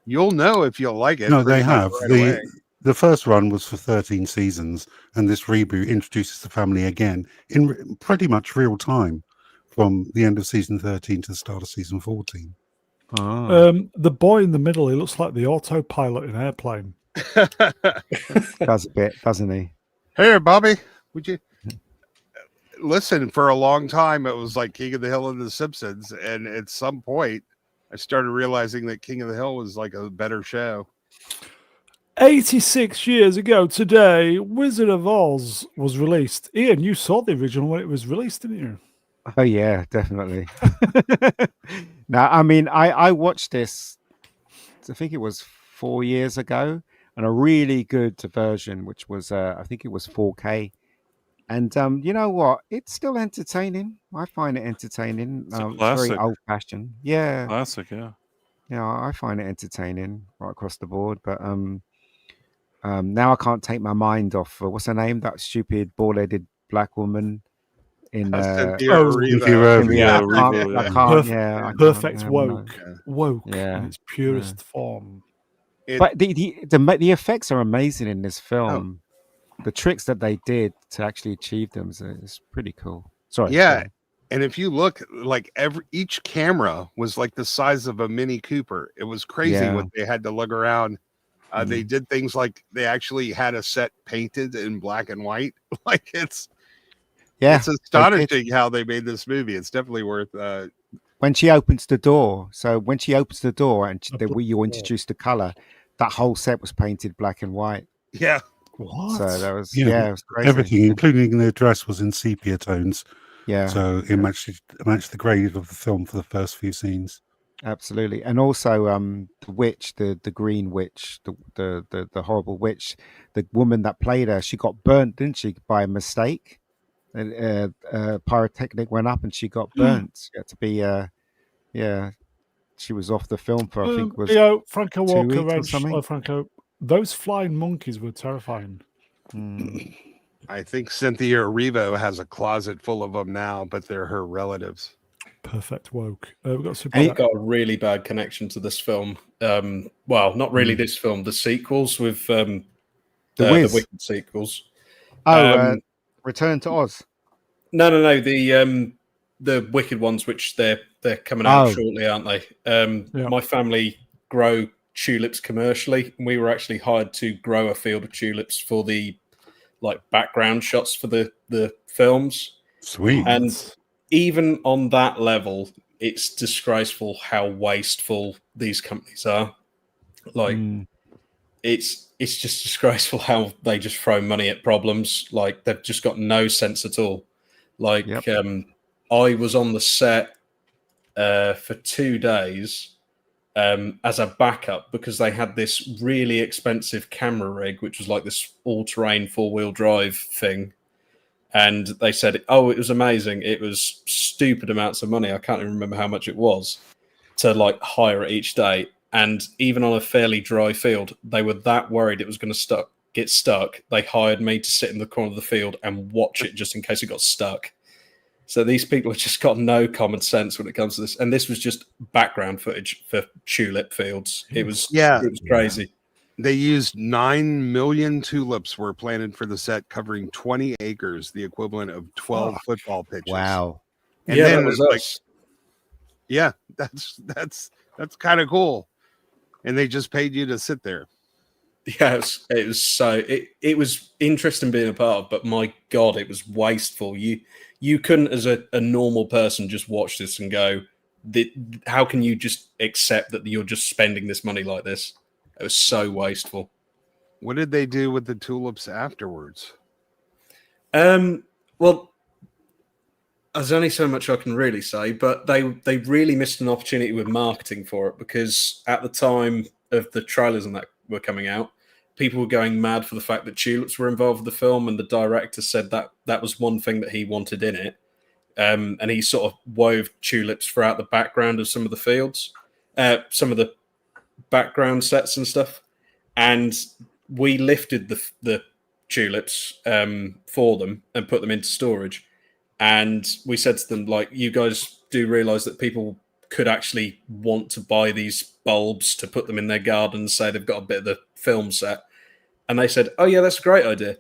Speaker 3: you'll know if you'll like it.
Speaker 2: No,
Speaker 3: pretty
Speaker 2: they
Speaker 3: much
Speaker 2: have.
Speaker 3: right away.
Speaker 2: The first run was for 13 seasons, and this reboot introduces the family again in pretty much real time from the end of season 13 to the start of season 14.
Speaker 1: The boy in the middle, he looks like the autopilot in Airplane.
Speaker 5: Does a bit, doesn't he?
Speaker 3: Hey, Bobby, would you listen? For a long time, it was like King of the Hill and The Simpsons, and at some point, I started realizing that King of the Hill was like a better show.
Speaker 1: 86 years ago today, Wizard of Oz was released. Ian, you saw the original when it was released, didn't you?
Speaker 5: Oh yeah, definitely. Now, I mean, I watched this. I think it was 4 years ago, and a really good version, which was I think it was 4K. And you know what? It's still entertaining. I find it entertaining.
Speaker 4: It's a
Speaker 5: It's very
Speaker 4: classic.
Speaker 5: old fashioned. Yeah,
Speaker 4: Classic, yeah.
Speaker 5: I find it entertaining right across the board. But now I can't take my mind off what's her name? That stupid bald-headed black woman in
Speaker 3: Cynthia
Speaker 1: oh,
Speaker 3: Erivo.
Speaker 5: yeah,
Speaker 4: Erivo,
Speaker 5: I
Speaker 4: yeah.
Speaker 5: can't, yeah, I can't,
Speaker 1: Perfect
Speaker 5: no.
Speaker 1: woke.
Speaker 3: Yeah.
Speaker 1: Woke
Speaker 5: Yeah,
Speaker 1: in its purest form.
Speaker 5: But the effects are amazing in this film. The tricks that they did to actually achieve them is pretty cool. Sorry.
Speaker 3: Yeah. And if you look, like each camera was like the size of a Mini Cooper. It was crazy
Speaker 5: Yeah.
Speaker 3: what they had to lug around. They did things like they actually had a set painted in black and white. Like it's astonishing how they made this movie. It's definitely worth.
Speaker 5: When she opens the door, and you introduced the color, that whole set was painted black and white.
Speaker 3: Yeah.
Speaker 1: What?
Speaker 5: So that was
Speaker 2: Yeah,
Speaker 5: it was crazy.
Speaker 2: Everything, including the dress, was in sepia tones.
Speaker 5: Yeah.
Speaker 2: So it matched the grade of the film for the first few scenes.
Speaker 5: Absolutely, and also the witch, the green witch, the horrible witch, the woman that played her, she got burnt, didn't she, by a mistake? Pyrotechnic went up and she got burnt. She had to be, she was off the film for I think was
Speaker 1: Franco
Speaker 5: 2
Speaker 1: Walker,
Speaker 5: weeks or
Speaker 1: Wrench,
Speaker 5: something.
Speaker 1: Franco. Those flying monkeys were terrifying.
Speaker 3: I think Cynthia Erivo has a closet full of them now, but they're her relatives.
Speaker 1: Perfect woke. We've got some.
Speaker 6: I've got a really bad connection to this film. Well, not really this film. The sequels with the Wicked sequels.
Speaker 5: Return to Oz.
Speaker 6: No. The Wicked ones, which they're coming out shortly, aren't they? My family grow tulips commercially, and we were actually hired to grow a field of tulips for the background shots for the films.
Speaker 2: Sweet.
Speaker 6: And even on that level, it's disgraceful how wasteful these companies are. Like, it's just disgraceful how they just throw money at problems. Like, they've just got no sense at all. Like, I was on the set for 2 days as a backup because they had this really expensive camera rig, which was like this all-terrain 4-wheel drive thing. And they said, oh, it was amazing. It was stupid amounts of money. I can't even remember how much it was to like hire it each day. And even on a fairly dry field, they were that worried it was going to get stuck. They hired me to sit in the corner of the field and watch it just in case it got stuck. So these people have just got no common sense when it comes to this. And this was just background footage for tulip fields. It was crazy.
Speaker 3: They used 9 million tulips were planted for the set, covering 20 acres, the equivalent of 12 football pitches.
Speaker 5: Wow.
Speaker 3: And then that was us. Yeah, that's kind of cool. And they just paid you to sit there.
Speaker 6: Yes, it was so it was interesting being a part of, but my God, it was wasteful. You couldn't, as a normal person, just watch this and go, how can you just accept that you're just spending this money like this? It was so wasteful.
Speaker 3: What did they do with the tulips afterwards?
Speaker 6: Well, there's only so much I can really say, but they really missed an opportunity with marketing for it, because at the time of the trailers and that were coming out, people were going mad for the fact that tulips were involved with the film, and the director said that was one thing that he wanted in it. And he sort of wove tulips throughout the background of some of the fields, some of the background sets and stuff. And we lifted the tulips for them and put them into storage. And we said to them, like, you guys do realize that people could actually want to buy these bulbs to put them in their garden, say they've got a bit of the film set. And they said, oh yeah, that's a great idea.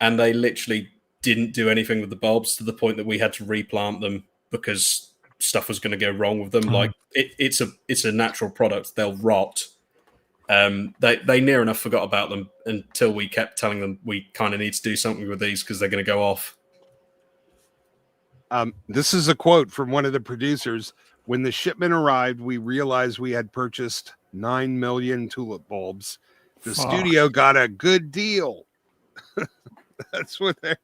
Speaker 6: And they literally didn't do anything with the bulbs, to the point that we had to replant them because stuff was going to go wrong with them. Like, it's a natural product. They'll rot. They near enough forgot about them until we kept telling them we kind of need to do something with these because they're going to go off.
Speaker 3: This is a quote from one of the producers. When the shipment arrived, we realized we had purchased 9 million tulip bulbs. The studio got a good deal. That's what they're...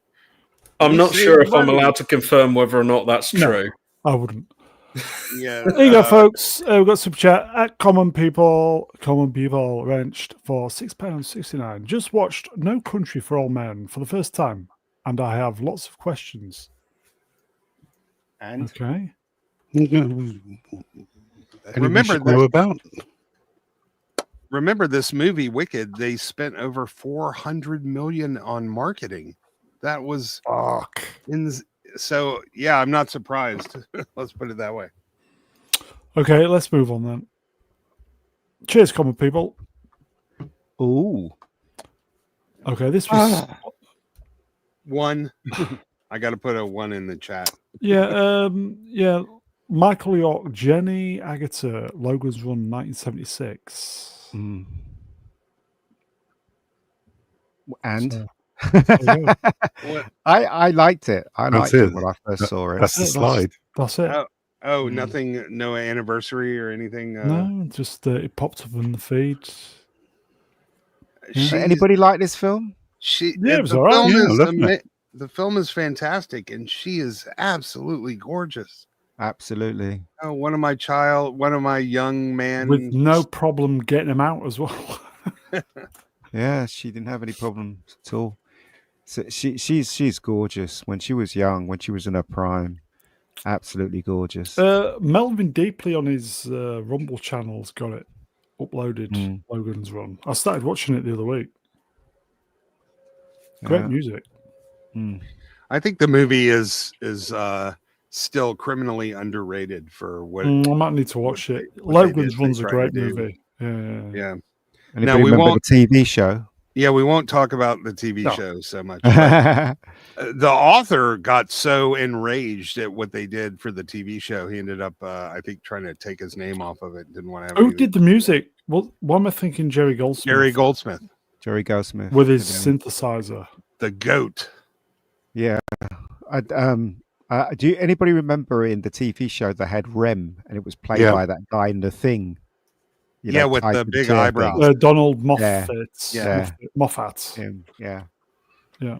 Speaker 6: I'm not sure if I'm allowed to confirm whether or not that's true.
Speaker 1: I wouldn't.
Speaker 3: Yeah.
Speaker 1: There you go, folks. We've got super chat at Common People wrenched for £6.69. Just watched No Country for Old Men for the first time, and I have lots of questions.
Speaker 5: And
Speaker 1: okay.
Speaker 3: Remember this movie Wicked, they spent over 400 million on marketing. That was so yeah, I'm not surprised. Let's put it that way.
Speaker 1: Okay, let's move on then. Cheers, Common People.
Speaker 5: Ooh.
Speaker 1: Okay, this was
Speaker 3: 1. I got to put a 1 in the chat.
Speaker 1: Yeah, Michael York, Jenny Agutter, Logan's Run, 1976.
Speaker 5: And
Speaker 1: So,
Speaker 5: I liked it. I liked it when I first saw it.
Speaker 2: That's the slide.
Speaker 1: That's it.
Speaker 3: Nothing, no anniversary or anything.
Speaker 1: No, just it popped up in the feed.
Speaker 5: Anybody like this film?
Speaker 1: Yeah, it was all right.
Speaker 3: The film is fantastic, and she is absolutely gorgeous.
Speaker 5: Absolutely.
Speaker 3: Oh, one of my young men
Speaker 1: with no problem getting him out as well.
Speaker 5: Yeah, she didn't have any problems at all. So she's gorgeous. When she was young, when she was in her prime, absolutely gorgeous.
Speaker 1: Melvin Deeply on his Rumble channel's got it uploaded. Logan's Run. I started watching it the other week. Great music.
Speaker 3: I think the movie is still criminally underrated for what.
Speaker 1: I might need to watch it. Logan's Run's a great movie.
Speaker 3: Yeah.
Speaker 5: Now we won't the TV show.
Speaker 3: Yeah, we won't talk about the TV show so much. The author got so enraged at what they did for the TV show, he ended up, I think, trying to take his name off of it. Didn't want to have.
Speaker 1: Who did the music? Well, why am I thinking Jerry Goldsmith?
Speaker 3: Jerry Goldsmith
Speaker 1: with his synthesizer.
Speaker 3: The goat.
Speaker 5: Yeah, I Do anybody remember in the TV show they had Rem, and it was played by that guy in The Thing?
Speaker 3: Yeah, with
Speaker 5: tied
Speaker 3: the
Speaker 5: to
Speaker 3: big
Speaker 5: chair
Speaker 3: eyebrows.
Speaker 5: thing.
Speaker 1: Donald
Speaker 5: Yeah.
Speaker 1: Moffat.
Speaker 5: Yeah.
Speaker 1: Moffat.
Speaker 5: Him. Yeah.
Speaker 1: Yeah.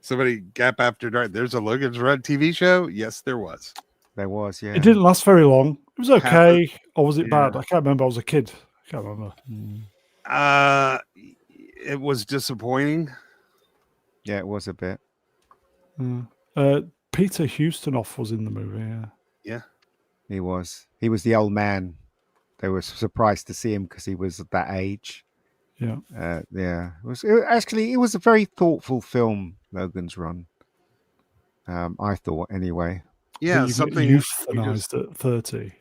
Speaker 3: Somebody Gap After Dark. There's a Logan's Run TV show. Yes, there was.
Speaker 5: There was. Yeah.
Speaker 1: It didn't last very long. It was okay, or was it
Speaker 3: Yeah.
Speaker 1: bad? I can't remember. I was a kid. I can't remember.
Speaker 3: It was disappointing.
Speaker 5: Yeah, it was a bit.
Speaker 1: Peter Houston-off was in the movie.
Speaker 3: Yeah.
Speaker 5: He was. He was the old man. They were surprised to see him because he was at that age.
Speaker 1: Yeah.
Speaker 5: Yeah. It was a very thoughtful film, Logan's Run. I thought, anyway.
Speaker 3: Yeah,
Speaker 1: you
Speaker 3: something
Speaker 1: get euthanized at 30.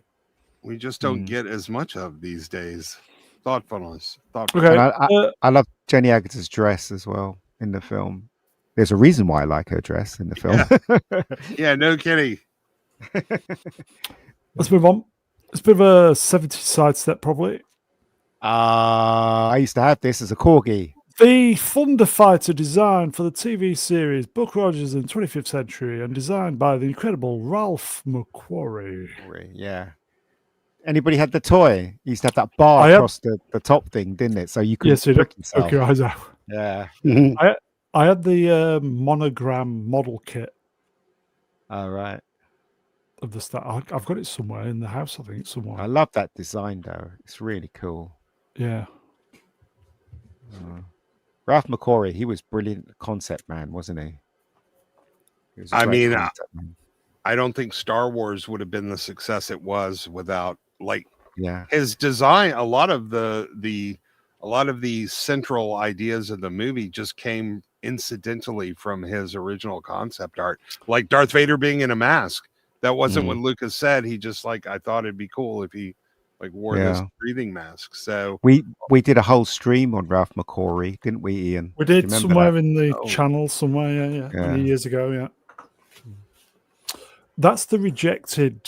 Speaker 3: We just don't get as much of these days. Thoughtfulness.
Speaker 1: Okay.
Speaker 5: And I love Jenny Agutter's dress as well in the film. There's a reason why I like her dress in the film.
Speaker 3: Yeah, no kidding.
Speaker 1: Let's move on. It's a bit of a 70s sidestep, probably.
Speaker 5: I used to have this as a corgi.
Speaker 1: The Thunder Fighter designed for the TV series Buck Rogers in the 25th Century and designed by the incredible Ralph McQuarrie.
Speaker 5: Yeah. Anybody had the toy? You used to have that bar across the top thing, didn't it? So you could prick yourself.
Speaker 1: Poke your eyes out.
Speaker 5: Yeah.
Speaker 1: I had the monogram model kit.
Speaker 5: All right.
Speaker 1: Of the start. I've got it somewhere in the house, I think, somewhere.
Speaker 5: I love that design, though. It's really cool.
Speaker 1: Yeah.
Speaker 5: Ralph McQuarrie, he was brilliant concept man, wasn't he?
Speaker 3: I mean, I don't think Star Wars would have been the success it was without his design. A lot of the central ideas of the movie just came incidentally from his original concept art, like Darth Vader being in a mask. That wasn't what Lucas said. He just I thought it'd be cool if he wore this breathing mask. So
Speaker 5: we did a whole stream on Ralph McQuarrie, didn't we, Ian?
Speaker 1: We did somewhere in the channel somewhere, yeah. Many years ago, yeah. That's the rejected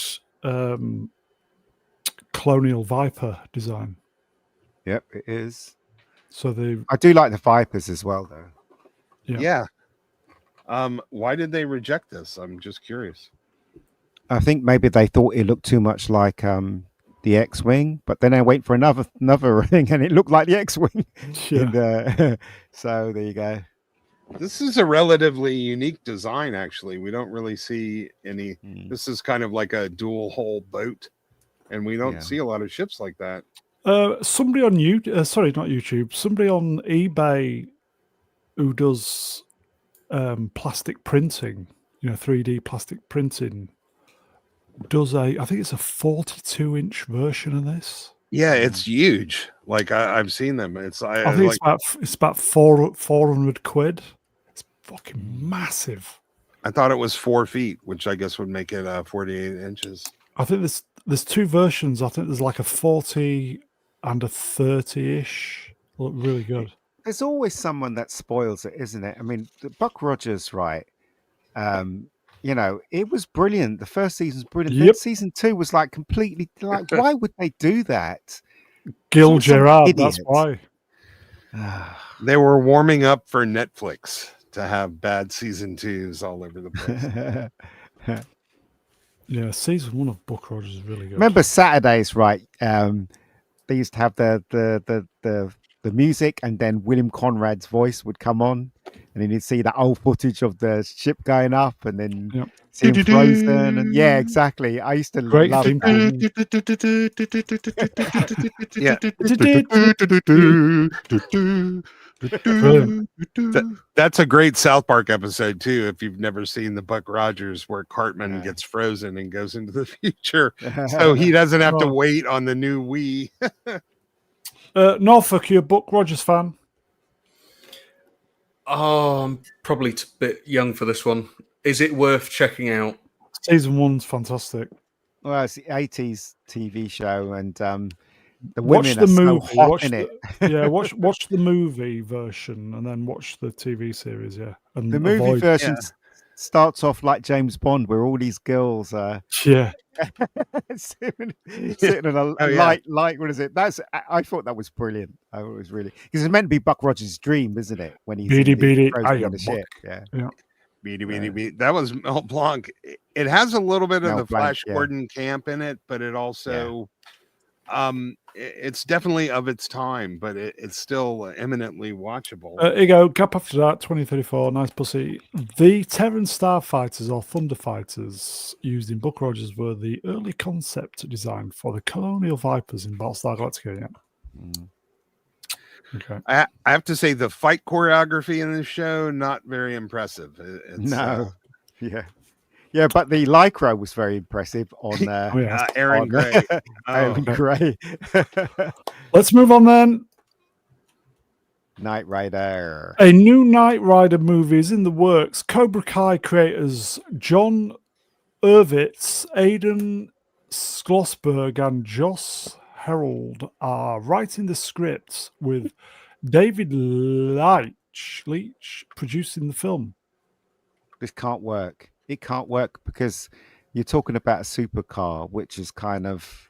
Speaker 1: Colonial Viper design.
Speaker 5: Yep, it is.
Speaker 1: So
Speaker 5: I do like the Vipers as well, though.
Speaker 3: Yeah. Why did they reject this? I'm just curious.
Speaker 5: I think maybe they thought it looked too much like the X-wing, but then I wait for another ring, and it looked like the X-wing.
Speaker 1: Yeah.
Speaker 5: So there you go.
Speaker 3: This is a relatively unique design, actually. We don't really see any. This is kind of like a dual hull boat, and we don't see a lot of ships like that.
Speaker 1: Somebody on YouTube, sorry, not YouTube. Somebody on eBay who does plastic printing, 3D plastic printing. Does I think it's a 42-inch version of this.
Speaker 3: Yeah, it's huge. I've seen them. I
Speaker 1: think it's about 400 quid. It's fucking massive.
Speaker 3: I thought it was 4 feet, which I guess would make it 48 inches.
Speaker 1: I think there's two versions. I think there's like a 40 and a 30-ish. Look really good.
Speaker 5: There's always someone that spoils it, isn't it? I mean, Buck Rogers, right? It was brilliant. The first season's brilliant.
Speaker 1: Yep.
Speaker 5: Then season 2 was completely why would they do that?
Speaker 1: Gil Gerard, that's why.
Speaker 3: They were warming up for Netflix to have bad season 2s all over the place.
Speaker 1: Yeah, season 1 of Buck Rogers is really good.
Speaker 5: Remember Saturdays, right? They used to have the music, and then William Conrad's voice would come on, and then you'd see that old footage of the ship going up, and then see him frozen. And yeah, exactly. I used to love
Speaker 3: that. That's a great South Park episode too. If you've never seen the Buck Rogers, where Cartman gets frozen and goes into the future, so he doesn't have to wait on the new Wii.
Speaker 1: Norfolk, you're a Buck Rogers fan?
Speaker 6: Oh, I'm probably a bit young for this one. Is it worth checking out?
Speaker 1: Season 1's fantastic.
Speaker 5: Well, it's the 80s TV show, and the
Speaker 1: watch
Speaker 5: women
Speaker 1: the
Speaker 5: are
Speaker 1: movie.
Speaker 5: so hot in it.
Speaker 1: Yeah, watch the movie version, and then watch the TV series. Yeah, and
Speaker 5: the movie version starts off like James Bond, where all these girls are sitting on a light. What is it? I thought that was brilliant. I thought it was really, because it's meant to be Buck Rogers' dream, isn't it? When he's
Speaker 1: beat it,
Speaker 5: frozen on the ship. Yeah.
Speaker 3: That was Mel Blanc. It has a little bit of
Speaker 5: Mel
Speaker 3: the
Speaker 5: Blanc,
Speaker 3: Flash
Speaker 5: yeah.
Speaker 3: Gordon camp in it, but it also it's definitely of its time, but it's still eminently watchable.
Speaker 1: Here you go. Cap after that, 2034. Nice pussy. The Terran Starfighters or Thunder Fighters used in Buck Rogers were the early concept design for the Colonial Vipers in Battlestar Galactica. Yeah. Okay.
Speaker 3: I have to say the fight choreography in this show not very impressive.
Speaker 5: No. Yeah, but the Lycra was very impressive on
Speaker 1: Oh, yeah.
Speaker 3: Aaron
Speaker 5: on-
Speaker 3: Gray.
Speaker 5: Aaron
Speaker 3: Oh,
Speaker 5: Gray.
Speaker 1: Let's move on then.
Speaker 5: Knight Rider.
Speaker 1: A new Knight Rider movie is in the works. Cobra Kai creators John Urwitz, Aidan Schlossberg, and Joss Herold are writing the script with David Leitch producing the film.
Speaker 5: This can't work. It can't work because you're talking about a supercar, which is kind of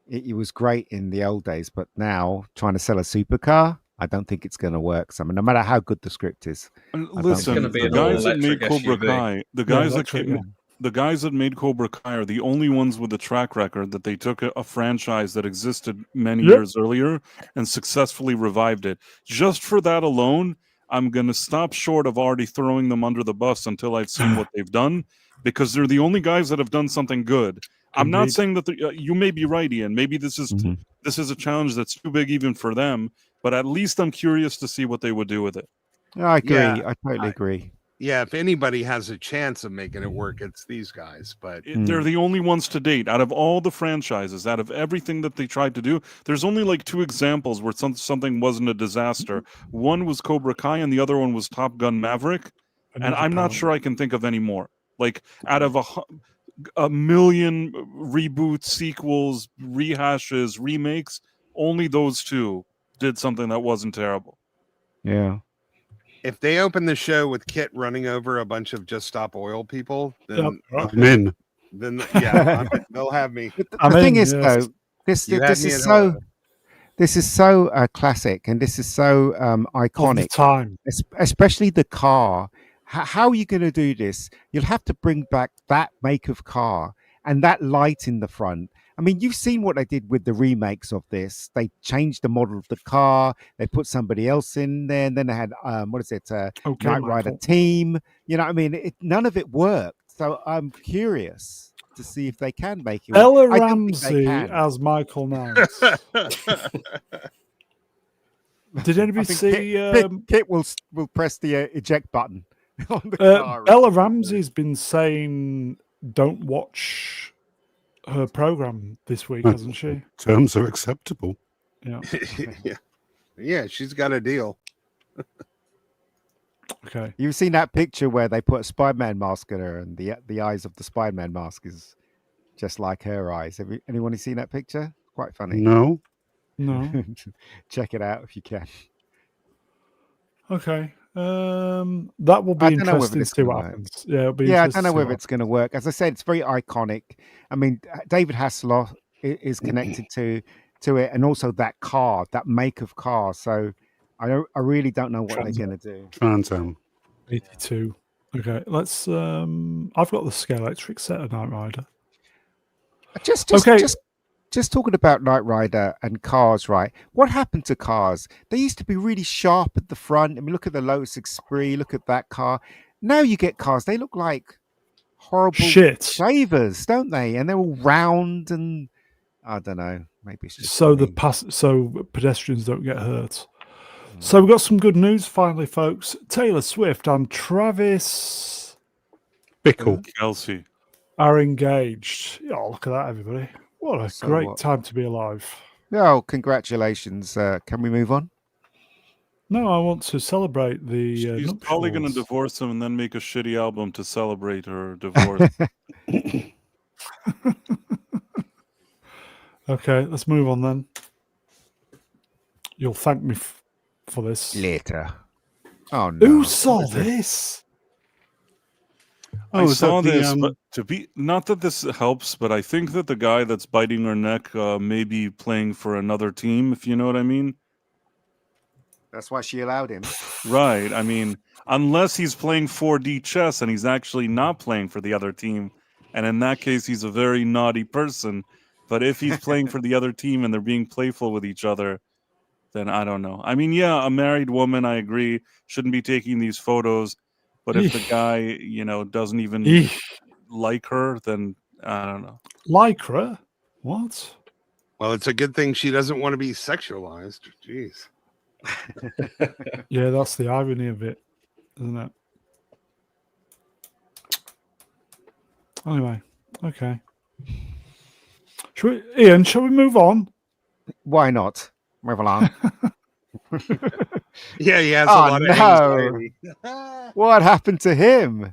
Speaker 5: it was great in the old days, but now trying to sell a supercar, I don't think it's going to work. So, I mean, no matter how good the script is,
Speaker 4: Listen,
Speaker 6: gonna be
Speaker 4: the
Speaker 6: an
Speaker 4: guys that made
Speaker 6: all-electric
Speaker 4: Cobra
Speaker 6: SUV.
Speaker 4: Kai,
Speaker 1: Yeah.
Speaker 4: the guys that made Cobra Kai are the only ones with a track record that they took a franchise that existed many
Speaker 1: Yep.
Speaker 4: years earlier and successfully revived it. Just for that alone, I'm going to stop short of already throwing them under the bus until I've seen what they've done, because they're the only guys that have done something good. I'm not
Speaker 1: Indeed.
Speaker 4: saying that you may be right, Ian. Maybe this is a challenge that's too big even for them, but at least I'm curious to see what they would do with it.
Speaker 5: I agree.
Speaker 3: Yeah,
Speaker 5: I totally agree.
Speaker 3: yeah. If anybody has a chance of making it work, it's these guys. But
Speaker 4: They're the only ones to date out of all the franchises, out of everything that they tried to do. There's only like 2 examples where something wasn't a disaster. One was Cobra Kai and the other one was Top Gun Maverick. And I'm not sure I can think of any more. Like out of a million reboots, sequels, rehashes, remakes, only those 2 did something that wasn't terrible.
Speaker 5: Yeah.
Speaker 3: if they open the show with Kit running over a bunch of Just Stop Oil people, then
Speaker 2: I'm in.
Speaker 3: They'll have me.
Speaker 5: The thing is, though, this is so classic, and this is so iconic.
Speaker 1: Of the time,
Speaker 5: especially the car. How are you going to do this? You'll have to bring back that make of car and that light in the front. I mean, you've seen what they did with the remakes of this. They changed the model of the car. They put somebody else in there, and then they had Knight Rider team. You know what I mean? None of it worked. So I'm curious to see if they can make it.
Speaker 1: Bella Ramsey as Michael Knight. Did anybody see?
Speaker 5: Kit will press the eject button on the car.
Speaker 1: Bella Ramsey's been saying, "Don't watch her program this week," hasn't she?
Speaker 2: Terms are acceptable.
Speaker 1: Yeah.
Speaker 3: Yeah, she's got a deal.
Speaker 1: Okay.
Speaker 5: You've seen that picture where they put a Spider-Man mask on her, and the eyes of the Spider-Man mask is just like her eyes. Anyone seen that picture? Quite funny.
Speaker 2: No.
Speaker 5: Check it out if you can.
Speaker 1: Okay. That will be interesting to see what happens. Yeah, it'll be
Speaker 5: I don't know whether it's going to work. As I said, it's very iconic. I mean, David Hasselhoff is connected to it, and also that car, that make of car. So I really don't know what they're going to do.
Speaker 2: Trans Am
Speaker 1: 82. Okay, let's. I've got the Scalextric set of Knight Rider.
Speaker 5: Just talking about Knight Rider and cars, right? What happened to cars? They used to be really sharp at the front. I mean, look at the Lotus Esprit. Look at that car. Now you get cars. They look like horrible shavers, don't they? And they're all round, and I don't know. Maybe it's just
Speaker 1: so pedestrians don't get hurt. So we've got some good news finally, folks. Taylor Swift and Travis
Speaker 2: Bickle
Speaker 4: Kelsey
Speaker 1: are engaged. Oh, look at that, everybody. What a great time to be alive.
Speaker 5: Oh, congratulations. Can we move on?
Speaker 1: No, I want to celebrate the
Speaker 4: She's probably going to divorce him and then make a shitty album to celebrate her divorce.
Speaker 1: Okay, let's move on then. You'll thank me for this.
Speaker 5: Later. Oh, no.
Speaker 1: Who saw this?
Speaker 4: I saw this, but not that this helps, but I think that the guy that's biting her neck may be playing for another team, if you know what I mean.
Speaker 5: That's why she allowed him.
Speaker 4: Right. I mean, unless he's playing 4D chess and he's actually not playing for the other team, and in that case, he's a very naughty person. But if he's playing for the other team and they're being playful with each other, then I don't know. I mean, yeah, a married woman, I agree, shouldn't be taking these photos. But if the guy, doesn't even
Speaker 1: Eesh.
Speaker 4: like her, then I don't know.
Speaker 1: Lycra? What?
Speaker 3: Well, it's a good thing she doesn't want to be sexualized. Jeez.
Speaker 1: Yeah, that's the irony of it, isn't it? Anyway, okay. Ian, shall we move on?
Speaker 5: Why not? Move along.
Speaker 3: Yeah, he has a
Speaker 5: Oh,
Speaker 3: lot of anxiety.
Speaker 5: What happened to him?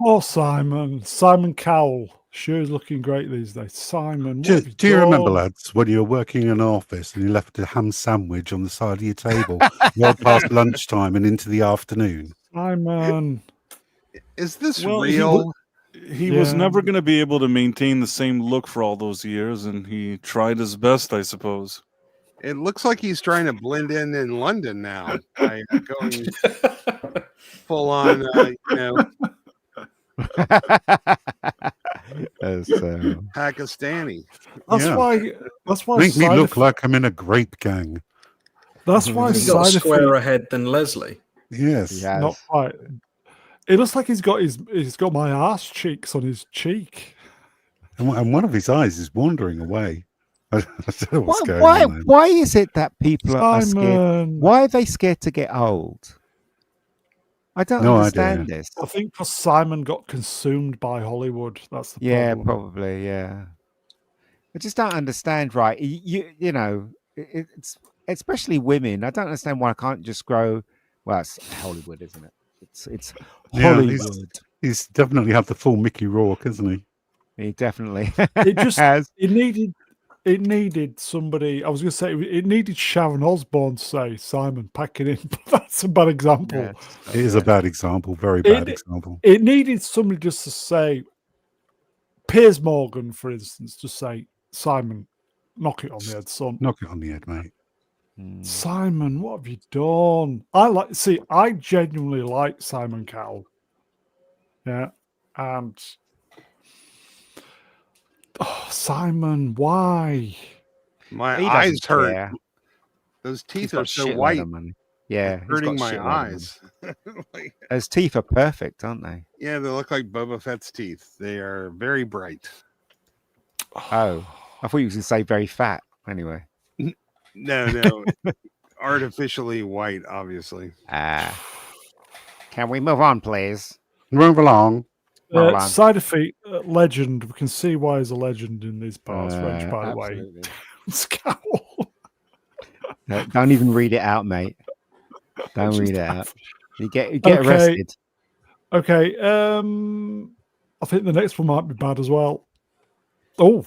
Speaker 1: Oh, Simon Cowell. Sure is looking great these days. Simon, what have
Speaker 2: Do you remember,
Speaker 1: done?
Speaker 2: lads, when you were working in an office and you left a ham sandwich on the side of your table well past lunchtime and into the afternoon?
Speaker 1: Simon.
Speaker 3: Is this
Speaker 4: Well,
Speaker 3: real?
Speaker 4: He was
Speaker 1: Yeah.
Speaker 4: never going to be able to maintain the same look for all those years, and he tried his best, I suppose.
Speaker 3: It looks like he's trying to blend in London now by going full on, Pakistani.
Speaker 1: That's why
Speaker 2: Make me look like I'm in a grape gang.
Speaker 1: That's why
Speaker 6: Has he got a
Speaker 1: side
Speaker 6: squarer
Speaker 1: effect.
Speaker 6: head than Leslie?
Speaker 2: Yes.
Speaker 5: Yes.
Speaker 1: Not quite. It looks like he's got my arse cheeks on his cheek.
Speaker 2: And one of his eyes is wandering away. I don't know what's going
Speaker 5: Why?
Speaker 2: on there.
Speaker 5: Why is it that people are scared?
Speaker 1: Simon.
Speaker 5: Why are they scared to get old? I don't
Speaker 2: No
Speaker 5: understand
Speaker 2: idea.
Speaker 5: this.
Speaker 1: I think because Simon got consumed by Hollywood. That's the
Speaker 5: Yeah,
Speaker 1: problem.
Speaker 5: probably. Yeah, I just don't understand. Right? You know, it's especially women. I don't understand why I can't just grow. Well, it's Hollywood, isn't it? It's
Speaker 2: Yeah,
Speaker 5: Hollywood.
Speaker 2: he's definitely had the full Mickey Rourke, hasn't he?
Speaker 5: He definitely
Speaker 1: It just
Speaker 5: has.
Speaker 1: it needed somebody. I was going to say it needed Sharon Osbourne to say Simon packing in, but that's a bad example.
Speaker 5: Yes.
Speaker 2: It is a bad example, very bad example.
Speaker 1: It needed somebody just to say Piers Morgan, for instance, to say Simon, knock it on the head, son.
Speaker 2: Knock it on the head, mate.
Speaker 1: Simon, what have you done? I genuinely like Simon Cowell. Yeah. And Simon, why?
Speaker 3: My
Speaker 5: He
Speaker 3: eyes
Speaker 5: doesn't
Speaker 3: hurt.
Speaker 5: care.
Speaker 3: Those
Speaker 5: He's
Speaker 3: teeth
Speaker 5: got
Speaker 3: are so
Speaker 5: shitload
Speaker 3: white.
Speaker 5: of money. Yeah, he's
Speaker 3: Hurting
Speaker 5: got
Speaker 3: my
Speaker 5: shitload of money.
Speaker 3: eyes. Like,
Speaker 5: His teeth are perfect, aren't they?
Speaker 3: yeah, they look like Boba Fett's teeth. They are very bright.
Speaker 5: Oh, I thought you was going to say very fat. Anyway.
Speaker 3: No. Artificially white, obviously.
Speaker 5: Can we move on, please?
Speaker 2: Move along.
Speaker 5: Roll on.
Speaker 1: Side effect legend. We can see why he's a legend in these parts. Reg, by the way,
Speaker 5: Absolutely.
Speaker 1: Scowl.
Speaker 5: Don't even read it out, mate. Don't
Speaker 1: Just
Speaker 5: read it out.
Speaker 1: laugh.
Speaker 5: You get
Speaker 1: Okay.
Speaker 5: arrested.
Speaker 1: Okay. I think the next one might be bad as well. Oh,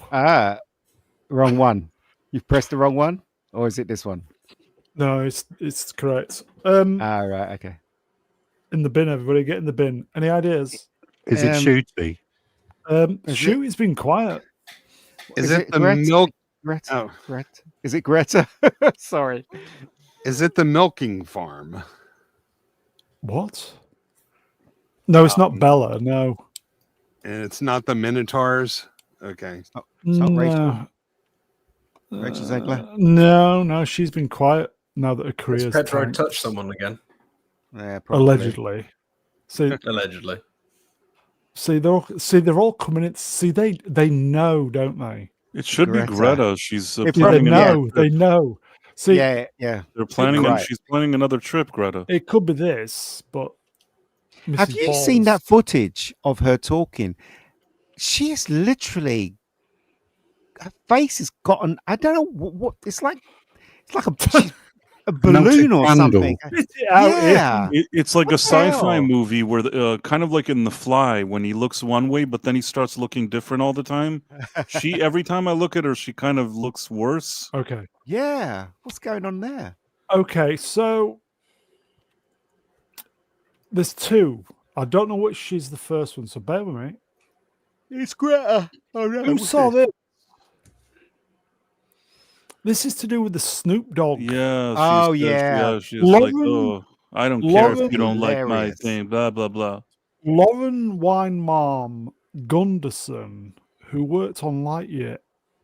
Speaker 5: Wrong one. You've pressed the wrong one, or is it this one?
Speaker 1: no, it's correct.
Speaker 5: Right. Okay.
Speaker 1: In the bin, everybody, get in the bin. Any ideas?
Speaker 2: Is it Shooty?
Speaker 1: Shoot, it's been quiet.
Speaker 3: Is it the
Speaker 5: Greta?
Speaker 3: milk?
Speaker 5: Greta?
Speaker 3: Oh,
Speaker 5: Greta? Is it Greta? Sorry.
Speaker 3: is it the milking farm?
Speaker 1: What? No, it's not Bella. No,
Speaker 3: And it's not the Minotaurs. Okay.
Speaker 5: It's not Rachel.
Speaker 1: no.
Speaker 5: Rachel Zegler?
Speaker 1: No, she's been quiet now that her
Speaker 6: Has
Speaker 1: career's
Speaker 6: Pedro
Speaker 1: tanked.
Speaker 6: touched someone again?
Speaker 5: Yeah, probably.
Speaker 1: Allegedly. See,
Speaker 6: Allegedly.
Speaker 1: they're all coming in. See, they know, don't they?
Speaker 4: It should be
Speaker 5: Greta.
Speaker 4: Greta. She's
Speaker 5: They
Speaker 1: They
Speaker 4: planning
Speaker 1: know.
Speaker 4: another
Speaker 1: They
Speaker 4: trip.
Speaker 1: know. See,
Speaker 5: Yeah.
Speaker 4: They're planning.
Speaker 5: Right.
Speaker 4: She's planning another trip, Greta.
Speaker 1: it could be this, but
Speaker 5: Have
Speaker 1: Mrs.
Speaker 5: you seen
Speaker 1: Balls-
Speaker 5: that footage of her talking? She is literally. Her face has gotten. I don't know what it's like. It's like a balloon or
Speaker 2: candle.
Speaker 5: something.
Speaker 1: Spit it out,
Speaker 5: Yeah.
Speaker 4: It's like a
Speaker 5: What the hell?
Speaker 4: sci-fi movie where, kind of like in The Fly, when he looks one way, but then he starts looking different all the time. Every time I look at her, she kind of looks worse.
Speaker 1: Okay.
Speaker 5: Yeah. What's going on there?
Speaker 1: Okay, so there's two. I don't know which is the first one, so bear with me.
Speaker 5: It's Greta. Oh no.
Speaker 1: Who saw this? This is to do with the Snoop Dogg.
Speaker 4: Yeah.
Speaker 5: Oh,
Speaker 4: She says,
Speaker 5: yeah.
Speaker 4: she's like,
Speaker 1: Lauren,
Speaker 4: I don't care if
Speaker 1: Lauren,
Speaker 4: you don't like my
Speaker 5: Hilarious.
Speaker 4: thing. Blah blah blah.
Speaker 1: Lauren Weinbaum Gunderson, who worked on Lightyear,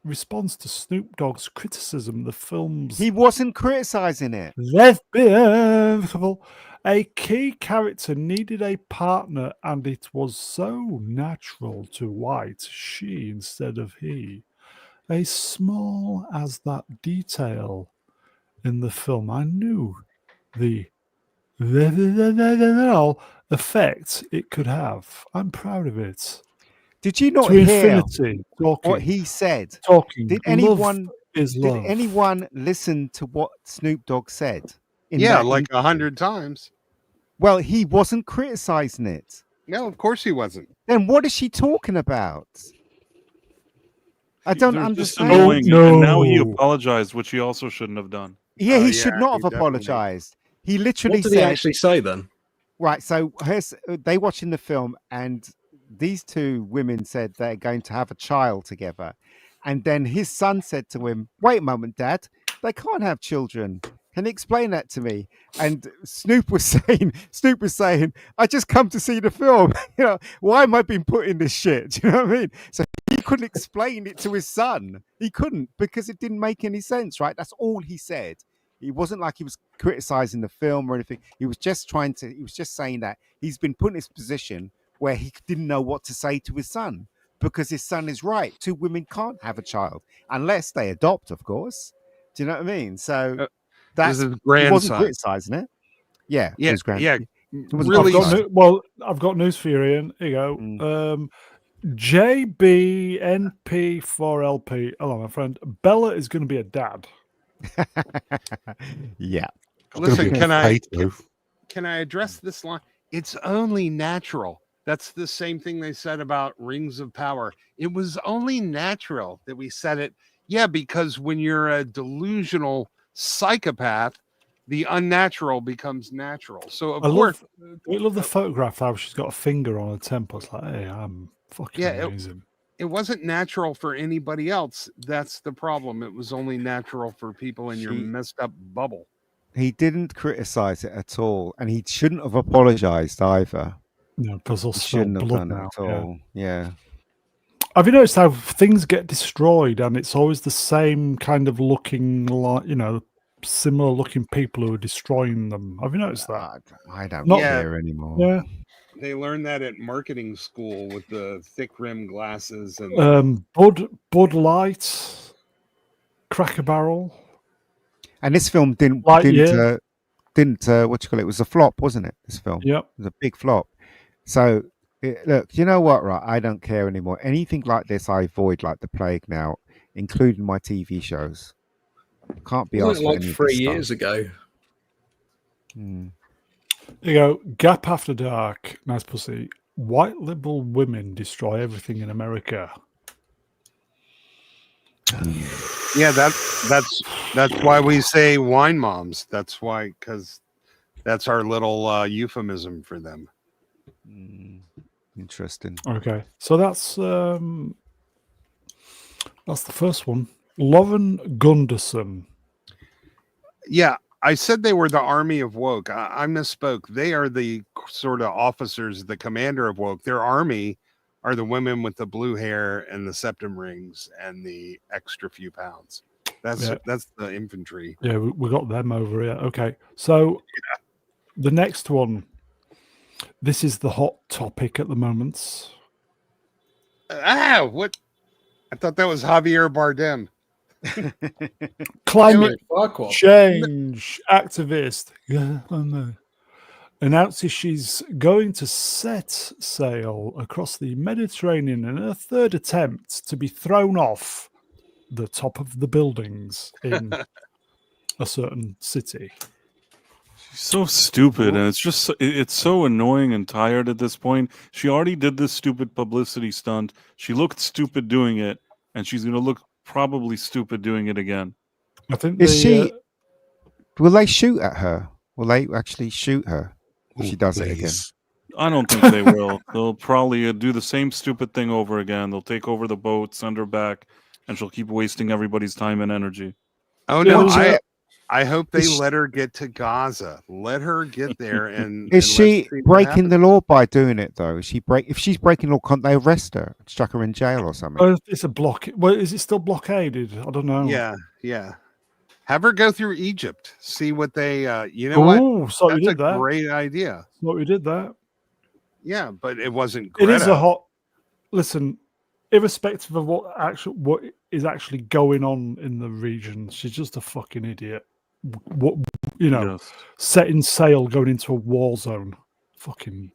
Speaker 1: responds to Snoop Dogg's criticism of the film's
Speaker 5: He wasn't criticizing it.
Speaker 1: lesbian couple. A key character needed a partner, and it was so natural to write she instead of he. As small as that detail in the film, I knew the effect it could have. I'm proud of it.
Speaker 5: Did you not
Speaker 1: To
Speaker 5: hear
Speaker 1: infinity,
Speaker 5: what
Speaker 1: talking,
Speaker 5: he said?
Speaker 1: talking.
Speaker 5: Did
Speaker 1: Love
Speaker 5: anyone
Speaker 1: is
Speaker 5: did
Speaker 1: love.
Speaker 5: anyone listen to what Snoop Dogg said in
Speaker 3: Yeah,
Speaker 5: that
Speaker 3: like
Speaker 5: interview?
Speaker 3: 100 times.
Speaker 5: Well, he wasn't criticizing it.
Speaker 3: No, of course he wasn't.
Speaker 5: Then what is she talking about? I don't
Speaker 4: They're just
Speaker 5: understand.
Speaker 4: annoying. And now he
Speaker 1: no.
Speaker 4: apologized, which he also shouldn't have done.
Speaker 5: Yeah, he
Speaker 3: Yeah,
Speaker 5: should not
Speaker 3: he
Speaker 5: have
Speaker 3: definitely-
Speaker 5: apologized. He literally
Speaker 6: What did he
Speaker 5: said,
Speaker 6: actually say then?
Speaker 5: right, so they watching the film and these two women said they're going to have a child together. And then his son said to him, wait a moment, Dad, they can't have children. Can you explain that to me? And Snoop was saying, I just come to see the film. Why am I being put in this shit? Do you know what I mean? So he couldn't explain it to his son. He couldn't because it didn't make any sense, right? That's all he said. It wasn't like he was criticizing the film or anything. He was just saying that he's been put in this position where he didn't know what to say to his son because his son is right. Two women can't have a child unless they adopt, of course. Do you know what I mean? So
Speaker 3: This is
Speaker 5: he wasn't
Speaker 3: grandson.
Speaker 5: criticizing it. Yeah,
Speaker 3: Yeah,
Speaker 5: his grand.
Speaker 3: yeah.
Speaker 5: It wasn't
Speaker 3: Really
Speaker 5: criticizing.
Speaker 1: I've got news for you, Ian. Here you go.
Speaker 5: Mm.
Speaker 1: JBNP4LP. Hello, my friend. Bella is going to be a dad.
Speaker 5: Yeah.
Speaker 3: Listen, can I
Speaker 2: Potato.
Speaker 3: address this line? It's only natural. That's the same thing they said about Rings of Power. It was only natural that we said it. Yeah, because when you're a delusional psychopath, the unnatural becomes natural. So of course,
Speaker 1: I love the photograph how she's got a finger on her temple. It's like, hey, I'm fucking amazing.
Speaker 3: it wasn't natural for anybody else. That's the problem. It was only natural for people in your messed up bubble.
Speaker 5: He didn't criticize it at all, and he shouldn't have apologized either.
Speaker 1: No, because they'll
Speaker 5: He
Speaker 1: smell
Speaker 5: shouldn't have
Speaker 1: blood
Speaker 5: done it
Speaker 1: now.
Speaker 5: at all. Yeah.
Speaker 1: Have you noticed how things get destroyed and it's always the same kind of looking, similar looking people who are destroying them? Have you noticed that?
Speaker 5: I don't
Speaker 1: Not-
Speaker 5: care anymore.
Speaker 1: Yeah.
Speaker 3: They learned that at marketing school with the thick rim glasses and
Speaker 1: Bud Light, Cracker Barrel.
Speaker 5: And this film didn't
Speaker 1: What you
Speaker 5: call it? It was a flop, wasn't it? This film.
Speaker 1: Yep.
Speaker 5: It was a big flop. So look, you know what, right? I don't care anymore. Anything like this, I avoid like the plague now, including my TV shows. Can't be asked
Speaker 6: Wasn't
Speaker 5: for
Speaker 6: it like
Speaker 5: any of
Speaker 6: 3
Speaker 5: this
Speaker 6: years
Speaker 5: stuff.
Speaker 6: ago?
Speaker 1: There you go. Gap After Dark. Nice pussy. White liberal women destroy everything in America.
Speaker 3: yeah, that's why we say wine moms. That's why, because that's our little euphemism for them.
Speaker 5: Interesting.
Speaker 1: Okay, so that's the first one. Lauren Gunderson.
Speaker 3: Yeah, I said they were the army of woke. I misspoke. They are the sort of officers, the commander of woke. Their army are the women with the blue hair and the septum rings and the extra few pounds. That's the infantry.
Speaker 1: Yeah, we got them over here. Okay, so the next one. This is the hot topic at the moment.
Speaker 3: What? I thought that was Javier Bardem.
Speaker 1: Climate
Speaker 6: Farquaad.
Speaker 1: change activist announces she's going to set sail across the Mediterranean in her third attempt to be thrown off the top of the buildings in a certain city.
Speaker 4: She's so stupid, and it's so annoying and tired at this point. She already did this stupid publicity stunt. She looked stupid doing it, and she's going to look probably stupid doing it again.
Speaker 1: I think
Speaker 5: Will they shoot at her? Will they actually shoot her if she does it again?
Speaker 4: I don't think they will. They'll probably do the same stupid thing over again. They'll take over the boat, send her back, and she'll keep wasting everybody's time and energy.
Speaker 3: Oh
Speaker 1: Yeah,
Speaker 3: no,
Speaker 1: there's a-
Speaker 3: I hope they
Speaker 5: Is-
Speaker 3: let her get to Gaza. Let her get there and
Speaker 5: Is
Speaker 3: let's
Speaker 5: she
Speaker 3: see what
Speaker 5: breaking the
Speaker 3: happens.
Speaker 5: law by doing it though? Is she if she's breaking law, can't they arrest her, chuck her in jail or something?
Speaker 1: It's a block. Well, is it still blockaded? I don't know.
Speaker 3: Yeah. Have her go through Egypt. See what they you know what?
Speaker 1: Oh, so we
Speaker 3: That's a
Speaker 1: did that.
Speaker 3: great idea.
Speaker 1: So we did that.
Speaker 3: Yeah, but it wasn't
Speaker 1: It is a
Speaker 3: Greta.
Speaker 1: hot. Listen, irrespective of what is actually going on in the region, she's just a fucking idiot. What
Speaker 4: Yes.
Speaker 1: setting sail going into a war zone, fucking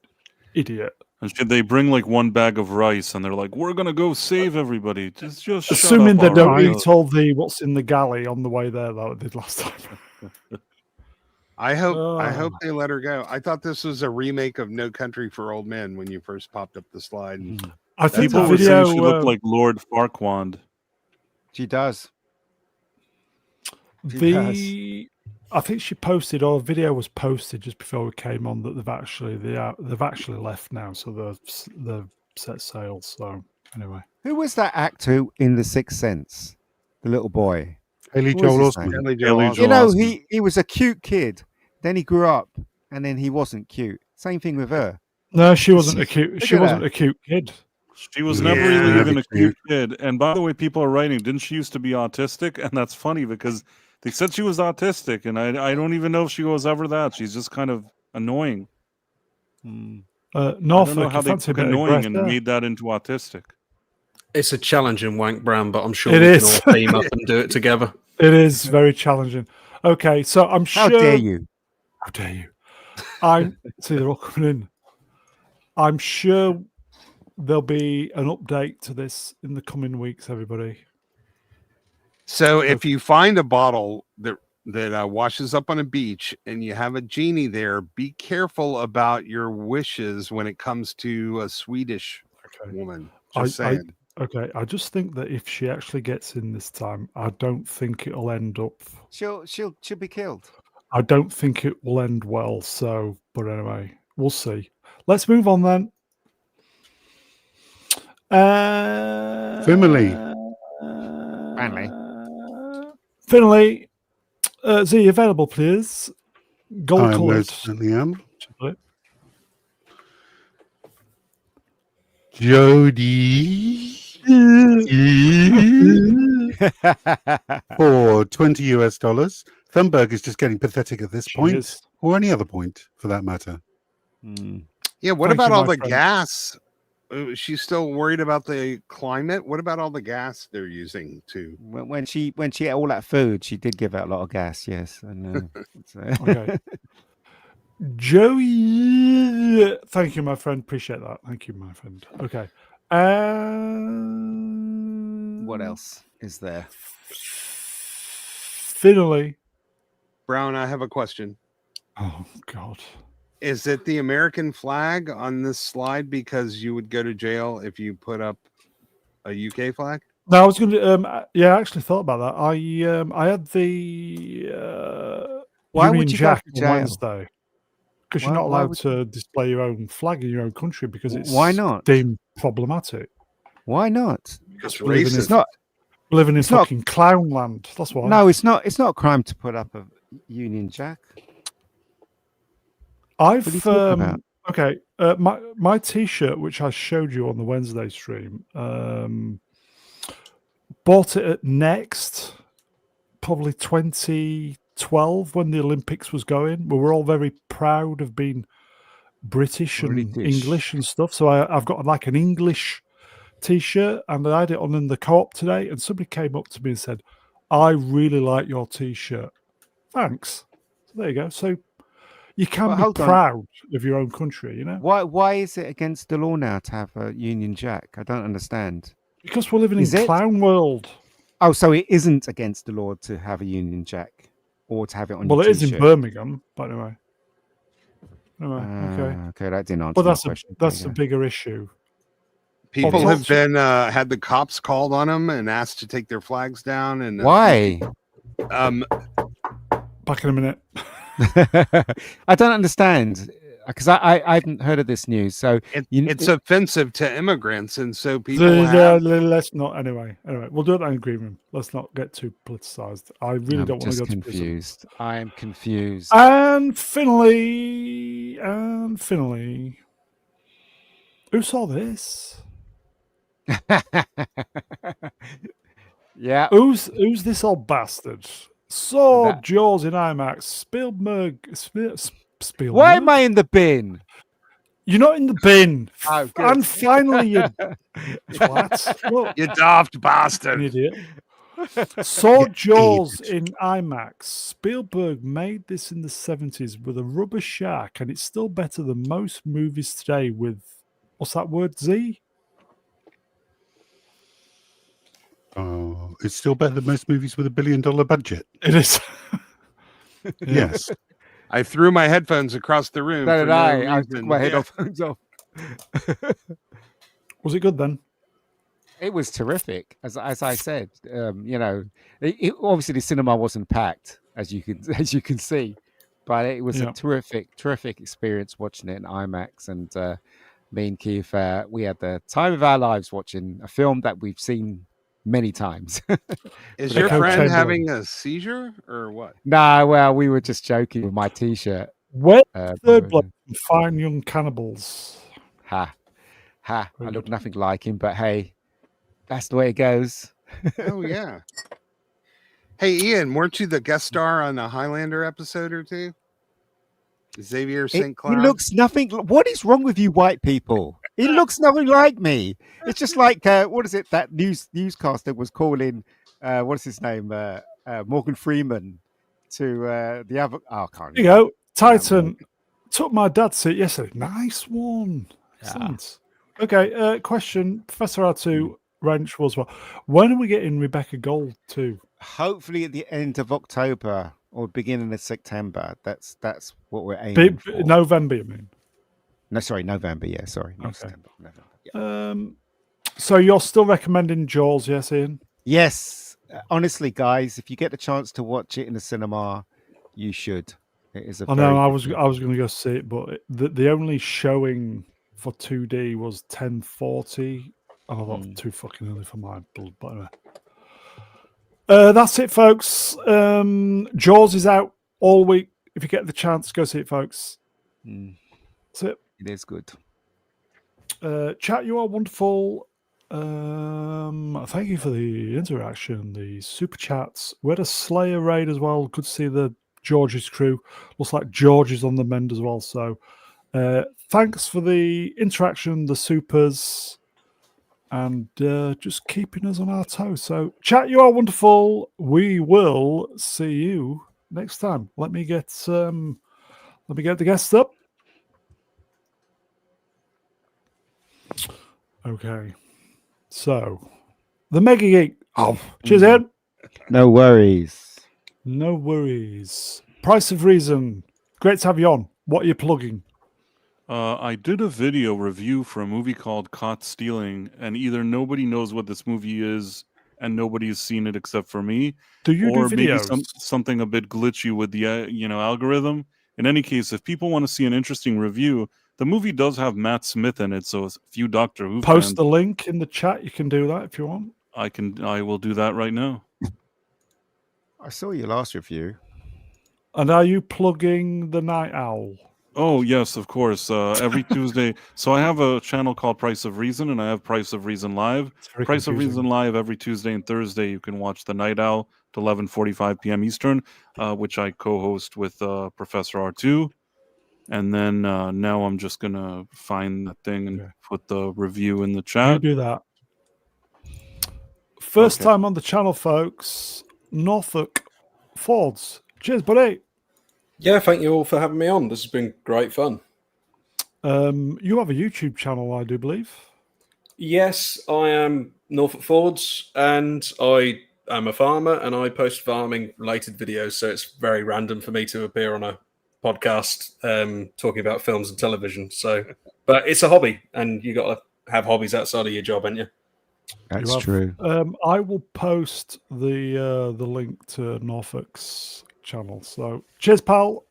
Speaker 1: idiot.
Speaker 4: And should they bring like one bag of rice and they're like, we're gonna go save everybody. Just shut
Speaker 1: Assuming
Speaker 4: up
Speaker 1: they don't
Speaker 4: already.
Speaker 1: eat all the what's in the galley on the way there, that they did last time.
Speaker 3: I hope
Speaker 1: Oh.
Speaker 3: they let her go. I thought this was a remake of No Country for Old Men when you first popped up the slide. And
Speaker 1: I think
Speaker 4: People
Speaker 1: the
Speaker 4: were saying
Speaker 1: video.
Speaker 4: she looked like Lord Farquaad.
Speaker 5: She does.
Speaker 1: I think she posted, or a video was posted just before we came on, that they've actually left now, so they've set sail. So anyway,
Speaker 5: Who was that actor in The Sixth Sense? The little boy.
Speaker 2: Haley
Speaker 5: What was
Speaker 2: Joel
Speaker 5: his name?
Speaker 2: Osment.
Speaker 3: Haley
Speaker 4: Haley
Speaker 3: Joel
Speaker 4: Joel
Speaker 5: You know,
Speaker 4: Osment.
Speaker 5: he was a cute kid. Then he grew up, and then he wasn't cute. Same thing with her.
Speaker 1: no, she wasn't a
Speaker 5: Look
Speaker 1: cute.
Speaker 5: at
Speaker 1: She wasn't
Speaker 5: that.
Speaker 1: a cute kid.
Speaker 4: She was
Speaker 2: Yeah,
Speaker 4: never even
Speaker 2: never
Speaker 4: a cute kid. And by the way, people are writing, didn't she used to be autistic? And that's funny because they said she was autistic, and I don't even know if she was ever that. She's just kind of annoying.
Speaker 5: Hmm.
Speaker 4: I don't know
Speaker 1: Norfolk,
Speaker 4: how
Speaker 1: I
Speaker 4: they
Speaker 1: fancy a
Speaker 4: took
Speaker 1: bit of
Speaker 4: annoying and
Speaker 1: Greta.
Speaker 4: made that into autistic.
Speaker 6: It's a challenging wank brand, but I'm sure
Speaker 1: It
Speaker 6: we
Speaker 1: is.
Speaker 6: can all team up and do it together.
Speaker 1: It is very challenging. Okay, so I'm
Speaker 5: How
Speaker 1: sure.
Speaker 5: dare you?
Speaker 1: How dare you? I'm see they're all coming in. I'm sure there'll be an update to this in the coming weeks, everybody.
Speaker 3: So if you find a bottle that washes up on a beach and you have a genie there, be careful about your wishes when it comes to a Swedish
Speaker 1: Okay.
Speaker 3: woman.
Speaker 1: I
Speaker 3: Just saying.
Speaker 1: I just think that if she actually gets in this time, I don't think it'll end up.
Speaker 5: She'll be killed.
Speaker 1: I don't think it will end well. So, but anyway, we'll see. Let's move on then.
Speaker 2: Finley.
Speaker 1: Finley, Z available, please. Gold
Speaker 2: I
Speaker 1: coloured.
Speaker 2: most certainly am. Jody. For $20 US. Thunberg is just getting pathetic at this point,
Speaker 1: is.
Speaker 2: or any other point for that matter.
Speaker 3: Yeah, what
Speaker 1: Thank
Speaker 3: about
Speaker 1: you,
Speaker 3: all
Speaker 1: my
Speaker 3: the
Speaker 1: friend.
Speaker 3: gas? She's still worried about the climate. What about all the gas they're using to?
Speaker 5: When she ate all that food, she did give out a lot of gas. Yes, I know.
Speaker 1: Okay. Joey, thank you, my friend. Appreciate that. Thank you, my friend. Okay.
Speaker 5: What else is there?
Speaker 1: Finally.
Speaker 3: Brown, I have a question.
Speaker 1: Oh God.
Speaker 3: Is it the American flag on this slide because you would go to jail if you put up a UK flag?
Speaker 1: No, I was going to. Yeah, I actually thought about that. I had the
Speaker 5: Why
Speaker 1: Union
Speaker 5: would you go
Speaker 1: Jack
Speaker 5: to
Speaker 1: on
Speaker 5: jail?
Speaker 1: Wednesday because you're
Speaker 5: Why-
Speaker 1: not
Speaker 5: why
Speaker 1: allowed
Speaker 5: would
Speaker 1: to display your own flag in your own country because it's
Speaker 5: Why not?
Speaker 1: deemed problematic.
Speaker 5: Why not?
Speaker 3: Because
Speaker 1: We're living in-
Speaker 3: racist.
Speaker 5: It's not.
Speaker 1: We're living in
Speaker 5: It's not-
Speaker 1: fucking clown land. That's why.
Speaker 5: No, it's not. It's not a crime to put up a Union Jack. What are you
Speaker 1: I've
Speaker 5: talking about?
Speaker 1: okay. My T-shirt, which I showed you on the Wednesday stream, bought it at Next, probably 2012 when the Olympics was going. We were all very proud of being British and
Speaker 5: British.
Speaker 1: English and stuff. So I've got like an English T-shirt, and I had it on in the co-op today. And somebody came up to me and said, "I really like your T-shirt. Thanks." So there you go. So you can
Speaker 5: But
Speaker 1: be
Speaker 5: hold on.
Speaker 1: proud of your own country, you know,
Speaker 5: Why is it against the law now to have a Union Jack? I don't understand.
Speaker 1: because we're living
Speaker 5: Is
Speaker 1: in
Speaker 5: it?
Speaker 1: clown world.
Speaker 5: Oh, so it isn't against the law to have a Union Jack or to have it on
Speaker 1: Well,
Speaker 5: your
Speaker 1: it is in
Speaker 5: T-shirt?
Speaker 1: Birmingham, by the way. Anyway, okay.
Speaker 5: Okay, that didn't answer
Speaker 1: But
Speaker 5: my
Speaker 1: that's
Speaker 5: question.
Speaker 1: a bigger issue.
Speaker 3: People
Speaker 1: Oh,
Speaker 3: have
Speaker 1: talk-
Speaker 3: been had the cops called on them and asked to take their flags down. And
Speaker 5: Why?
Speaker 3: Um,
Speaker 1: Back in a minute.
Speaker 5: I don't understand. because I hadn't heard of this news. So
Speaker 3: It's offensive to immigrants, and so people have.
Speaker 1: Let's not. Anyway, we'll do it in green room. Let's not get too politicized. I really don't want to go to prison.
Speaker 5: confused. I am confused.
Speaker 1: And Finley, who saw this?
Speaker 5: Yeah.
Speaker 1: Who's this old bastard? Saw Jaws in IMAX. Spielberg.
Speaker 5: Why am I in the bin?
Speaker 1: You're not in the bin.
Speaker 5: Oh, good.
Speaker 1: And finally, you twat. Look,
Speaker 3: You daft
Speaker 1: an
Speaker 3: bastard.
Speaker 1: idiot. Saw Jaws in IMAX. Spielberg made this in the 70s with a rubber shark, and it's still better than most movies today with, what's that word, Z?
Speaker 2: Oh, it's still better than most movies with $1 billion budget.
Speaker 1: It is.
Speaker 2: Yes.
Speaker 3: I threw my headphones across the room.
Speaker 5: So
Speaker 3: for
Speaker 5: did
Speaker 3: no
Speaker 5: I. I
Speaker 3: reason.
Speaker 5: took my headphones off.
Speaker 1: Was it good then?
Speaker 5: It was terrific, as I said. Obviously the cinema wasn't packed, as you can see, but it was a terrific experience watching it in IMAX. And me and Keith, we had the time of our lives watching a film that we've seen many times.
Speaker 3: Is
Speaker 1: The
Speaker 3: your
Speaker 1: Coke
Speaker 3: friend
Speaker 1: Chamberlain.
Speaker 3: having a seizure or what?
Speaker 5: No, well, we were just joking with my T-shirt.
Speaker 1: Where's third bloke from Fine Young Cannibals?
Speaker 5: Ha. I look nothing like him, but hey, that's the way it goes.
Speaker 3: Oh yeah. Hey Ian, weren't you the guest star on a Highlander episode or two? Xavier St.
Speaker 5: He
Speaker 3: Cloud.
Speaker 5: looks nothing. What is wrong with you, white people? He looks nothing like me. It's just like what is it? That newscaster was calling. What is his name? Morgan Freeman to the other. Oh, I can't.
Speaker 1: There you go. Titan took my dad's seat yesterday. Nice one. Excellent. Okay. Question, Professor R2 Wrench was well. When are we getting Rebecca Gold too?
Speaker 5: Hopefully at the end of October or beginning of September. That's what we're aiming for.
Speaker 1: November, you mean?
Speaker 5: No, sorry, November. Yeah, sorry, not
Speaker 1: Okay.
Speaker 5: September. November. Yeah.
Speaker 1: So you're still recommending Jaws, yes, Ian?
Speaker 5: Yes, honestly, guys, if you get the chance to watch it in the cinema, you should. It is a.
Speaker 1: I
Speaker 5: very
Speaker 1: know. I
Speaker 5: good
Speaker 1: was
Speaker 5: film.
Speaker 1: going to go see it, but the only showing for 2D was 10:40. Oh, that's too fucking early for my blood. But anyway. That's it, folks. Jaws is out all week. If you get the chance, go see it, folks. That's it.
Speaker 5: It is good.
Speaker 1: Chat, you are wonderful. Thank you for the interaction, the super chats. We had a Slayer raid as well. Good to see the George's crew. Looks like George is on the mend as well. So thanks for the interaction, the supers, and just keeping us on our toes. So chat, you are wonderful. We will see you next time. Let me get the guests up. Okay. So, the Mega Geek. Oh, cheers, Ed.
Speaker 5: No worries.
Speaker 1: No worries. Price of Reason. Great to have you on. What are you plugging?
Speaker 4: I did a video review for a movie called Caught Stealing, and either nobody knows what this movie is and nobody's seen it except for me,
Speaker 1: Do you
Speaker 4: or
Speaker 1: do
Speaker 4: maybe
Speaker 1: videos?
Speaker 4: something a bit glitchy with the algorithm. In any case, if people want to see an interesting review, the movie does have Matt Smith in it, so a few Doctor Who
Speaker 1: Post
Speaker 4: fans,
Speaker 1: the link in the chat. You can do that if you want.
Speaker 4: I will do that right now.
Speaker 5: I saw your last review.
Speaker 1: And are you plugging the Night Owl?
Speaker 4: Oh yes, of course. Every Tuesday. So I have a channel called Price of Reason, and I have Price of Reason Live.
Speaker 1: It's very
Speaker 4: Price of
Speaker 1: confusing.
Speaker 4: Reason Live every Tuesday and Thursday. You can watch The Night Owl to 11:45 p.m. Eastern, which I co-host with Professor R2. And then now I'm just gonna find the thing and put the review in the
Speaker 1: You
Speaker 4: chat.
Speaker 1: do that. First
Speaker 4: Okay.
Speaker 1: time on the channel, folks. Norfolk Fords. Cheers, buddy.
Speaker 6: Yeah, thank you all for having me on. This has been great fun.
Speaker 1: You have a YouTube channel, I do believe.
Speaker 6: Yes, I am Norfolk Fords, and I am a farmer, and I post farming-related videos. So it's very random for me to appear on a podcast talking about films and television. So, but it's a hobby, and you got to have hobbies outside of your job, ain't you?
Speaker 5: That's
Speaker 1: You have-
Speaker 5: true.
Speaker 1: I will post the link to Norfolk's channel. So cheers, pal.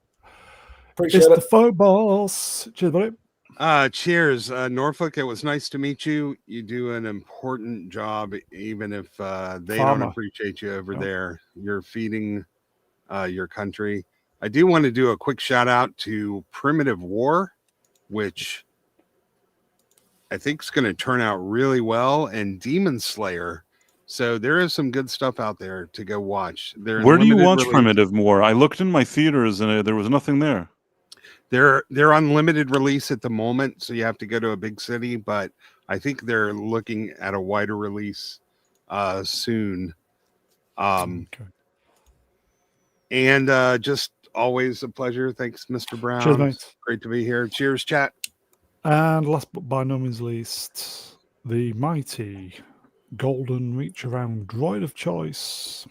Speaker 6: Appreciate
Speaker 1: It's
Speaker 6: it.
Speaker 1: the footballs. Cheers, buddy.
Speaker 3: Cheers, Norfolk. It was nice to meet you. You do an important job, even if they don't
Speaker 1: Farmer.
Speaker 3: appreciate you over
Speaker 1: Yeah.
Speaker 3: there. You're feeding your country. I do want to do a quick shout out to Primitive War, which I think is going to turn out really well, and Demon Slayer. So there is some good stuff out there to go watch. They're in
Speaker 4: Where do you
Speaker 3: limited
Speaker 4: watch
Speaker 3: release.
Speaker 4: Primitive War? I looked in my theaters and there was nothing there.
Speaker 3: They're on limited release at the moment, so you have to go to a big city. But I think they're looking at a wider release soon.
Speaker 1: Okay.
Speaker 3: And just always a pleasure. Thanks, Mr. Brown.
Speaker 1: Cheers, mate.
Speaker 3: Great to be here. Cheers, chat.
Speaker 1: And last but by no means least, the mighty golden reach around droid of choice.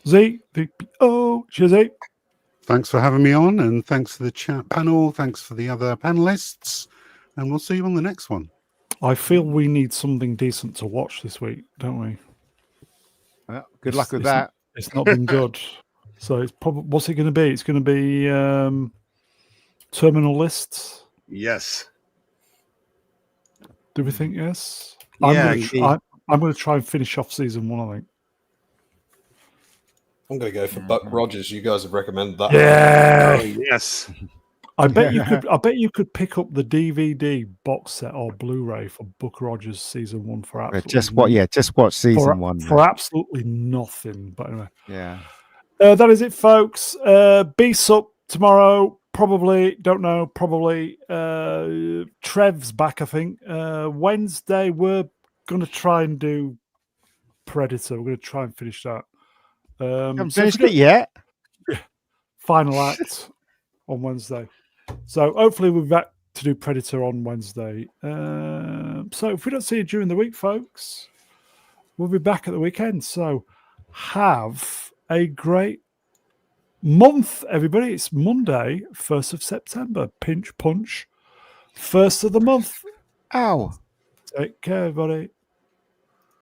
Speaker 1: Z3PO. Cheers, Z.
Speaker 2: Thanks for having me on, and thanks for the chat panel. Thanks for the other panelists, and we'll see you on the next one.
Speaker 1: I feel we need something decent to watch this week, don't we?
Speaker 5: Well, good luck with that.
Speaker 1: It's not been good. So it's probably, what's it going to be? It's going to be Terminal List.
Speaker 3: Yes.
Speaker 1: Do we think yes?
Speaker 3: Yeah,
Speaker 1: I'm going to try and finish off season 1, I think.
Speaker 6: I'm going to go for Buck Rogers. You guys have recommended that.
Speaker 1: Yeah.
Speaker 3: yes.
Speaker 1: I bet you could. I bet you could pick up the DVD box set or Blu-ray for Buck Rogers season 1 for absolutely
Speaker 5: Just watch season 1
Speaker 1: for absolutely nothing. But anyway,
Speaker 5: yeah.
Speaker 1: That is it, folks. Beast up tomorrow. Probably, don't know. Probably Trev's back. I think Wednesday we're going to try and do Predator. We're going to try and finish that.
Speaker 5: Haven't finished it yet.
Speaker 1: Final act on Wednesday. So hopefully we'll be back to do Predator on Wednesday. So if we don't see you during the week, folks, we'll be back at the weekend. So have a great month, everybody. It's Monday, 1st of September. Pinch punch. 1st of the month.
Speaker 5: Ow.
Speaker 1: Take care, everybody.